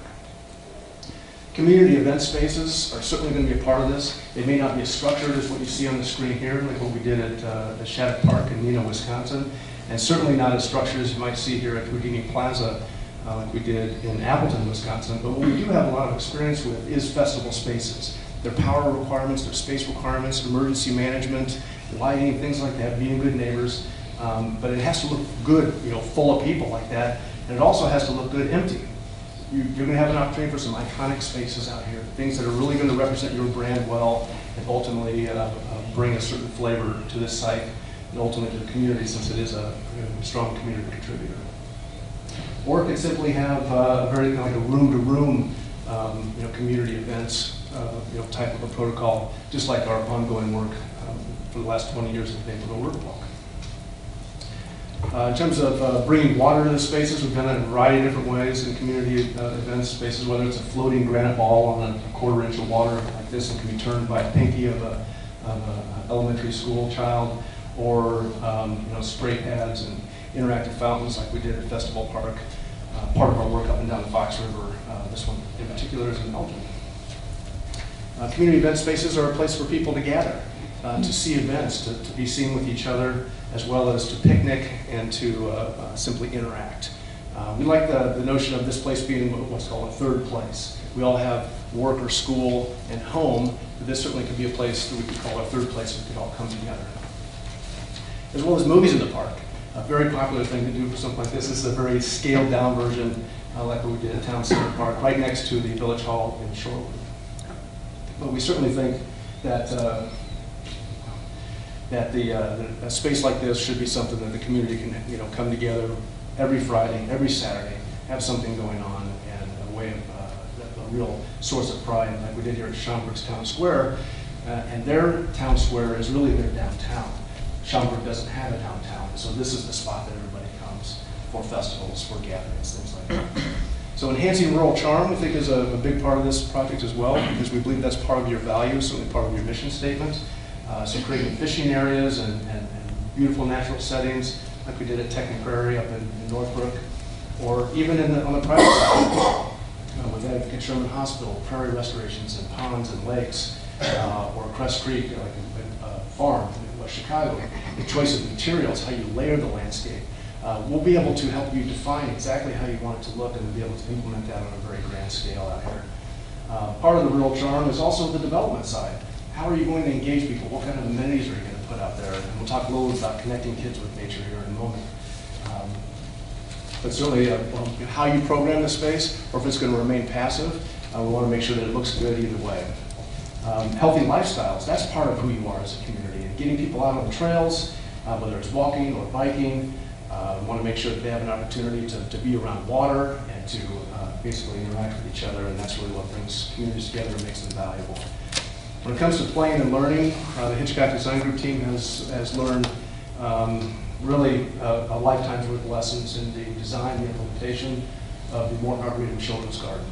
Community event spaces are certainly going to be a part of this. They may not be as structured as what you see on the screen here, like what we did at Shattuck Park in Neenah, Wisconsin, and certainly not as structured as you might see here at Houdini Plaza, like we did in Appleton, Wisconsin. But what we do have a lot of experience with is festival spaces. Their power requirements, their space requirements, emergency management, lighting, things like that, being good neighbors. But it has to look good, full of people like that, and it also has to look good empty. You're going to have an opportunity for some iconic spaces out here, things that are really going to represent your brand well and ultimately bring a certain flavor to this site and ultimately to the community, since it is a strong community contributor. Or it could simply have a very like a room-to-room community events type of a protocol, just like our ongoing work for the last 20 years at the Neighborhood Riverwalk. In terms of bringing water to the spaces, we've done it in a variety of different ways in community event spaces, whether it's a floating granite ball on a quarter-inch of water like this and can be turned by a pinky of an elementary school child, or spray pads and interactive fountains like we did at Festival Park. Part of our work up and down the Fox River, this one in particular, is in Belgium. Community event spaces are a place for people to gather, to see events, to be seen with each other, as well as to picnic and to simply interact. We like the notion of this place being what's called a third place. We all have work or school and home, but this certainly could be a place that we could call our third place we could all come together. As well as movies in the park. A very popular thing to do for something like this is a very scaled down version, like what we did at Town Center Park, right next to the Village Hall in Shorewood. But we certainly think that a space like this should be something that the community can come together every Friday, every Saturday, have something going on, and a way of a real source of pride, like we did here at Schaumburg's Town Square. And their town square is really their downtown. Schaumburg doesn't have a downtown, so this is the spot that everybody comes for festivals, for gatherings, things like that. So enhancing rural charm, we think, is a big part of this project as well, because we believe that's part of your values, certainly part of your mission statement. So creating fishing areas and beautiful natural settings, like we did at Technic Prairie up in Northbrook, or even on the private side, with Advocate Sherman Hospital, prairie restorations and ponds and lakes, or Crest Creek, like a farm in West Chicago. The choice of materials, how you layer the landscape. We'll be able to help you define exactly how you want it to look, and we'll be able to implement that on a very grand scale out here. Part of the rural charm is also the development side. How are you going to engage people? What kind of amenities are you going to put out there? And we'll talk a little about connecting kids with nature here in a moment. But certainly how you program the space, or if it's going to remain passive, we want to make sure that it looks good either way. Healthy lifestyles, that's part of who you are as a community. And getting people out on the trails, whether it's walking or biking, we want to make sure that they have an opportunity to be around water and to basically interact with each other, and that's really what brings communities together and makes them valuable. When it comes to playing and learning, the Hitchcock Design Group team has learned really a lifetime's worth of lessons in the design and implementation of the Morton Arboretum Children's Garden.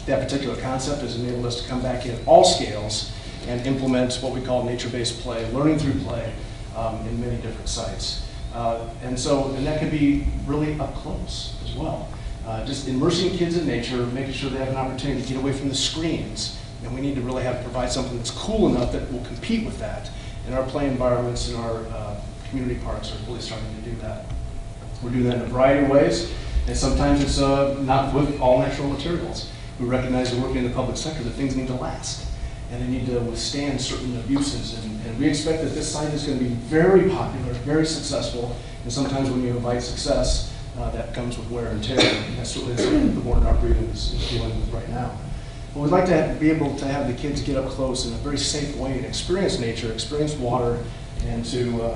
That particular concept has enabled us to come back in all scales and implement what we call nature-based play, learning through play, in many different sites. And that can be really up close as well. Just immersing kids in nature, making sure they have an opportunity to get away from the screens. And we need to really provide something that's cool enough that will compete with that. And our play environments and our community parks are really starting to do that. We're doing that in a variety of ways, and sometimes it's not with all natural materials. We recognize that working in the public sector that things need to last, and they need to withstand certain abuses. And we expect that this site is going to be very popular, very successful, and sometimes when you invite success, that comes with wear and tear. And that's certainly something the Morton Arboretum is dealing with right now. But we'd like to be able to have the kids get up close in a very safe way and experience nature, experience water, and to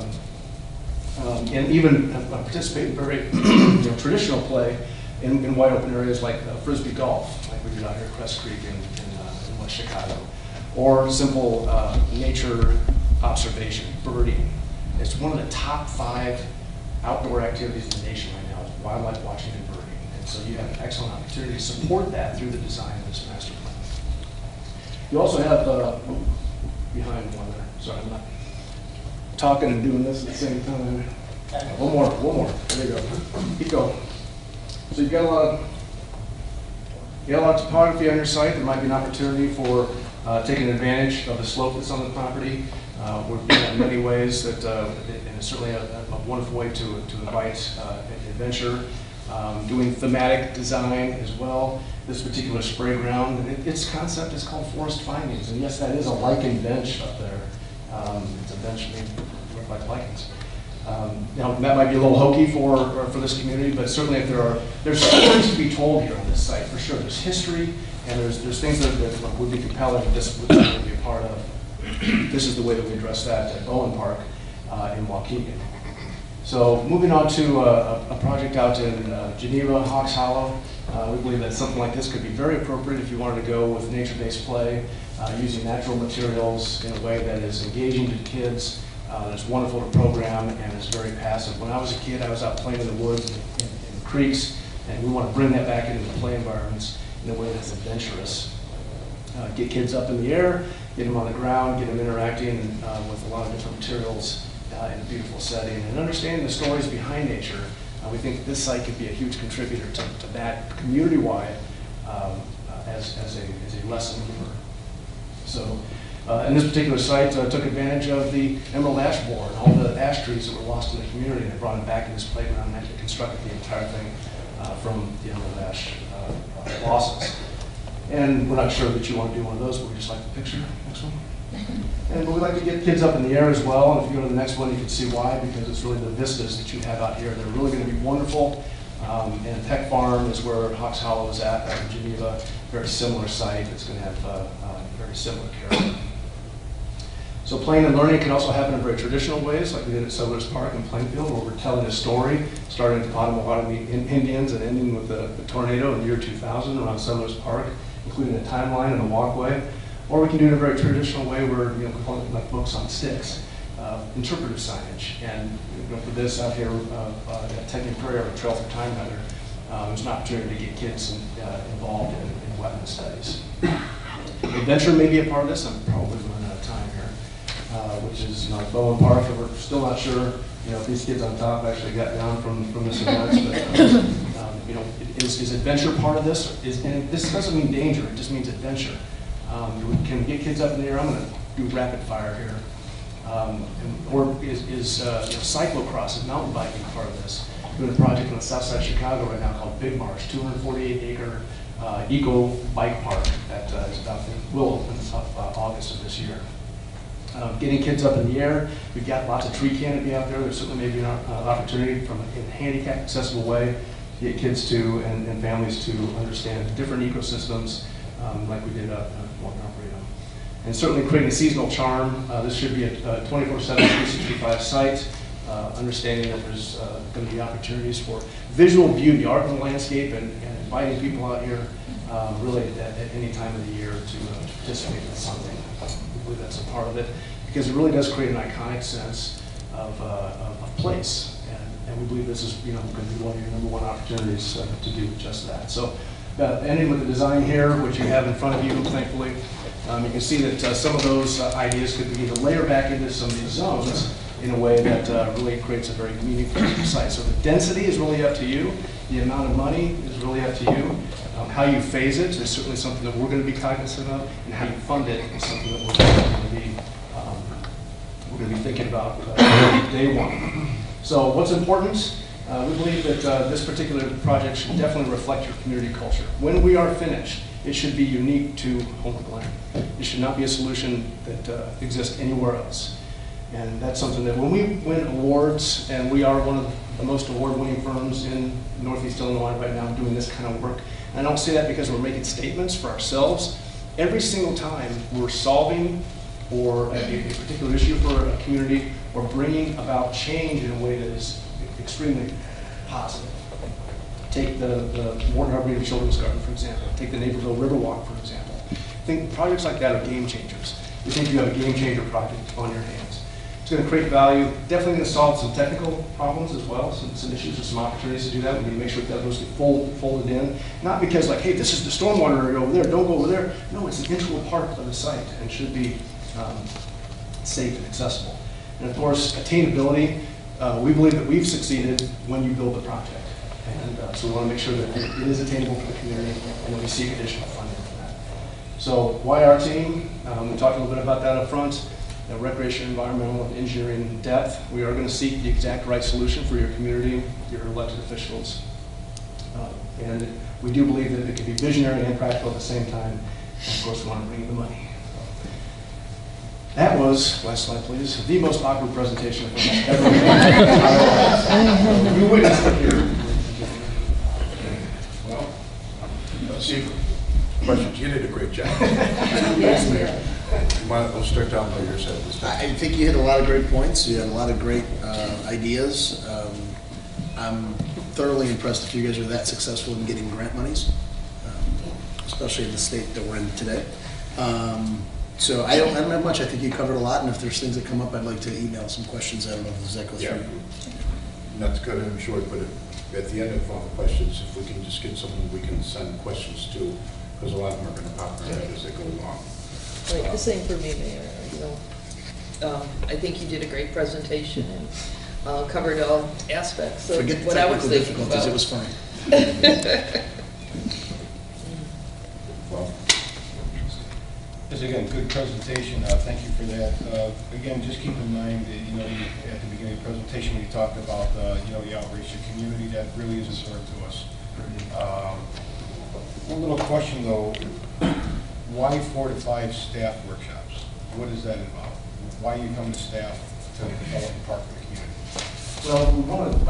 and even participate in very traditional play in wide open areas like Frisbee golf, like we did out here at Crest Creek in West Chicago, or simple nature observation, birding. It's one of the top 5 outdoor activities in the nation right now, is wildlife watching and birding. And so you have an excellent opportunity to support that through the design of this master plan. You also have, behind one there, sorry, I'm not talking and doing this at the same time. One more, there you go. Keep going. So you've got a lot of topography on your site. There might be an opportunity for taking advantage of the slope that's on the property. We're doing that in many ways, and it's certainly a wonderful way to invite adventure. Doing thematic design as well. This particular spray ground, its concept is called Forest Findings, and yes, that is a lichen bench up there. It's a bench made to look like lichens. Now that might be a little hokey for this community, but certainly if there's stories to be told here on this site for sure. There's history, and there's things that would be compelling and this would be a part of. This is the way that we address that at Bowen Park in Waukegan. So moving on to a project out in Geneva, Hawks Hollow. We believe that something like this could be very appropriate if you wanted to go with nature-based play, using natural materials in a way that is engaging to kids, that's wonderful to program, and is very passive. When I was a kid, I was out playing in the woods and in creeks, and we want to bring that back into the play environments in a way that's adventurous. Get kids up in the air, get them on the ground, get them interacting with a lot of different materials in a beautiful setting, and understanding the stories behind nature. We think that this site could be a huge contributor to that community-wide as a lesson learner. So, and this particular site took advantage of the emerald ash borer and all the ash trees that were lost in the community, and they brought them back in this playground and actually constructed the entire thing from the emerald ash losses. And we're not sure that you want to do one of those, but we just like the picture. Next one. But we like to get kids up in the air as well, and if you go to the next one, you can see why, because it's really the vistas that you have out here. They're really going to be wonderful. And Peck Farm is where Hawks Hollow is at in Geneva. Very similar site. It's going to have very similar character. So playing and learning can also happen in very traditional ways, like we did at Settlers Park in Plainfield, where we're telling a story, starting at the Potawatomi Indians and ending with the tornado in the year 2000 around Settlers Park, including a timeline and a walkway. Or we can do it in a very traditional way where, like books on sticks, interpretive signage. And for this out here at Tenny Prairie, or Trail for Time rather, there's an opportunity to get kids involved in weapons studies. Adventure may be a part of this. I'm probably running out of time here, which is like Bowen Park, and we're still not sure if these kids on top actually got down from this event. But is adventure part of this? And this doesn't mean danger; it just means adventure. We can get kids up in the air. I'm going to do rapid fire here. Or is cyclocross and mountain biking part of this? We're doing a project on the south side of Chicago right now called Big Marsh, 248-acre eco bike park that will open August of this year. Getting kids up in the air. We've got lots of tree canopy out there. There's certainly maybe an opportunity from a handicap accessible way to get kids to and families to understand different ecosystems like we did up at Morton Arboretum. And certainly creating a seasonal charm. This should be a 24/7, 365 site. Understanding that there's going to be opportunities for visual beauty, art in the landscape, and inviting people out here really at any time of the year to participate in something. I believe that's a part of it, because it really does create an iconic sense of place. And we believe this is, going to be one of your #1 opportunities to do just that. So ending with the design here, which you have in front of you, thankfully, you can see that some of those ideas could be to layer back into some of these zones in a way that really creates a very meaningful site. So the density is really up to you. The amount of money is really up to you. How you phase it is certainly something that we're going to be cognizant of, and how you fund it is something that we're going to be thinking about day one. So what's important? We believe that this particular project should definitely reflect your community culture. When we are finished, it should be unique to Homer Glen. It should not be a solution that exists anywhere else. And that's something that when we win awards, and we are one of the most award-winning firms in Northeast Illinois right now doing this kind of work, and I don't say that because we're making statements for ourselves. Every single time we're solving or a particular issue for a community or bringing about change in a way that is extremely positive. Take the Morton Arboretum Children's Garden, for example. Take the Naperville Riverwalk, for example. I think projects like that are game changers. We think you have a game changer project on your hands. It's going to create value, definitely going to solve some technical problems as well, some issues and some opportunities to do that. We need to make sure that those get folded in. Not because like, hey, this is the stormwater area over there, don't go over there. No, it's an integral part of the site and should be safe and accessible. And of course, attainability, we believe that we've succeeded when you build the project. And so we want to make sure that it is attainable for the community and that we seek additional funding for that. So why our team? We talked a little bit about that up front. Recreation, environmental, and engineering depth. We are going to seek the exact right solution for your community, your elected officials. And we do believe that it can be visionary and practical at the same time. And of course, we want to bring in the money. That was, last slide please, the most awkward presentation I've ever made. You witnessed it here. Well, let's see. Questions. You did a great job. Yes, Mayor. We'll start down by your side this time. I think you hit a lot of great points. You had a lot of great ideas. I'm thoroughly impressed if you guys are that successful in getting grant monies, especially in the state that we're in today. So I don't have much. I think you covered a lot, and if there's things that come up, I'd like to email some questions. I don't know if this goes through. Not to cut it short, but at the end of all the questions, if we can just get someone we can send questions to, because a lot of them are going to pop in as they go along. Right, the same for me, Mayor. I think you did a great presentation and covered all aspects of what I was thinking about. It was fine. Well, This is, again, good presentation. Thank you for that. Again, just keep in mind that, at the beginning of the presentation, we talked about, the outreach to the community. That really is important to us. One little question, though. Why 4 to 5 staff workshops? What does that involve? Why you come to staff to develop a park for the community? Well, we want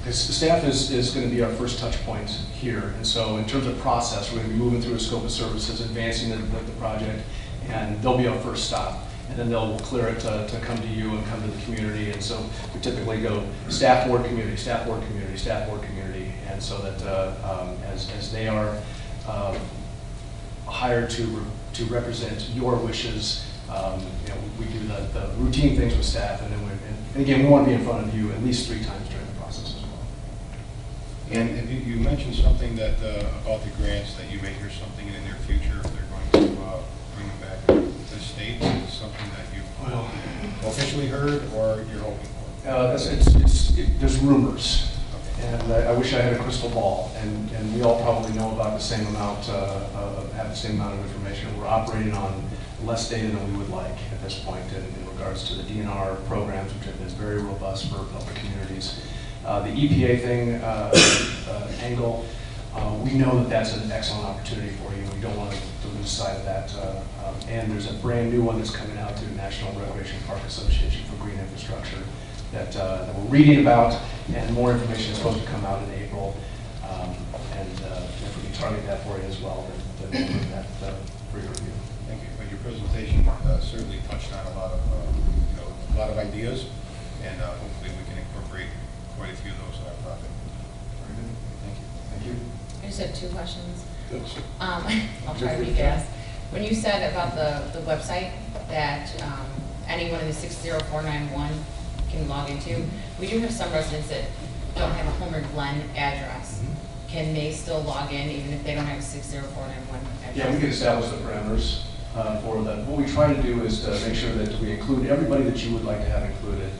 to, staff is going to be our first touch point here. And so in terms of process, we're going to be moving through a scope of services, advancing the project, and they'll be our first stop. And then they'll clear it to come to you and come to the community. And so we typically go staff, board, community, staff, board, community, staff, board, community. And so that as they are hired to represent your wishes, we do the routine things with staff, and then and again, we want to be in front of you at least 3 times during the process as well. And you mentioned something that about the grants, that you may hear something in the near future if they're going to bring them back to the state. Is it something that you've officially heard or you're hoping for? There's rumors. And I wish I had a crystal ball, and we all probably know about the same amount, have the same amount of information. We're operating on less data than we would like at this point in regards to the DNR programs, which have been very robust for public communities. The EPA thing, angle, we know that that's an excellent opportunity for you. We don't want to lose sight of that. And there's a brand new one that's coming out through the National Recreation Park Association for Green Infrastructure that we're reading about, and more information is supposed to come out in April. And if we can target that for you as well, then we'll bring that for your review. Thank you. But your presentation certainly touched on a lot of ideas, and hopefully we can incorporate quite a few of those in our project. Very good. Thank you. Thank you. I just have 2 questions. Good. I'll try to be fast. When you said about the website that anyone in the 60491 can log into. We do have some residents that don't have a Homer Glen address. Can they still log in even if they don't have a 60491 address? Yeah, we can establish the parameters for that. What we try to do is to make sure that we include everybody that you would like to have included,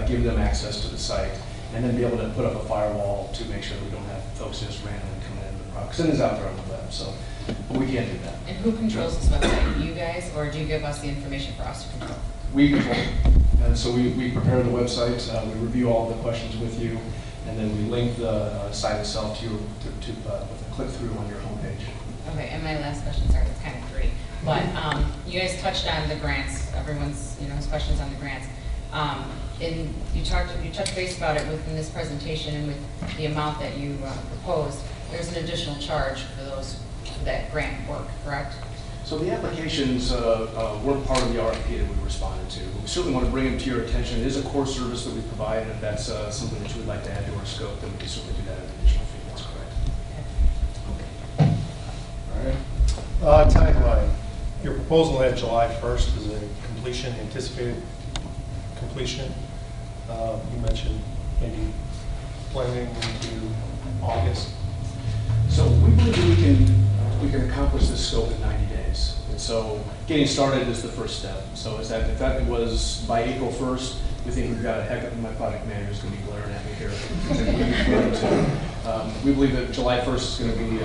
give them access to the site, and then be able to put up a firewall to make sure that we don't have folks just randomly coming into the product. Because it is out there on the web, so but we can't do that. And who controls this website? You guys, or do you give us the information for us to control? We control it. And so we prepare the website, we review all of the questions with you, and then we link the site itself to with a click-through on your homepage. Okay, and my last question, sorry, it's kind of great, but you guys touched on the grants. Everyone's, has questions on the grants. And you touched base about it within this presentation and with the amount that you proposed. There's an additional charge for that grant work, correct? So the applications weren't part of the RFP that we responded to. We certainly want to bring them to your attention. It is a core service that we provide, and if that's something that you would like to add to our scope, then we can certainly do that at an additional fee. That's correct. All right. Timeline. Your proposal had July 1st as a completion, anticipated completion. You mentioned maybe planning into August. So we believe we can accomplish this scope in 90 days. And so getting started is the first step. So if that was by April 1st, we think we've got a heck of, my project manager is going to be glaring at me here. We believe that July 1st is going to be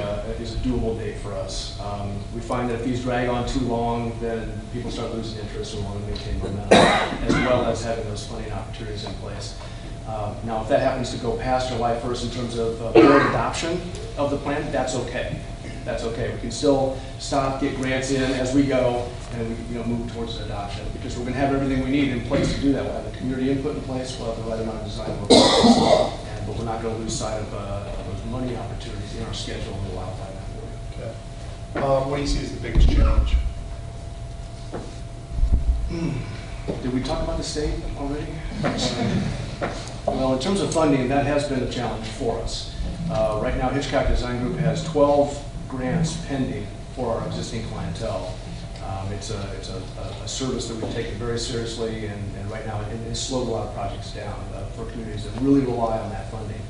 is a doable date for us. We find that if these drag on too long, then people start losing interest and want to maintain momentum, as well as having those funding opportunities in place. Now, if that happens to go past July 1st in terms of board adoption of the plan, that's okay. That's okay. We can still stop, get grants in as we go, and we move towards adoption, because we're going to have everything we need in place to do that. We'll have the community input in place, we'll have the right amount of design work in place, but we're not going to lose sight of those money opportunities in our schedule, and we'll outline that for you. Okay. What do you see as the biggest challenge? Did we talk about the state already? Well, in terms of funding, that has been a challenge for us. Right now, Hitchcock Design Group has 12 grants pending for our existing clientele. It's a service that we've taken very seriously, and right now it has slowed a lot of projects down for communities that really rely on that funding.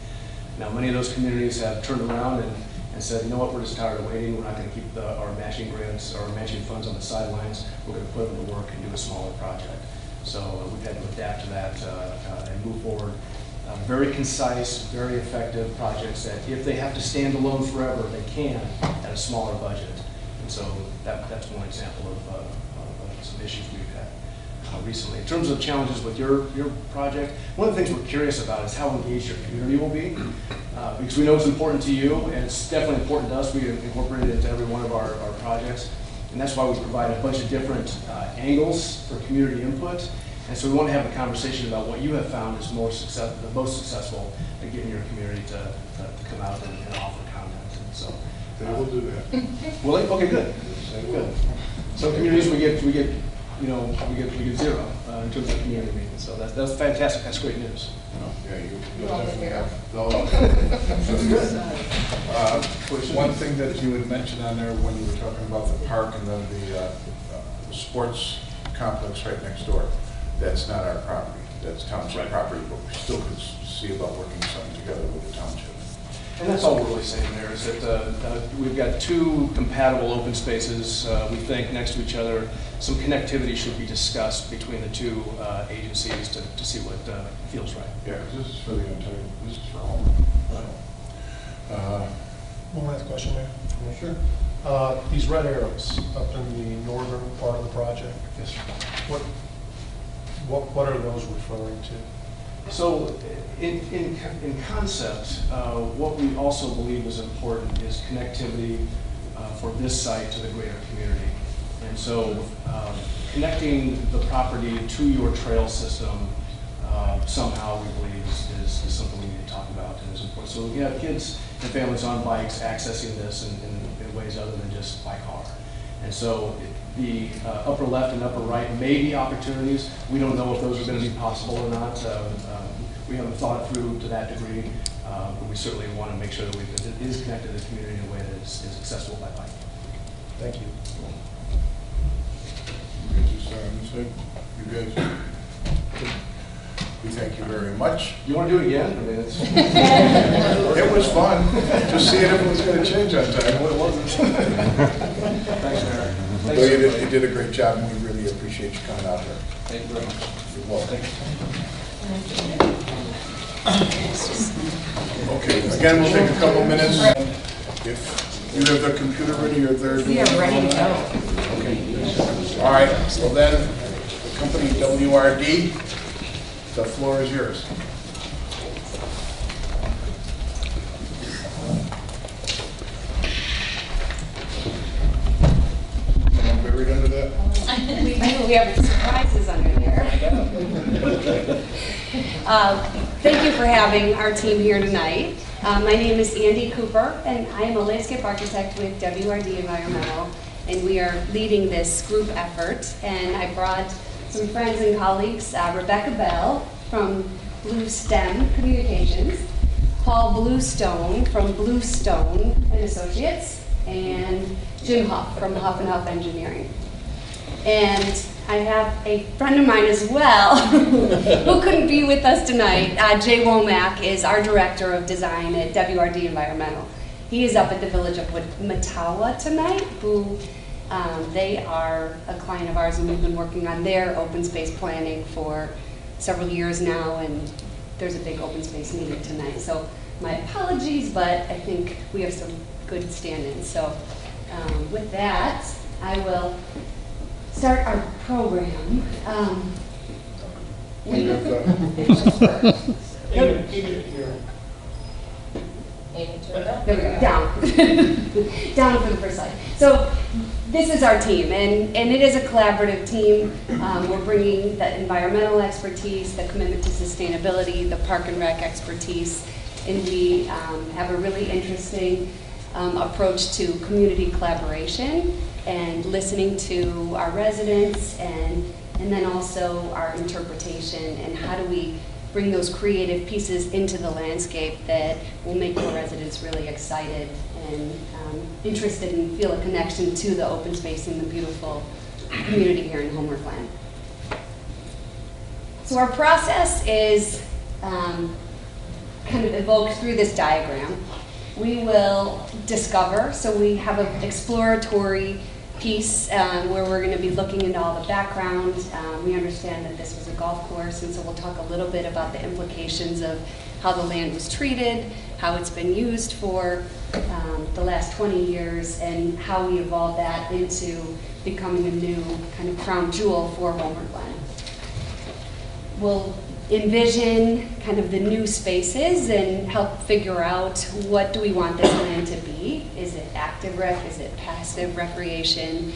Now, many of those communities have turned around and said, you know what, we're just tired of waiting. We're not going to keep our matching grants or matching funds on the sidelines. We're going to put them to work and do a smaller project. So we've had to adapt to that and move forward. Very concise, very effective projects that if they have to stand alone forever, they can at a smaller budget. And so that's one example of some issues we've had recently. In terms of challenges with your project, one of the things we're curious about is how engaged your community will be. Because we know it's important to you, and it's definitely important to us. We incorporate it into every one of our projects. And that's why we provide a bunch of different angles for community input. And so we want to have a conversation about what you have found is the most successful at getting your community to come out and offer comment. And so they will do that. Will they? Okay, good. Good. Some communities we get zero in terms of community meetings. So that's fantastic. That's great news. Yeah, you'll definitely have. One thing that you had mentioned on there when you were talking about the park and then the sports complex right next door. That's not our property, that's township property, but we still could see about working something together with the township. And that's all we're really saying there is that we've got two compatible open spaces, we think, next to each other. Some connectivity should be discussed between the two agencies to see what feels right. Yeah, because this is for the entire, this is for all. One last question, Mayor. Sure. These red arrows up in the northern part of the project. Yes, sir. What are those referring to? So in concept, what we also believe is important is connectivity for this site to the greater community. And so connecting the property to your trail system somehow we believe is something we need to talk about and is important. So we have kids and families on bikes accessing this in ways other than just by car. And so the upper left and upper right may be opportunities. We don't know if those are going to be possible or not. We haven't thought it through to that degree, but we certainly want to make sure that it is connected to the community in a way that is accessible by bike. Thank you. You guys just on this side? You guys? We thank you very much. You want to do it again? I mean, it's... It was fun. Just seeing if it was going to change on time. Well, it wasn't. Thanks, Mayor. Well, you did a great job, and we really appreciate you coming out here. Thank you very much. You're welcome. Okay, again, we'll take a couple minutes. If you have the computer ready, you're there. We are ready to go. Okay. All right, well then, the company WRD, the floor is yours. Someone buried under that? We have surprises under there. Thank you for having our team here tonight. My name is Andy Cooper, and I am a landscape architect with WRD Environmental, and we are leading this group effort. And I brought some friends and colleagues, Rebecca Bell from Blue STEM Communications, Paul Bluestone from Bluestone and Associates, and Jim Huff from Huff and Huff Engineering. And I have a friend of mine as well who couldn't be with us tonight. Jay Womack is our director of design at WRD Environmental. He is up at the village of Matawa tonight, who they are a client of ours, and we've been working on their open space planning for several years now, and there's a big open space meeting tonight. So my apologies, but I think we have some good stand-ins. So with that, I will start our program. There we go, down. Down for the first slide. So this is our team, and it is a collaborative team. We're bringing the environmental expertise, the commitment to sustainability, the park and rec expertise, and we have a really interesting approach to community collaboration and listening to our residents, and then also our interpretation, and how do we bring those creative pieces into the landscape that will make the residents really excited and interested and feel a connection to the open space in the beautiful community here in Homer Glen. So our process is kind of evoked through this diagram. We will discover, so we have an exploratory piece where we're going to be looking into all the background. We understand that this was a golf course, and so we'll talk a little bit about the implications of how the land was treated, how it's been used for the last 20 years, and how we evolved that into becoming a new kind of crown jewel for Homer Glen. We'll envision kind of the new spaces and help figure out what do we want this land to be. Is it active rec? Is it passive recreation?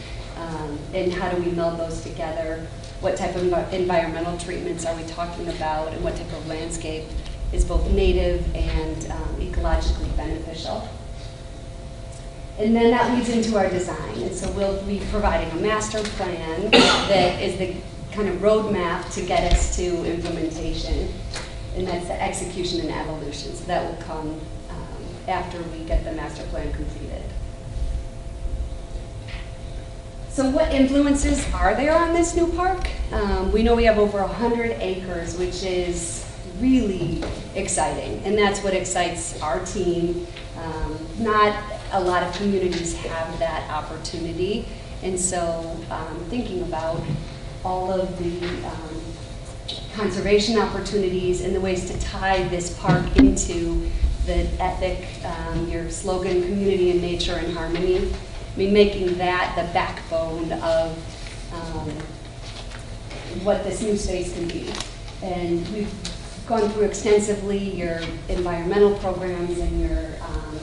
And how do we meld those together? What type of environmental treatments are we talking about? And what type of landscape is both native and ecologically beneficial? And then that leads into our design. And so we'll be providing a master plan that is the kind of roadmap to get us to implementation, and that's the execution and evolution. So that will come after we get the master plan completed. So what influences are there on this new park? We know we have over 100 acres, which is really exciting, and that's what excites our team. Not a lot of communities have that opportunity, and so thinking about all of the conservation opportunities and the ways to tie this park into the ethic, your slogan, community and nature and harmony. I mean, making that the backbone of what this new space can be. And we've gone through extensively your environmental programs and your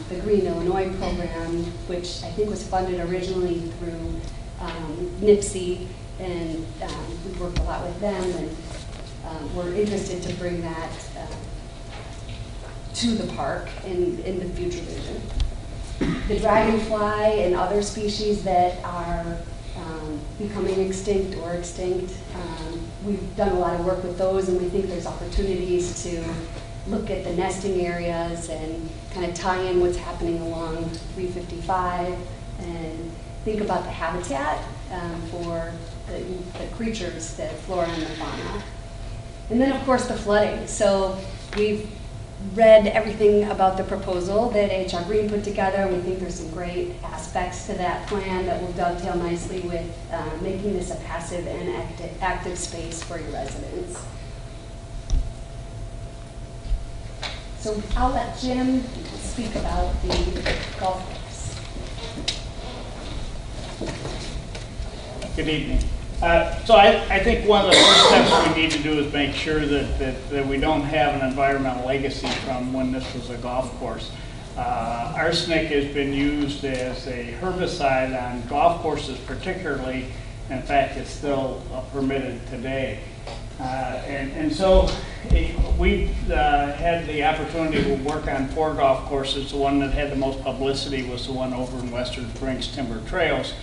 the Green Illinois program, which I think was funded originally through NIPSI, and we worked a lot with them, and we're interested to bring that to the park in the future vision. The dragonfly and other species that are becoming extinct or extinct, we've done a lot of work with those, and we think there's opportunities to look at the nesting areas and kind of tie in what's happening along 355 and think about the habitat for the creatures, the flora and the fauna. And then, of course, the flooding. So we've read everything about the proposal that HR Green put together. We think there's some great aspects to that plan that will dovetail nicely with making this a passive and active space for your residents. So I'll let Jim speak about the golf course. Good evening. So I think one of the first steps we need to do is make sure that we don't have an environmental legacy from when this was a golf course. Arsenic has been used as a herbicide on golf courses particularly. In fact, it's still permitted today. And so we had the opportunity to work on 4 golf courses. The one that had the most publicity was the one over in Western Springs Timber Trails,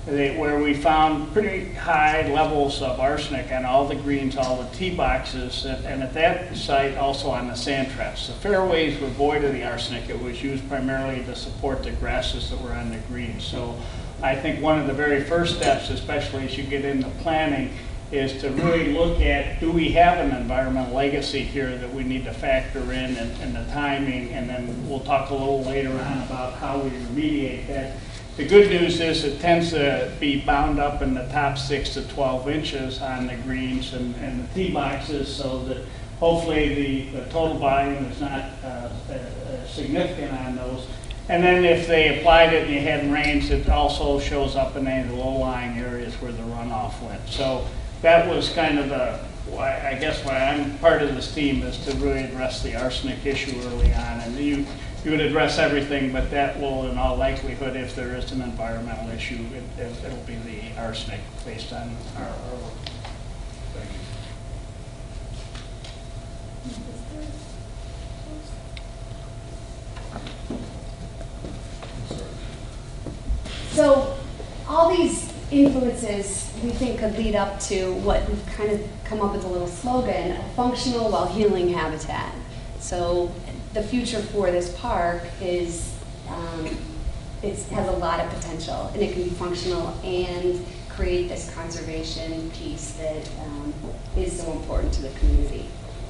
where we found pretty high levels of arsenic on all the greens, all the tee boxes, and at that site also on the sand traps. The fairways were void of the arsenic. It was used primarily to support the grasses that were on the greens. So I think one of the very first steps, especially as you get into planning, is to really look at, do we have an environmental legacy here that we need to factor in and the timing, and then we'll talk a little later on about how we remediate that. The good news is it tends to be bound up in the top 6 to 12 inches on the greens and the tee boxes, so that hopefully the total volume is not significant on those. And then if they applied it and you had rains, it also shows up in any of the low-lying areas where the runoff went. So that was kind of I guess why I'm part of this team, is to really address the arsenic issue early on. And you would address everything, but that will, in all likelihood, if there is an environmental issue, it'll be the arsenic based on our work. Thank you. So all these influences we think could lead up to what we've kind of come up with a little slogan, a functional while healing habitat. So the future for this park is, it has a lot of potential, and it can be functional and create this conservation piece that is so important to the community.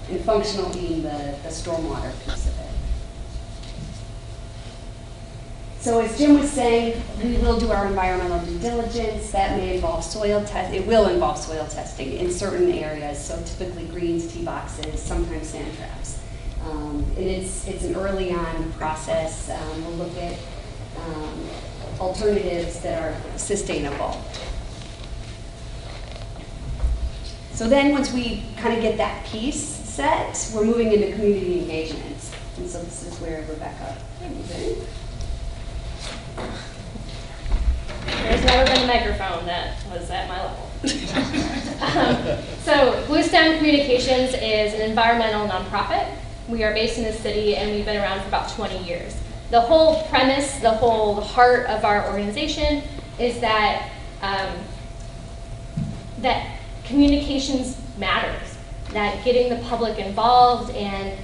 And functional being the stormwater piece of it. So as Jim was saying, we will do our environmental due diligence. That may involve soil test. It will involve soil testing in certain areas. So typically greens, tee boxes, sometimes sand traps. And it's an early on process. We'll look at alternatives that are sustainable. So then once we kind of get that piece set, we're moving into community engagement. And so this is where Rebecca comes in. There's never been a microphone that was at my level. So Bluestem Communications is an environmental nonprofit. We are based in the city and we've been around for about 20 years. The whole premise, the whole heart of our organization is that that communications matters, that getting the public involved and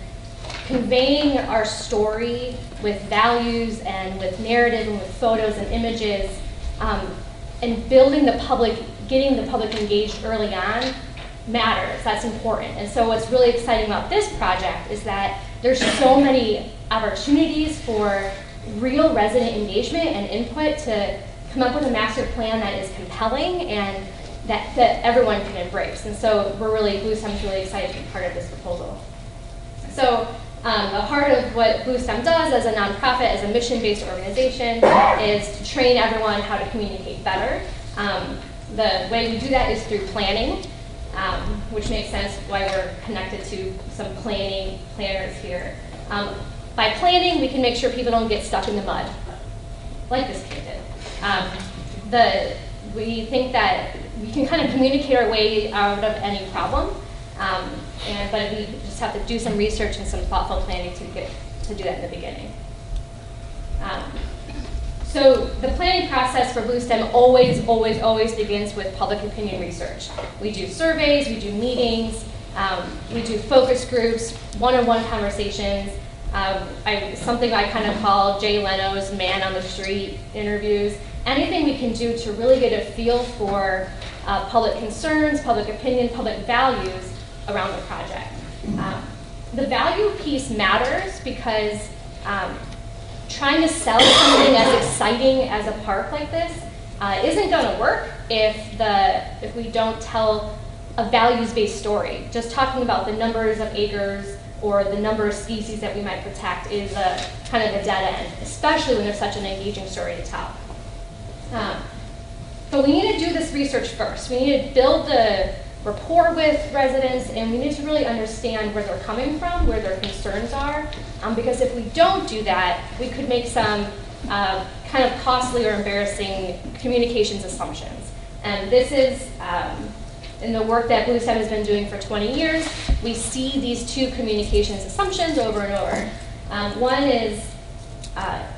conveying our story with values and with narrative and with photos and images, and building the public, getting the public engaged early on matters. That's important. And so what's really exciting about this project is that there's so many opportunities for real resident engagement and input to come up with a master plan that is compelling and that everyone can embrace. And so Bluestem's really excited to be part of this proposal. So the heart of what Bluestem does as a nonprofit, as a mission-based organization, is to train everyone how to communicate better. The way we do that is through planning, which makes sense why we're connected to some planners here. By planning, we can make sure people don't get stuck in the mud, like this kid did. We think that we can kind of communicate our way out of any problem, but we just have to do some research and some thoughtful planning to do that in the beginning. So the planning process for Bluestem always begins with public opinion research. We do surveys, we do meetings, we do focus groups, one-on-one conversations. Something I kind of call Jay Leno's man on the street interviews. Anything we can do to really get a feel for public concerns, public opinion, public values around the project. The value piece matters because trying to sell something as exciting as a park like this isn't going to work if we don't tell a values-based story. Just talking about the numbers of acres or the number of species that we might protect is kind of a dead end, especially when there's such an engaging story to tell. But we need to do this research first. We need to build the rapport with residents, and we need to really understand where they're coming from, where their concerns are, because if we don't do that, we could make some kind of costly or embarrassing communications assumptions. And this is, in the work that Bluestem has been doing for 20 years, we see these two communications assumptions over and over. One is,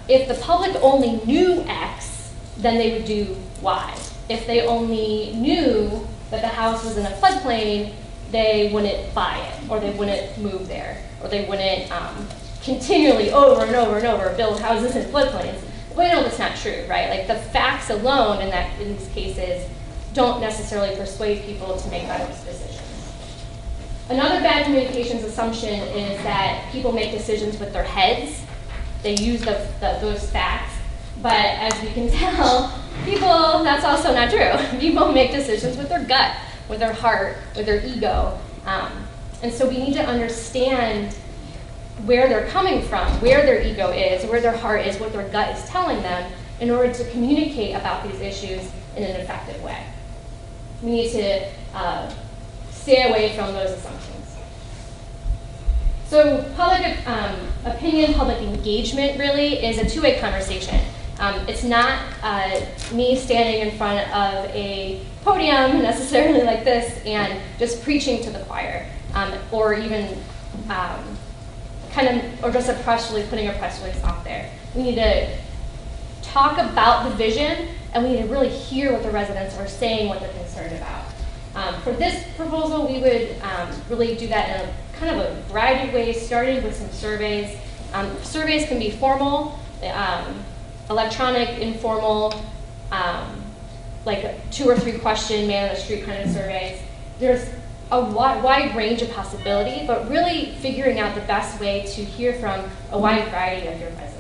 if the public only knew X, then they would do Y. If they only knew that the house was in a floodplain, they wouldn't buy it, or they wouldn't move there, or they wouldn't continually over and over and over build houses in floodplains. We know that's not true, right? Like the facts alone in these cases don't necessarily persuade people to make those decisions. Another bad communications assumption is that people make decisions with their heads. They use those facts, but as we can tell, that's also not true. People make decisions with their gut, with their heart, with their ego. And so we need to understand where they're coming from, where their ego is, where their heart is, what their gut is telling them in order to communicate about these issues in an effective way. We need to stay away from those assumptions. So public opinion, public engagement really is a two-way conversation. It's not me standing in front of a podium necessarily like this and just preaching to the choir, or even or just putting a press release out there. We need to talk about the vision, and we need to really hear what the residents are saying, what they're concerned about. For this proposal, we would really do that in a kind of a variety of ways, starting with some surveys. Surveys can be formal, electronic, informal, like a 2 or 3 question man on the street kind of surveys. There's a wide range of possibility, but really figuring out the best way to hear from a wide variety of your residents.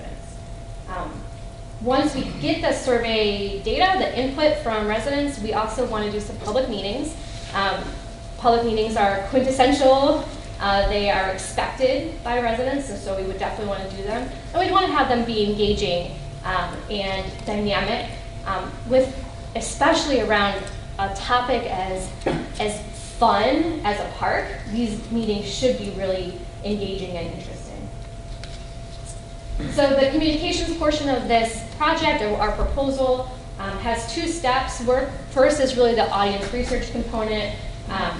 Once we get the survey data, the input from residents, we also want to do some public meetings. Public meetings are quintessential. They are expected by residents, and so we would definitely want to do them. And we'd want to have them be engaging and dynamic, especially around a topic as fun as a park. These meetings should be really engaging and interesting. So the communications portion of this project, or our proposal, has 2 steps. First is really the audience research component.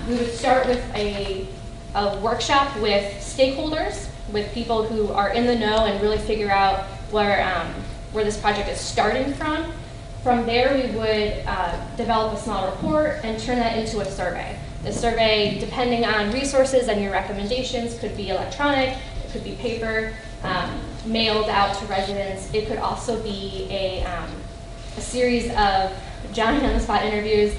We would start with a workshop with stakeholders, with people who are in the know and really figure out where this project is starting from. From there, we would develop a small report and turn that into a survey. The survey, depending on resources and your recommendations, could be electronic, it could be paper, mailed out to residents. It could also be a series of Johnny on the spot interviews.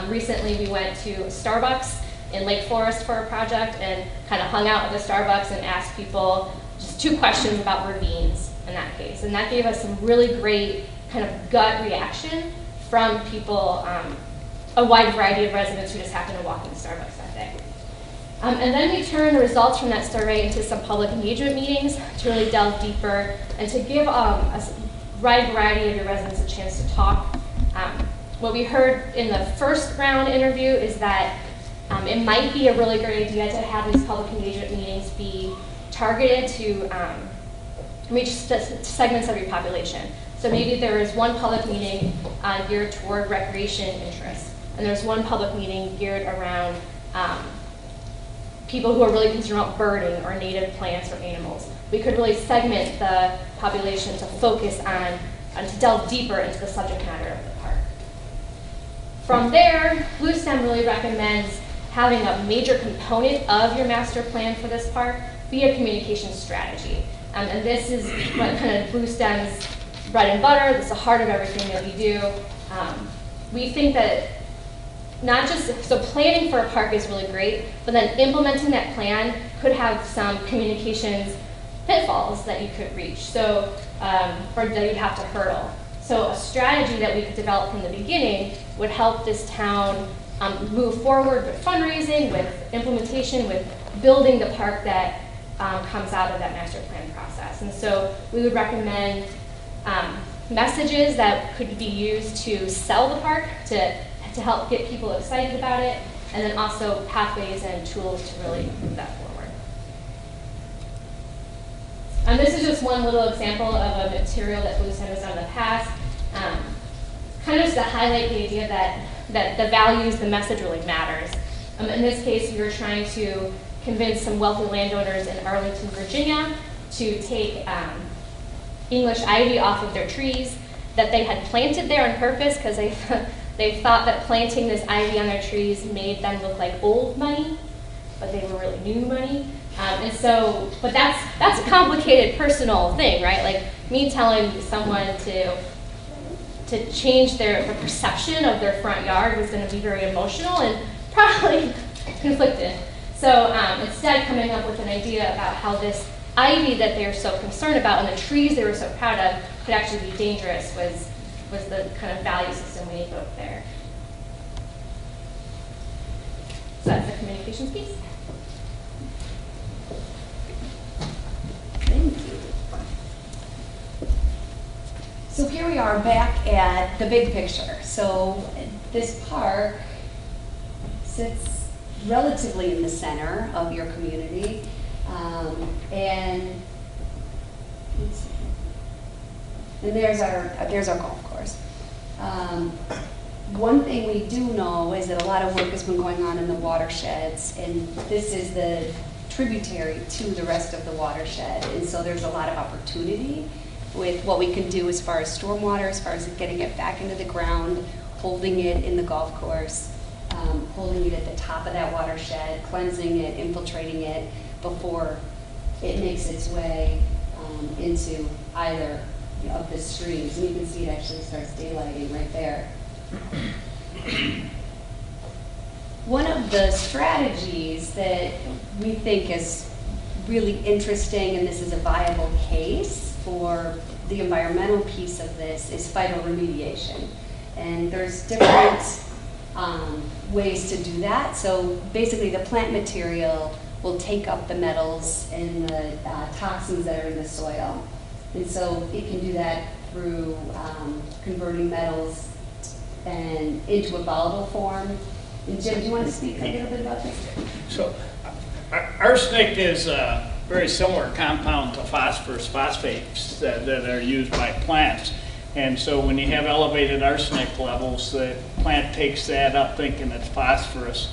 Recently, we went to Starbucks in Lake Forest for a project and kind of hung out at the Starbucks and asked people just 2 questions about ravines in that case. And that gave us some really great kind of gut reaction from people, a wide variety of residents who just happened to walk into Starbucks that day. And then we turn the results from that survey into some public engagement meetings to really delve deeper and to give a wide variety of your residents a chance to talk. What we heard in the first round interview is that it might be a really great idea to have these public engagement meetings be targeted to reach segments of your population. So maybe there is one public meeting geared toward recreation interests, and there's one public meeting geared around people who are really concerned about birding or native plants or animals. We could really segment the population to focus on and to delve deeper into the subject matter of the park. From there, Bluestem really recommends having a major component of your master plan for this park be a communication strategy. And this is what kind of Bluestem's bread and butter. This is the heart of everything that we do. We think that not just, so planning for a park is really great, but then implementing that plan could have some communications pitfalls that you could reach, so, or that you'd have to hurdle. So a strategy that we could develop from the beginning would help this town move forward with fundraising, with implementation, with building the park that comes out of that master plan process. And so we would recommend messages that could be used to sell the park, to help get people excited about it, and then also pathways and tools to really move that forward. And this is just one little example of a material that Blue Center has done in the past, kind of just to highlight the idea that the values, the message really matters. In this case, we were trying to convince some wealthy landowners in Arlington, Virginia to take English ivy off of their trees that they had planted there on purpose because they thought that planting this ivy on their trees made them look like old money, but they were really new money. And so, but that's a complicated personal thing, right? Like me telling someone to change their perception of their front yard was going to be very emotional and probably conflicted. So instead coming up with an idea about how this ivy that they were so concerned about and the trees they were so proud of could actually be dangerous was the kind of value system we evoked there. So that's the communications piece. Thank you. So here we are back at the big picture. So this park sits relatively in the center of your community, and there's our golf course. One thing we do know is that a lot of work has been going on in the watersheds, and this is the tributary to the rest of the watershed, and so there's a lot of opportunity with what we can do as far as stormwater, as far as getting it back into the ground, holding it in the golf course, holding it at the top of that watershed, cleansing it, infiltrating it before it makes its way into either of the streams. And you can see it actually starts daylighting right there. One of the strategies that we think is really interesting, and this is a viable case for the environmental piece of this, is phytoremediation. And there's different ways to do that. So basically the plant material will take up the metals and the toxins that are in the soil. And so it can do that through converting metals and into a volatile form. And Jim, do you want to speak a little bit about this? So arsenic is a very similar compound to phosphorus phosphates that are used by plants. And so when you have elevated arsenic levels, the plant takes that up thinking it's phosphorus.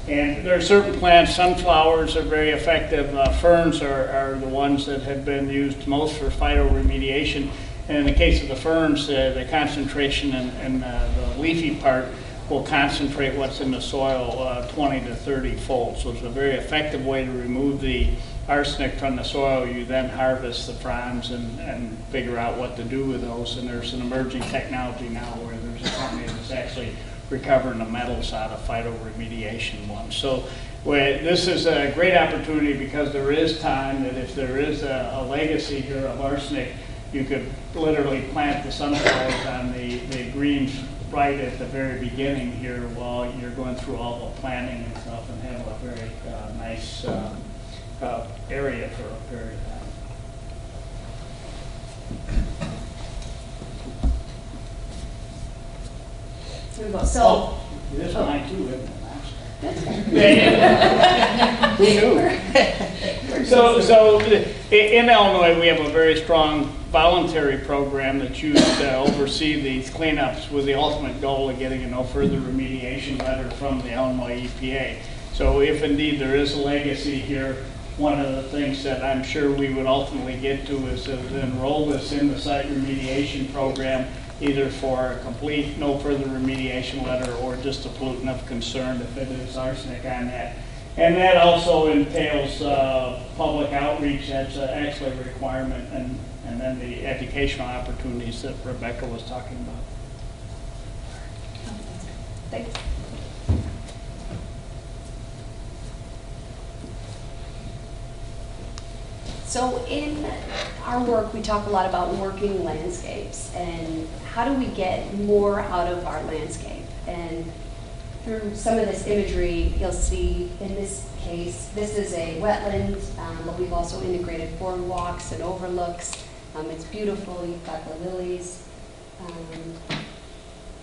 And there are certain plants, sunflowers are very effective, ferns are the ones that have been used most for phytoremediation. And in the case of the ferns, the concentration in the leafy part will concentrate what's in the soil 20 to 30 fold. So it's a very effective way to remove the arsenic from the soil. You then harvest the fronds and figure out what to do with those. And there's an emerging technology now where there's a company that's actually recovering the metals out of phytoremediation ones. So this is a great opportunity because there is time that if there is a legacy here of arsenic, you could literally plant the sunflowers on the greens right at the very beginning here while you're going through all the planting and stuff and have a very nice area for a period of time. So, this is mine too, isn't it? So in Illinois, we have a very strong voluntary program that's used to oversee these cleanups with the ultimate goal of getting a no further remediation letter from the Illinois EPA. So if indeed there is a legacy here, one of the things that I'm sure we would ultimately get to is to enroll this in the site remediation program, either for a complete no further remediation letter or just a pollutant of concern if it is arsenic on that. And that also entails public outreach. That's actually a requirement, and then the educational opportunities that Rebecca was talking about. Thanks. So in our work, we talk a lot about working landscapes and how do we get more out of our landscape. And through some of this imagery, you'll see in this case, this is a wetland, but we've also integrated boardwalks and overlooks. It's beautiful. You've got the lilies.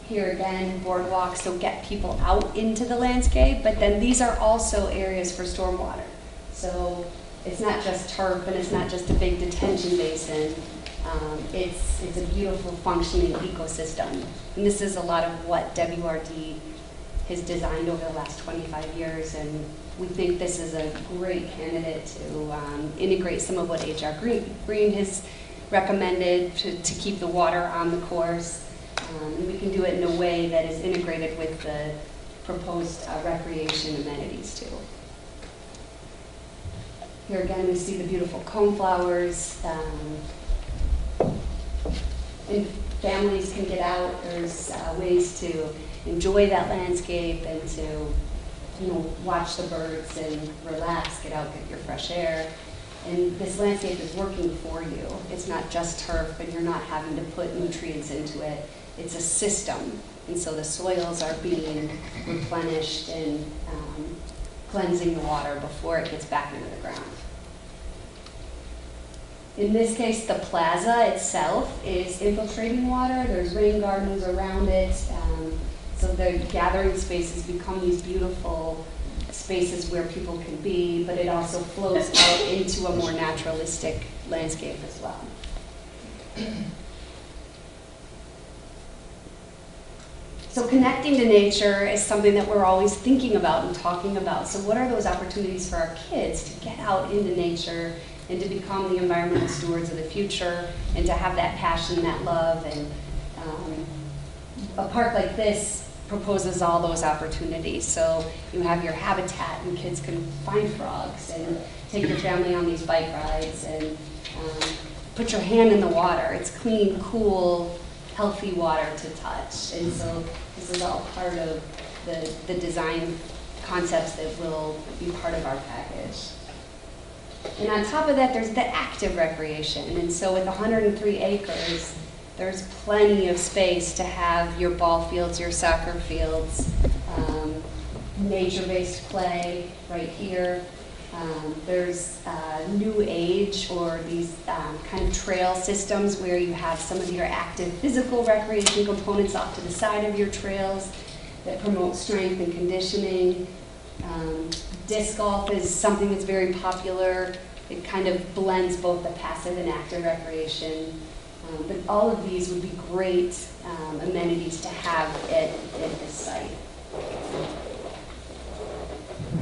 Here again, boardwalks, so get people out into the landscape, but then these are also areas for stormwater. So it's not just turf and it's not just a big detention basin. It's a beautiful functioning ecosystem. And this is a lot of what WRD has designed over the last 25 years, and we think this is a great candidate to integrate some of what HR Green has recommended to keep the water on the course. And we can do it in a way that is integrated with the proposed recreation amenities too. Here again, we see the beautiful coneflowers. And families can get out. There's ways to enjoy that landscape and to, watch the birds and relax, get out, get your fresh air. And this landscape is working for you. It's not just turf, and you're not having to put nutrients into it. It's a system, and so the soils are being replenished and cleansing the water before it gets back into the ground. In this case, the plaza itself is infiltrating water. There's rain gardens around it. So the gathering spaces become these beautiful spaces where people can be, but it also flows out into a more naturalistic landscape as well. So connecting to nature is something that we're always thinking about and talking about. So what are those opportunities for our kids to get out into nature and to become the environmental stewards of the future and to have that passion, that love? And a park like this proposes all those opportunities. So you have your habitat and kids can find frogs and take your family on these bike rides and put your hand in the water. It's clean, cool, healthy water to touch. And so this is all part of the design concepts that will be part of our package. And on top of that, there's the active recreation. And so with 103 acres, there's plenty of space to have your ball fields, your soccer fields, nature-based play right here. There's new age or these kind of trail systems where you have some of your active physical recreation components off to the side of your trails that promote strength and conditioning. Disc golf is something that's very popular. It kind of blends both the passive and active recreation. But all of these would be great amenities to have at this site.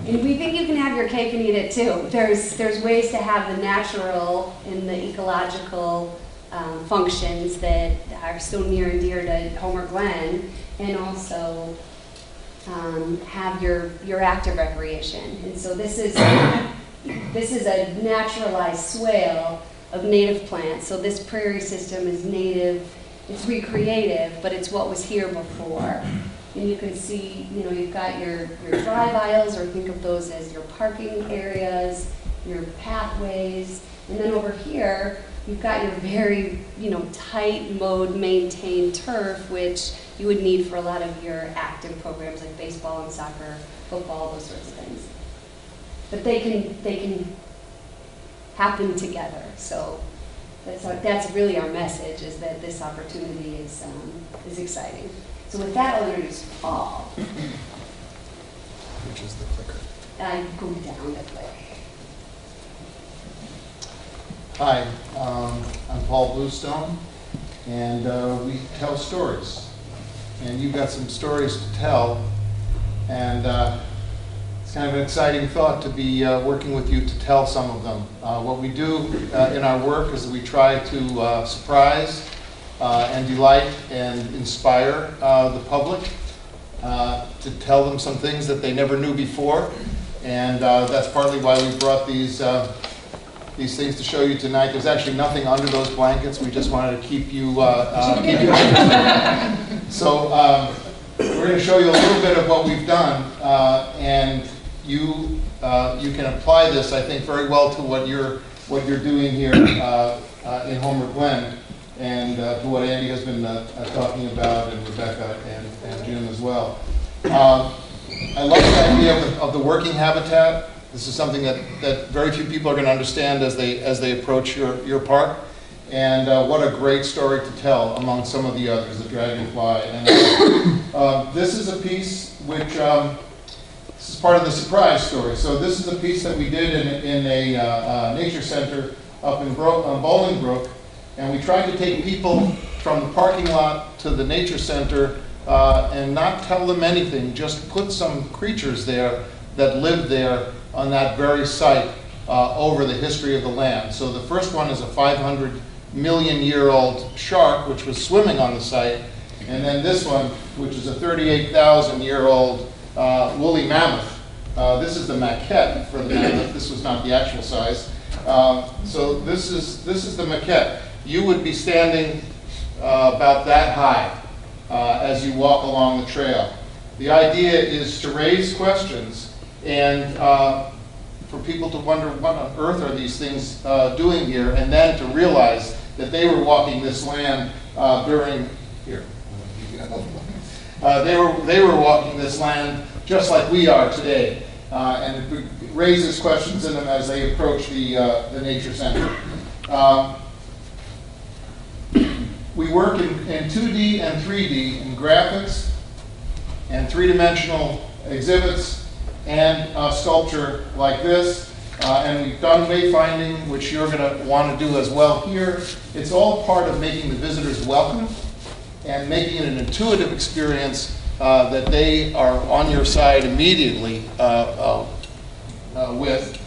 And we think you can have your cake and eat it too. There's ways to have the natural and the ecological functions that are so near and dear to Homer Glen, and also have your active recreation. And so this is a naturalized swale of native plants. So this prairie system is native, it's recreative, but it's what was here before. And you can see, you've got your drive aisles, or think of those as your parking areas, your pathways, and then over here, you've got your very, tight mode maintained turf, which you would need for a lot of your active programs like baseball and soccer, football, those sorts of things. But they can happen together. So that's really our message, is that this opportunity is exciting. So with that, I'll introduce Paul. Which is the clicker. I go down the click. Hi, I'm Paul Bluestone, and we tell stories. And you've got some stories to tell, and it's kind of an exciting thought to be working with you to tell some of them. What we do in our work is that we try to surprise and delight and inspire the public to tell them some things that they never knew before. And that's partly why we brought these things to show you tonight. There's actually nothing under those blankets. We just wanted to keep you interested. So we're going to show you a little bit of what we've done, and you can apply this, I think, very well to what you're what you're doing here in Homer Glen, and to what Andy has been talking about, and Rebecca and Jim as well. I love the idea of the working habitat. This is something that very few people are going to understand as they approach your park. And what a great story to tell among some of the others, the dragonfly. And this is a piece which this is part of the surprise story. So this is a piece that we did in a nature center up in Bolingbrook, and we tried to take people from the parking lot to the nature center and not tell them anything, just put some creatures there that lived there on that very site over the history of the land. So the first one is a 500-million-year-old shark, which was swimming on the site, and then this one, which is a 38,000-year-old woolly mammoth. This is the maquette for the mammoth. This was not the actual size. So this is the maquette. You would be standing about that high as you walk along the trail. The idea is to raise questions and for people to wonder what on earth are these things doing here, and then to realize that they were walking this land during here. They were walking this land just like we are today, and it raises questions in them as they approach the nature center. We work in 2D and 3D in graphics and three-dimensional exhibits and sculpture like this. And we've done wayfinding, which you're going to want to do as well here. It's all part of making the visitors welcome and making it an intuitive experience that they are on your side immediately with,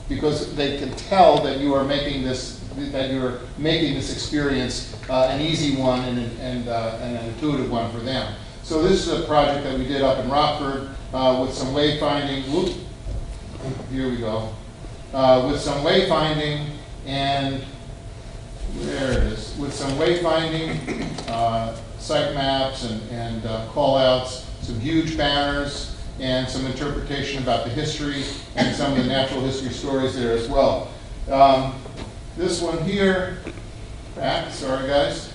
because they can tell that you are making this experience an easy one and an intuitive one for them. So this is a project that we did up in Rockford with some wayfinding. Whoop, here we go. With some wayfinding, and there it is. With some wayfinding, site maps and call-outs, some huge banners, and some interpretation about the history and some of the natural history stories there as well. This one here, sorry guys.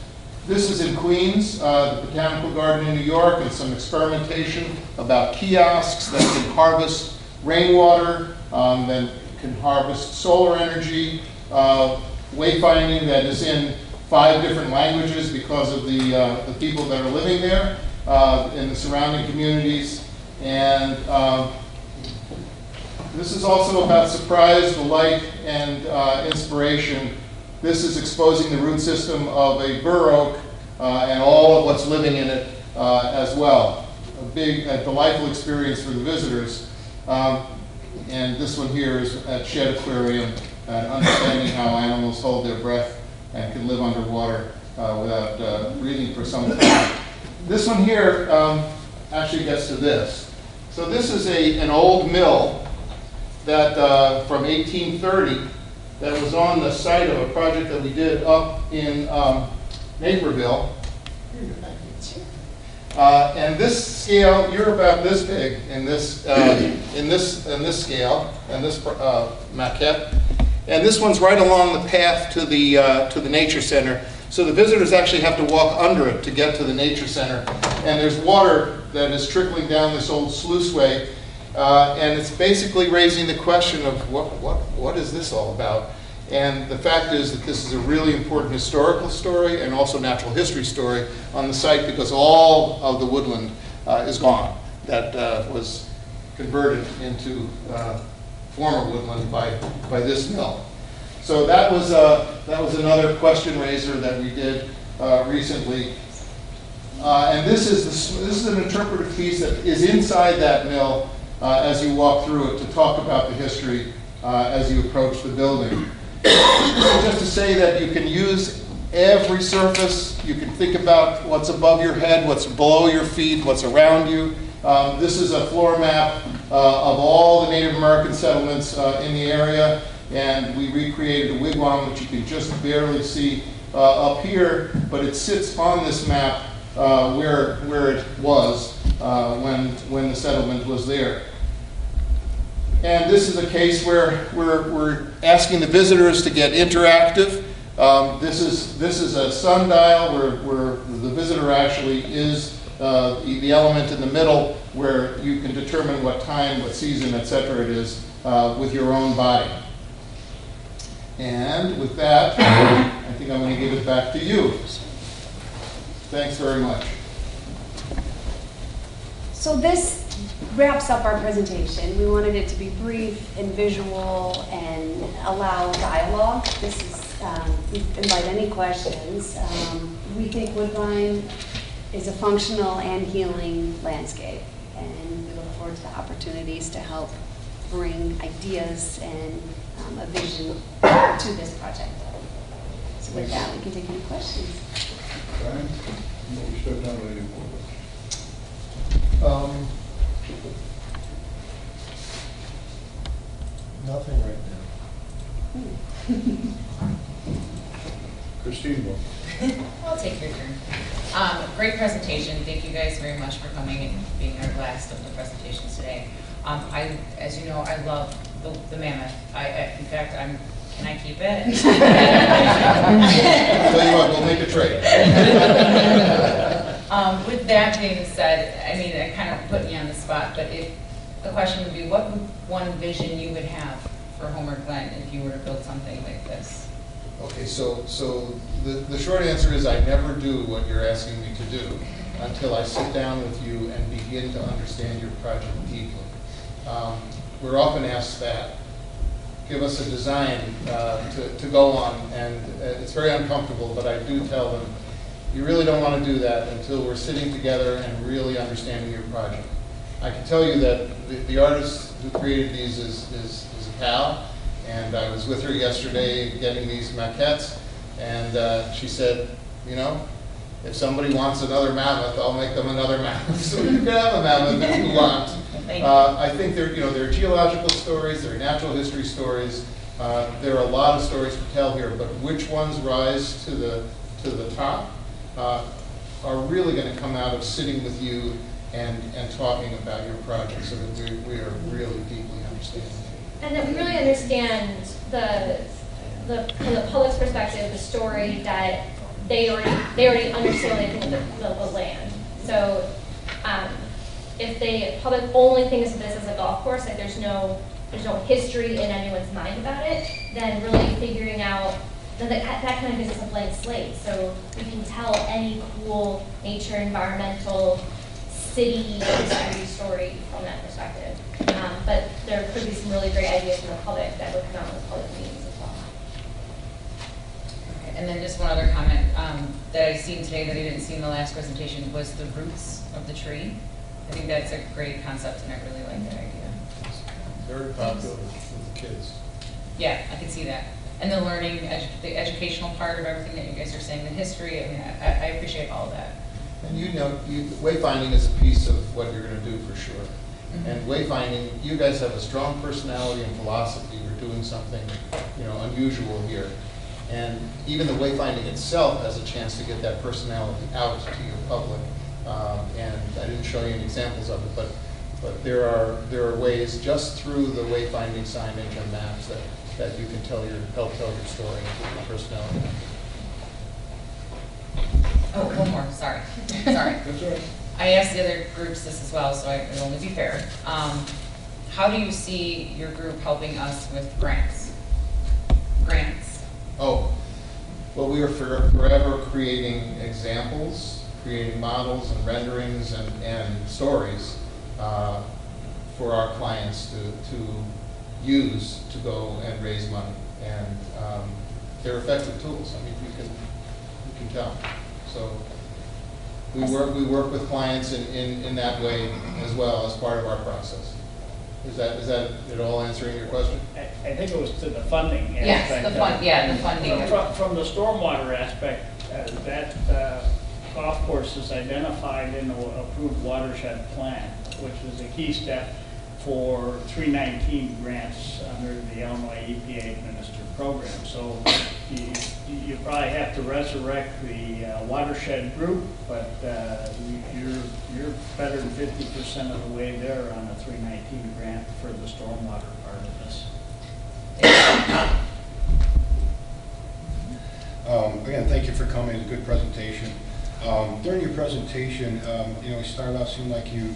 This is in Queens, the Botanical Garden in New York, and some experimentation about kiosks that can harvest rainwater, that can harvest solar energy, wayfinding that is in 5 different languages because of the people that are living there in the surrounding communities. And this is also about surprise, delight, and inspiration. This is exposing the root system of a bur oak and all of what's living in it as well. A big, delightful experience for the visitors. And this one here is at Shed Aquarium, understanding how animals hold their breath and can live underwater without breathing for some time. This one here actually gets to this. So this is an old mill that from 1830 that was on the site of a project that we did up in Naperville. And this scale, you're about this big in this scale, and this maquette. And this one's right along the path to the nature center. So the visitors actually have to walk under it to get to the nature center. And there's water that is trickling down this old sluiceway. And it's basically raising the question of what is this all about? And the fact is that this is a really important historical story and also natural history story on the site, because all of the woodland is gone that was converted into former woodland by this mill. So that was another question raiser that we did recently. And this is an interpretive piece that is inside that mill as you walk through it to talk about the history as you approach the building. Just to say that you can use every surface. You can think about what's above your head, what's below your feet, what's around you. This is a floor map of all the Native American settlements in the area, and we recreated a wigwam, which you can just barely see up here, but it sits on this map where it was when the settlement was there. And this is a case where we're asking the visitors to get interactive. This is a sundial where the visitor actually is the element in the middle where you can determine what time, what season, etc. it is with your own body. And with that, I think I'm going to give it back to you. Thanks very much. So this wraps up our presentation. We wanted it to be brief and visual and allow dialogue. This is, we invite any questions. We think Woodbine is a functional and healing landscape, and we look forward to the opportunities to help bring ideas and a vision to this project. So with that, we can take any questions. Brian, what we shut down ready for? Nothing right now. Christine will. I'll take your turn. Great presentation. Thank you guys very much for coming and being our last of the presentations today. As you know, I love the mammoth. In fact, can I keep it? I'll tell you what, we'll make a trade. With that being said, I mean, I kind of put you on the spot, but the question would be, what would one vision you would have for Homer Glen if you were to build something like this? Okay, so the short answer is I never do what you're asking me to do until I sit down with you and begin to understand your project deeply. We're often asked that. Give us a design to go on, and it's very uncomfortable, but I do tell them, you really don't want to do that until we're sitting together and really understanding your project. I can tell you that the artist who created these is a pal, and I was with her yesterday getting these maquettes, and she said, you know, if somebody wants another mammoth, I'll make them another mammoth. So you can have a mammoth if you want. I think there are geological stories, there are natural history stories. There are a lot of stories to tell here, but which ones rise to the top are really going to come out of sitting with you and talking about your project, so that we are really deeply understanding. And that we really understand from the public's perspective, the story that they already understand the land. So if the public only thinks of this as a golf course, like there's no history in anyone's mind about it, then really figuring out that kind of gives us a blank slate. So we can tell any cool nature, environmental, city history story from that perspective. But there could be some really great ideas from the public that would come out in the public meetings as well. Okay, and then just one other comment that I've seen today that I didn't see in the last presentation was the roots of the tree. I think that's a great concept, and I really like that idea. Very popular with the kids. Yeah, I can see that. And the learning, the educational part of everything that you guys are saying, the history, I mean, I appreciate all of that. And wayfinding is a piece of what you're going to do for sure. Mm-hmm. And wayfinding, you guys have a strong personality and philosophy. We're doing something, unusual here. And even the wayfinding itself has a chance to get that personality out to your public. And I didn't show you any examples of it, but there are ways just through the wayfinding signage and maps that you can help tell your story and your personality. Oh, one more, sorry. That's all right. I asked the other groups this as well, so it'll only be fair. How do you see your group helping us with grants? Oh, well, we are forever creating examples, creating models and renderings and stories for our clients to use to go and raise money. And they're effective tools. I mean, you can tell. So we work with clients in that way as well as part of our process. Is that it all answering your question? I think it was to the funding aspect. Yes, the funding. From the stormwater aspect, that golf course is identified in the approved watershed plan, which is a key step. for 319 grants under the Illinois EPA administered program. So you probably have to resurrect the watershed group, but you're better than 50% of the way there on a 319 grant for the stormwater part of this. Again, thank you for coming. It's a good presentation. During your presentation, it started out seemed like you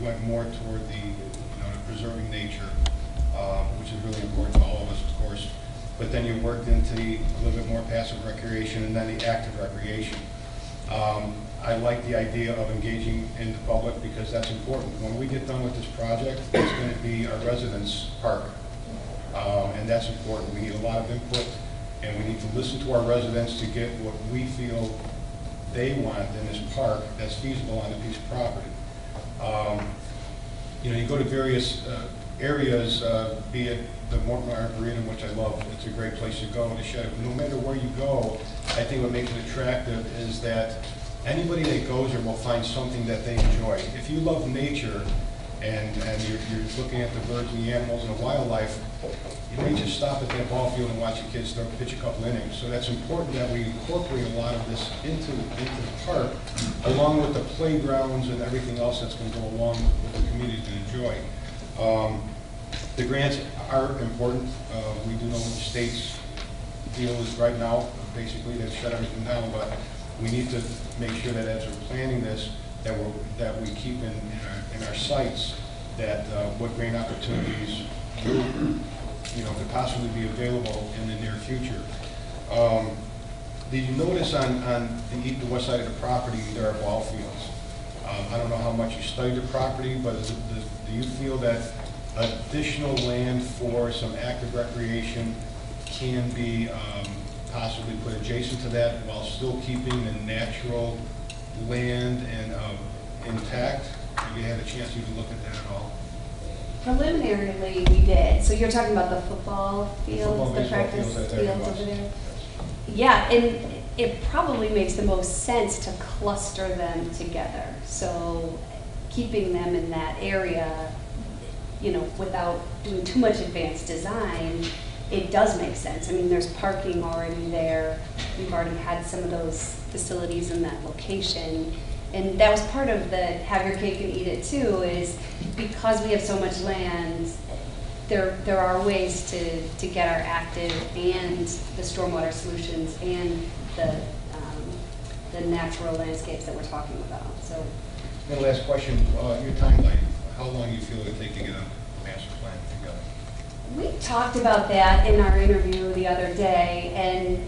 went more toward the preserving nature, which is really important to all of us, of course. But then you worked into a little bit more passive recreation and then the active recreation. I like the idea of engaging in the public because that's important. When we get done with this project, it's going to be our residents' park, and that's important. We need a lot of input, and we need to listen to our residents to get what we feel they want in this park that's feasible on a piece of property. You go to various areas, be it the Morton Arboretum, which I love. It's a great place to go to shed. No matter where you go, I think what makes it attractive is that anybody that goes there will find something that they enjoy. If you love nature and you're looking at the birds and the animals and the wildlife, you may just stop at that ball field and watch your kids pitch a couple innings. So that's important that we incorporate a lot of this into the park, along with the playgrounds and everything else that's going to go along with the community to enjoy. The grants are important. We do know what the state's deal is right now. Basically, they've shut everything down, but we need to make sure that as we're planning this, that we keep in our sights that what grant opportunities could possibly be available in the near future. Did you notice on the west side of the property there are ball fields? I don't know how much you studied the property, but do you feel that additional land for some active recreation can be possibly put adjacent to that while still keeping the natural land and intact? Have you had a chance to look at that at all? Preliminarily, we did. So you're talking about the football fields, the practice fields over there? Yeah, and it probably makes the most sense to cluster them together. So keeping them in that area, without doing too much advanced design, it does make sense. I mean, there's parking already there. We've already had some of those facilities in that location. And that was part of the have your cake and eat it too, is because we have so much land, there are ways to get our active and the stormwater solutions and the natural landscapes that we're talking about. So, one last question, your timeline, how long do you feel it would take to get a master plan together? we talked about that in our interview the other day, and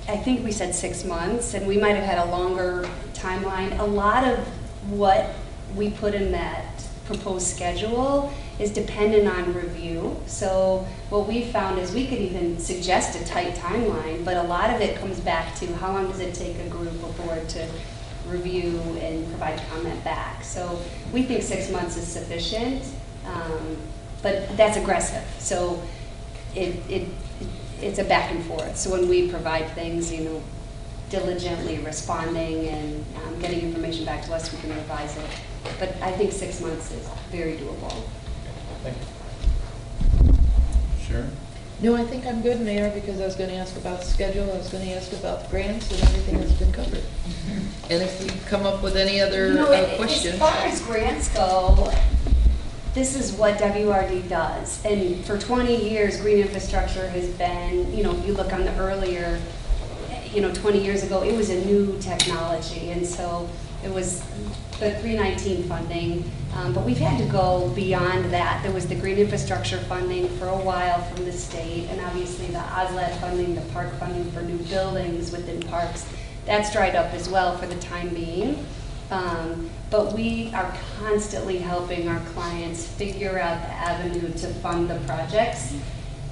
I think we said 6 months, and we might have had a longer timeline. A lot of what we put in that proposed schedule is dependent on review. So what we found is we could even suggest a tight timeline, but a lot of it comes back to how long does it take a group of board to review and provide comment back. So we think 6 months is sufficient, but that's aggressive. So it's a back and forth. So when we provide things, diligently responding and getting information back to us, we can revise it. But I think 6 months is very doable. Thank you. Sure. No, I think I'm good, Mayor, because I was going to ask about the schedule, I was going to ask about the grants and everything that's been covered. And if we come up with any other questions. As far as grants go, this is what WRD does. And for 20 years, green infrastructure has been, if you look on the earlier, 20 years ago, it was a new technology. And so it was the 319 funding, but we've had to go beyond that. There was the green infrastructure funding for a while from the state, and obviously the OSLAD funding, the park funding for new buildings within parks. That's dried up as well for the time being. But we are constantly helping our clients figure out the avenue to fund the projects.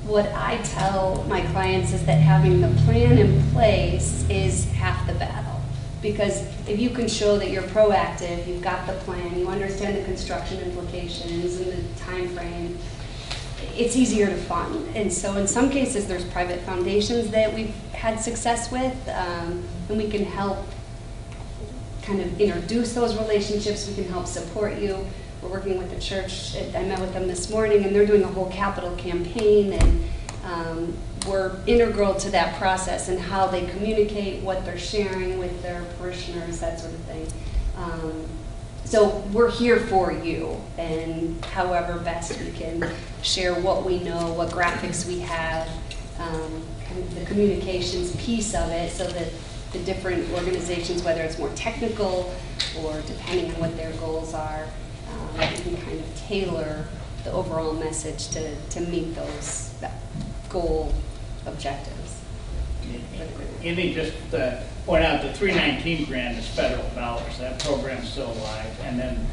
What I tell my clients is that having the plan in place is half the battle. Because if you can show that you're proactive, you've got the plan, you understand the construction implications and the time frame, it's easier to fund. And so in some cases, there's private foundations that we've had success with, and we can help kind of introduce those relationships, we can help support you. we're working with the church. I met with them this morning, and they're doing a whole capital campaign, and we're integral to that process and how they communicate, what they're sharing with their parishioners, that sort of thing. So we're here for you, and however best we can share what we know, what graphics we have, the communications piece of it, so that the different organizations, whether it's more technical or depending on what their goals are, we can kind of tailor the overall message to meet those goal objectives. Andy, just point out the 319 grant is federal dollars. That program's still alive. And then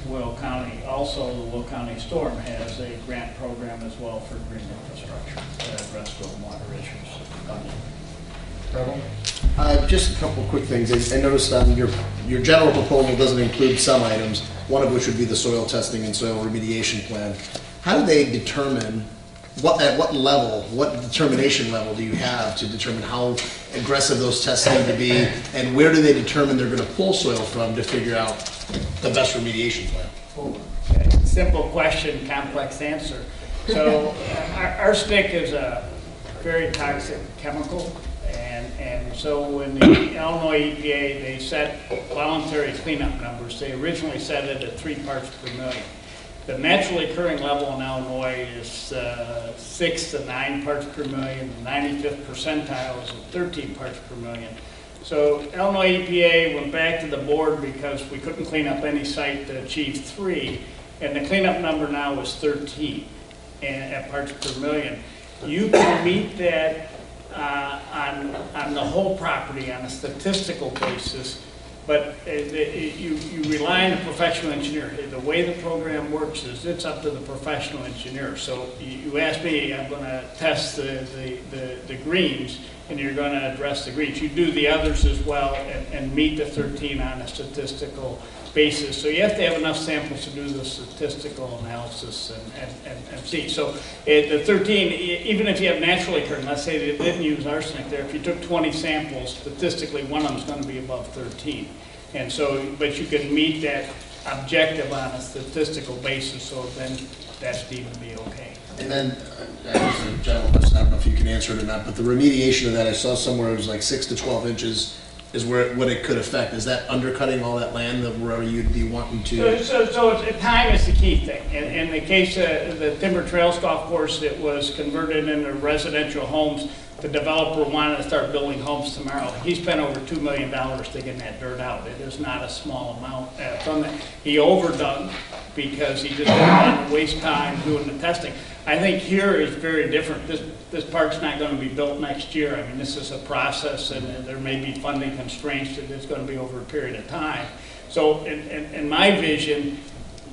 Will County, also the Will County Storm has a grant program as well for green infrastructure to address stormwater issues. Just a couple of quick things. I noticed your general proposal doesn't include some items, one of which would be the soil testing and soil remediation plan. How do they determine, at what level, what determination level do you have to determine how aggressive those tests need to be, and where do they determine they're going to pull soil from to figure out the best remediation plan? Okay. Simple question, complex answer. So arsenic is a very toxic chemical. And so when the Illinois EPA, they set voluntary cleanup numbers, they originally set it at 3 parts per million. The naturally occurring level in Illinois is 6 to 9 parts per million. The 95th percentile is at 13 parts per million. So Illinois EPA went back to the board because we couldn't clean up any site to achieve 3, and the cleanup number now is 13 at parts per million. You can meet that on the whole property on a statistical basis, but you rely on a professional engineer. The way the program works is it's up to the professional engineer. So you ask me, I'm going to test the greens, and you're going to address the greens. You do the others as well and meet the 13 on a statistical basis. So you have to have enough samples to do the statistical analysis and see. So the 13, even if you have naturally occurring, let's say they didn't use arsenic there, if you took 20 samples, statistically one of them is going to be above 13. And so, but you can meet that objective on a statistical basis, so then that's deemed to be okay. And then, as a general question, I don't know if you can answer it or not, but the remediation of that, I saw somewhere it was like 6 to 12 inches is what it could affect. Is that undercutting all that land that where you'd be wanting to? So time is the key thing. In the case of the Timber Trails Golf Course, it was converted into residential homes. The developer wanted to start building homes tomorrow. He spent over $2 million digging that dirt out. It is not a small amount from that. He overdug because he just didn't want to waste time doing the testing. I think here is very different. This park's not going to be built next year. I mean, this is a process, and there may be funding constraints that it's going to be over a period of time. So in my vision,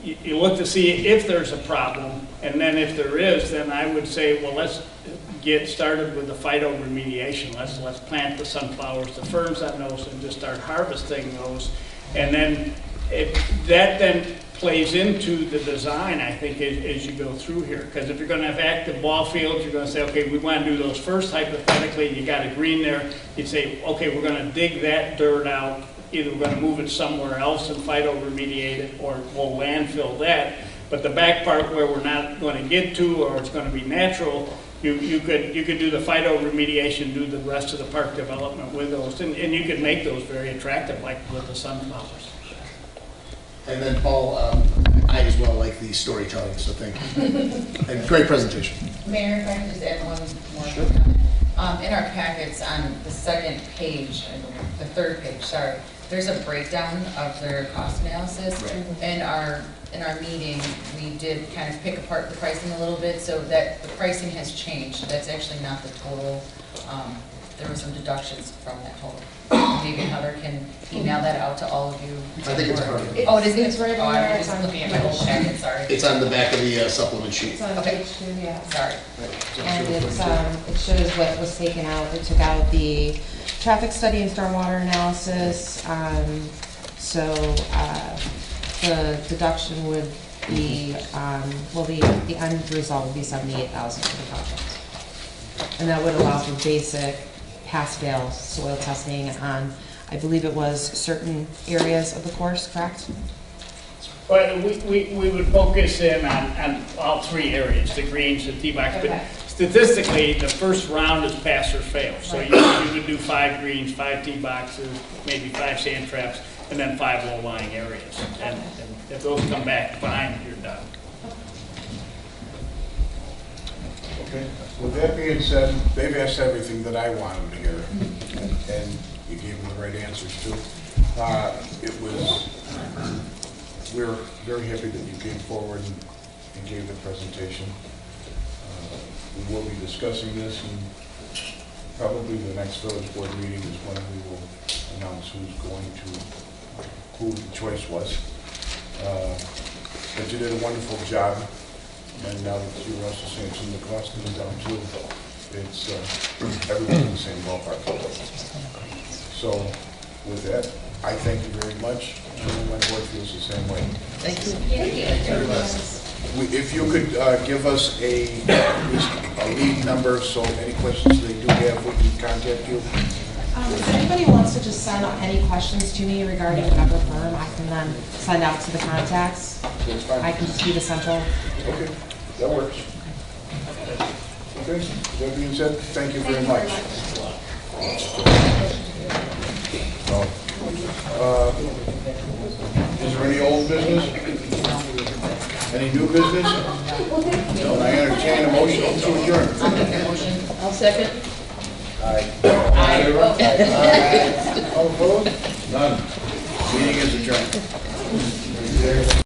you look to see if there's a problem, and then if there is, then I would say, well, let's get started with the phyto remediation. Let's plant the sunflowers, the ferns on those, and just start harvesting those. And then that then plays into the design, I think, as you go through here. Because if you're going to have active ball fields, you're going to say, okay, we want to do those first hypothetically, and you got a green there. You'd say, okay, we're going to dig that dirt out. Either we're going to move it somewhere else and phyto-remediate it, or we'll landfill that. But the back part where we're not going to get to, or it's going to be natural, you could do the phyto-remediation, do the rest of the park development with those, and you could make those very attractive, like with the sunflowers. And then Paul, I as well like the storytelling, so thank you. And great presentation. Mayor, if I can just add one more Sure. comment. In our packets on the second page, the third page, sorry, there's a breakdown of their cost analysis. Right. In our meeting, we did kind of pick apart the pricing a little bit, so that the pricing has changed. That's actually not the total. There were some deductions from that total. Maybe Heather can email that out to all of you. I think it's part of it. Oh, it is? It's right on there. I'm It's just on looking at my whole packet, sorry. It's on the back of the supplement sheet. It's on Okay. page 2, yeah. Sorry. And it shows what was taken out. It took out the traffic study and stormwater analysis. The deduction would be, the end result would be $78,000 for the project. And that would allow for basic pass-fail soil testing on, I believe it was certain areas of the course, correct? But we would focus in on all three areas, the greens, the tee box. Okay. But statistically, the first round is pass or fail. So you would do 5 greens, 5 tee boxes, maybe 5 sand traps, and then 5 low-lying areas. And if those come back fine, you're done. Okay, with that being said, they've asked everything that I wanted to hear, and you gave them the right answers too. We're very happy that you came forward and gave the presentation. We will be discussing this, and probably the next village board meeting is when we will announce who the choice was. But you did a wonderful job. And now that you're also saying some of the costs coming down too, it's everyone's in the same ballpark. So with that, I thank you very much. And my board feels the same way. Thank you. If you could give us a lead number, so any questions they do have, we can contact you. If anybody wants to just send out any questions to me regarding whatever firm, I can then send out to the contacts. That's fine. I can just be the central. Okay, that works. Okay, that being said, thank you very much. Is there any old business? Any new business? No, I entertain a motion to adjourn. I'll second. Aye. Aye. All opposed? None. Meeting is adjourned.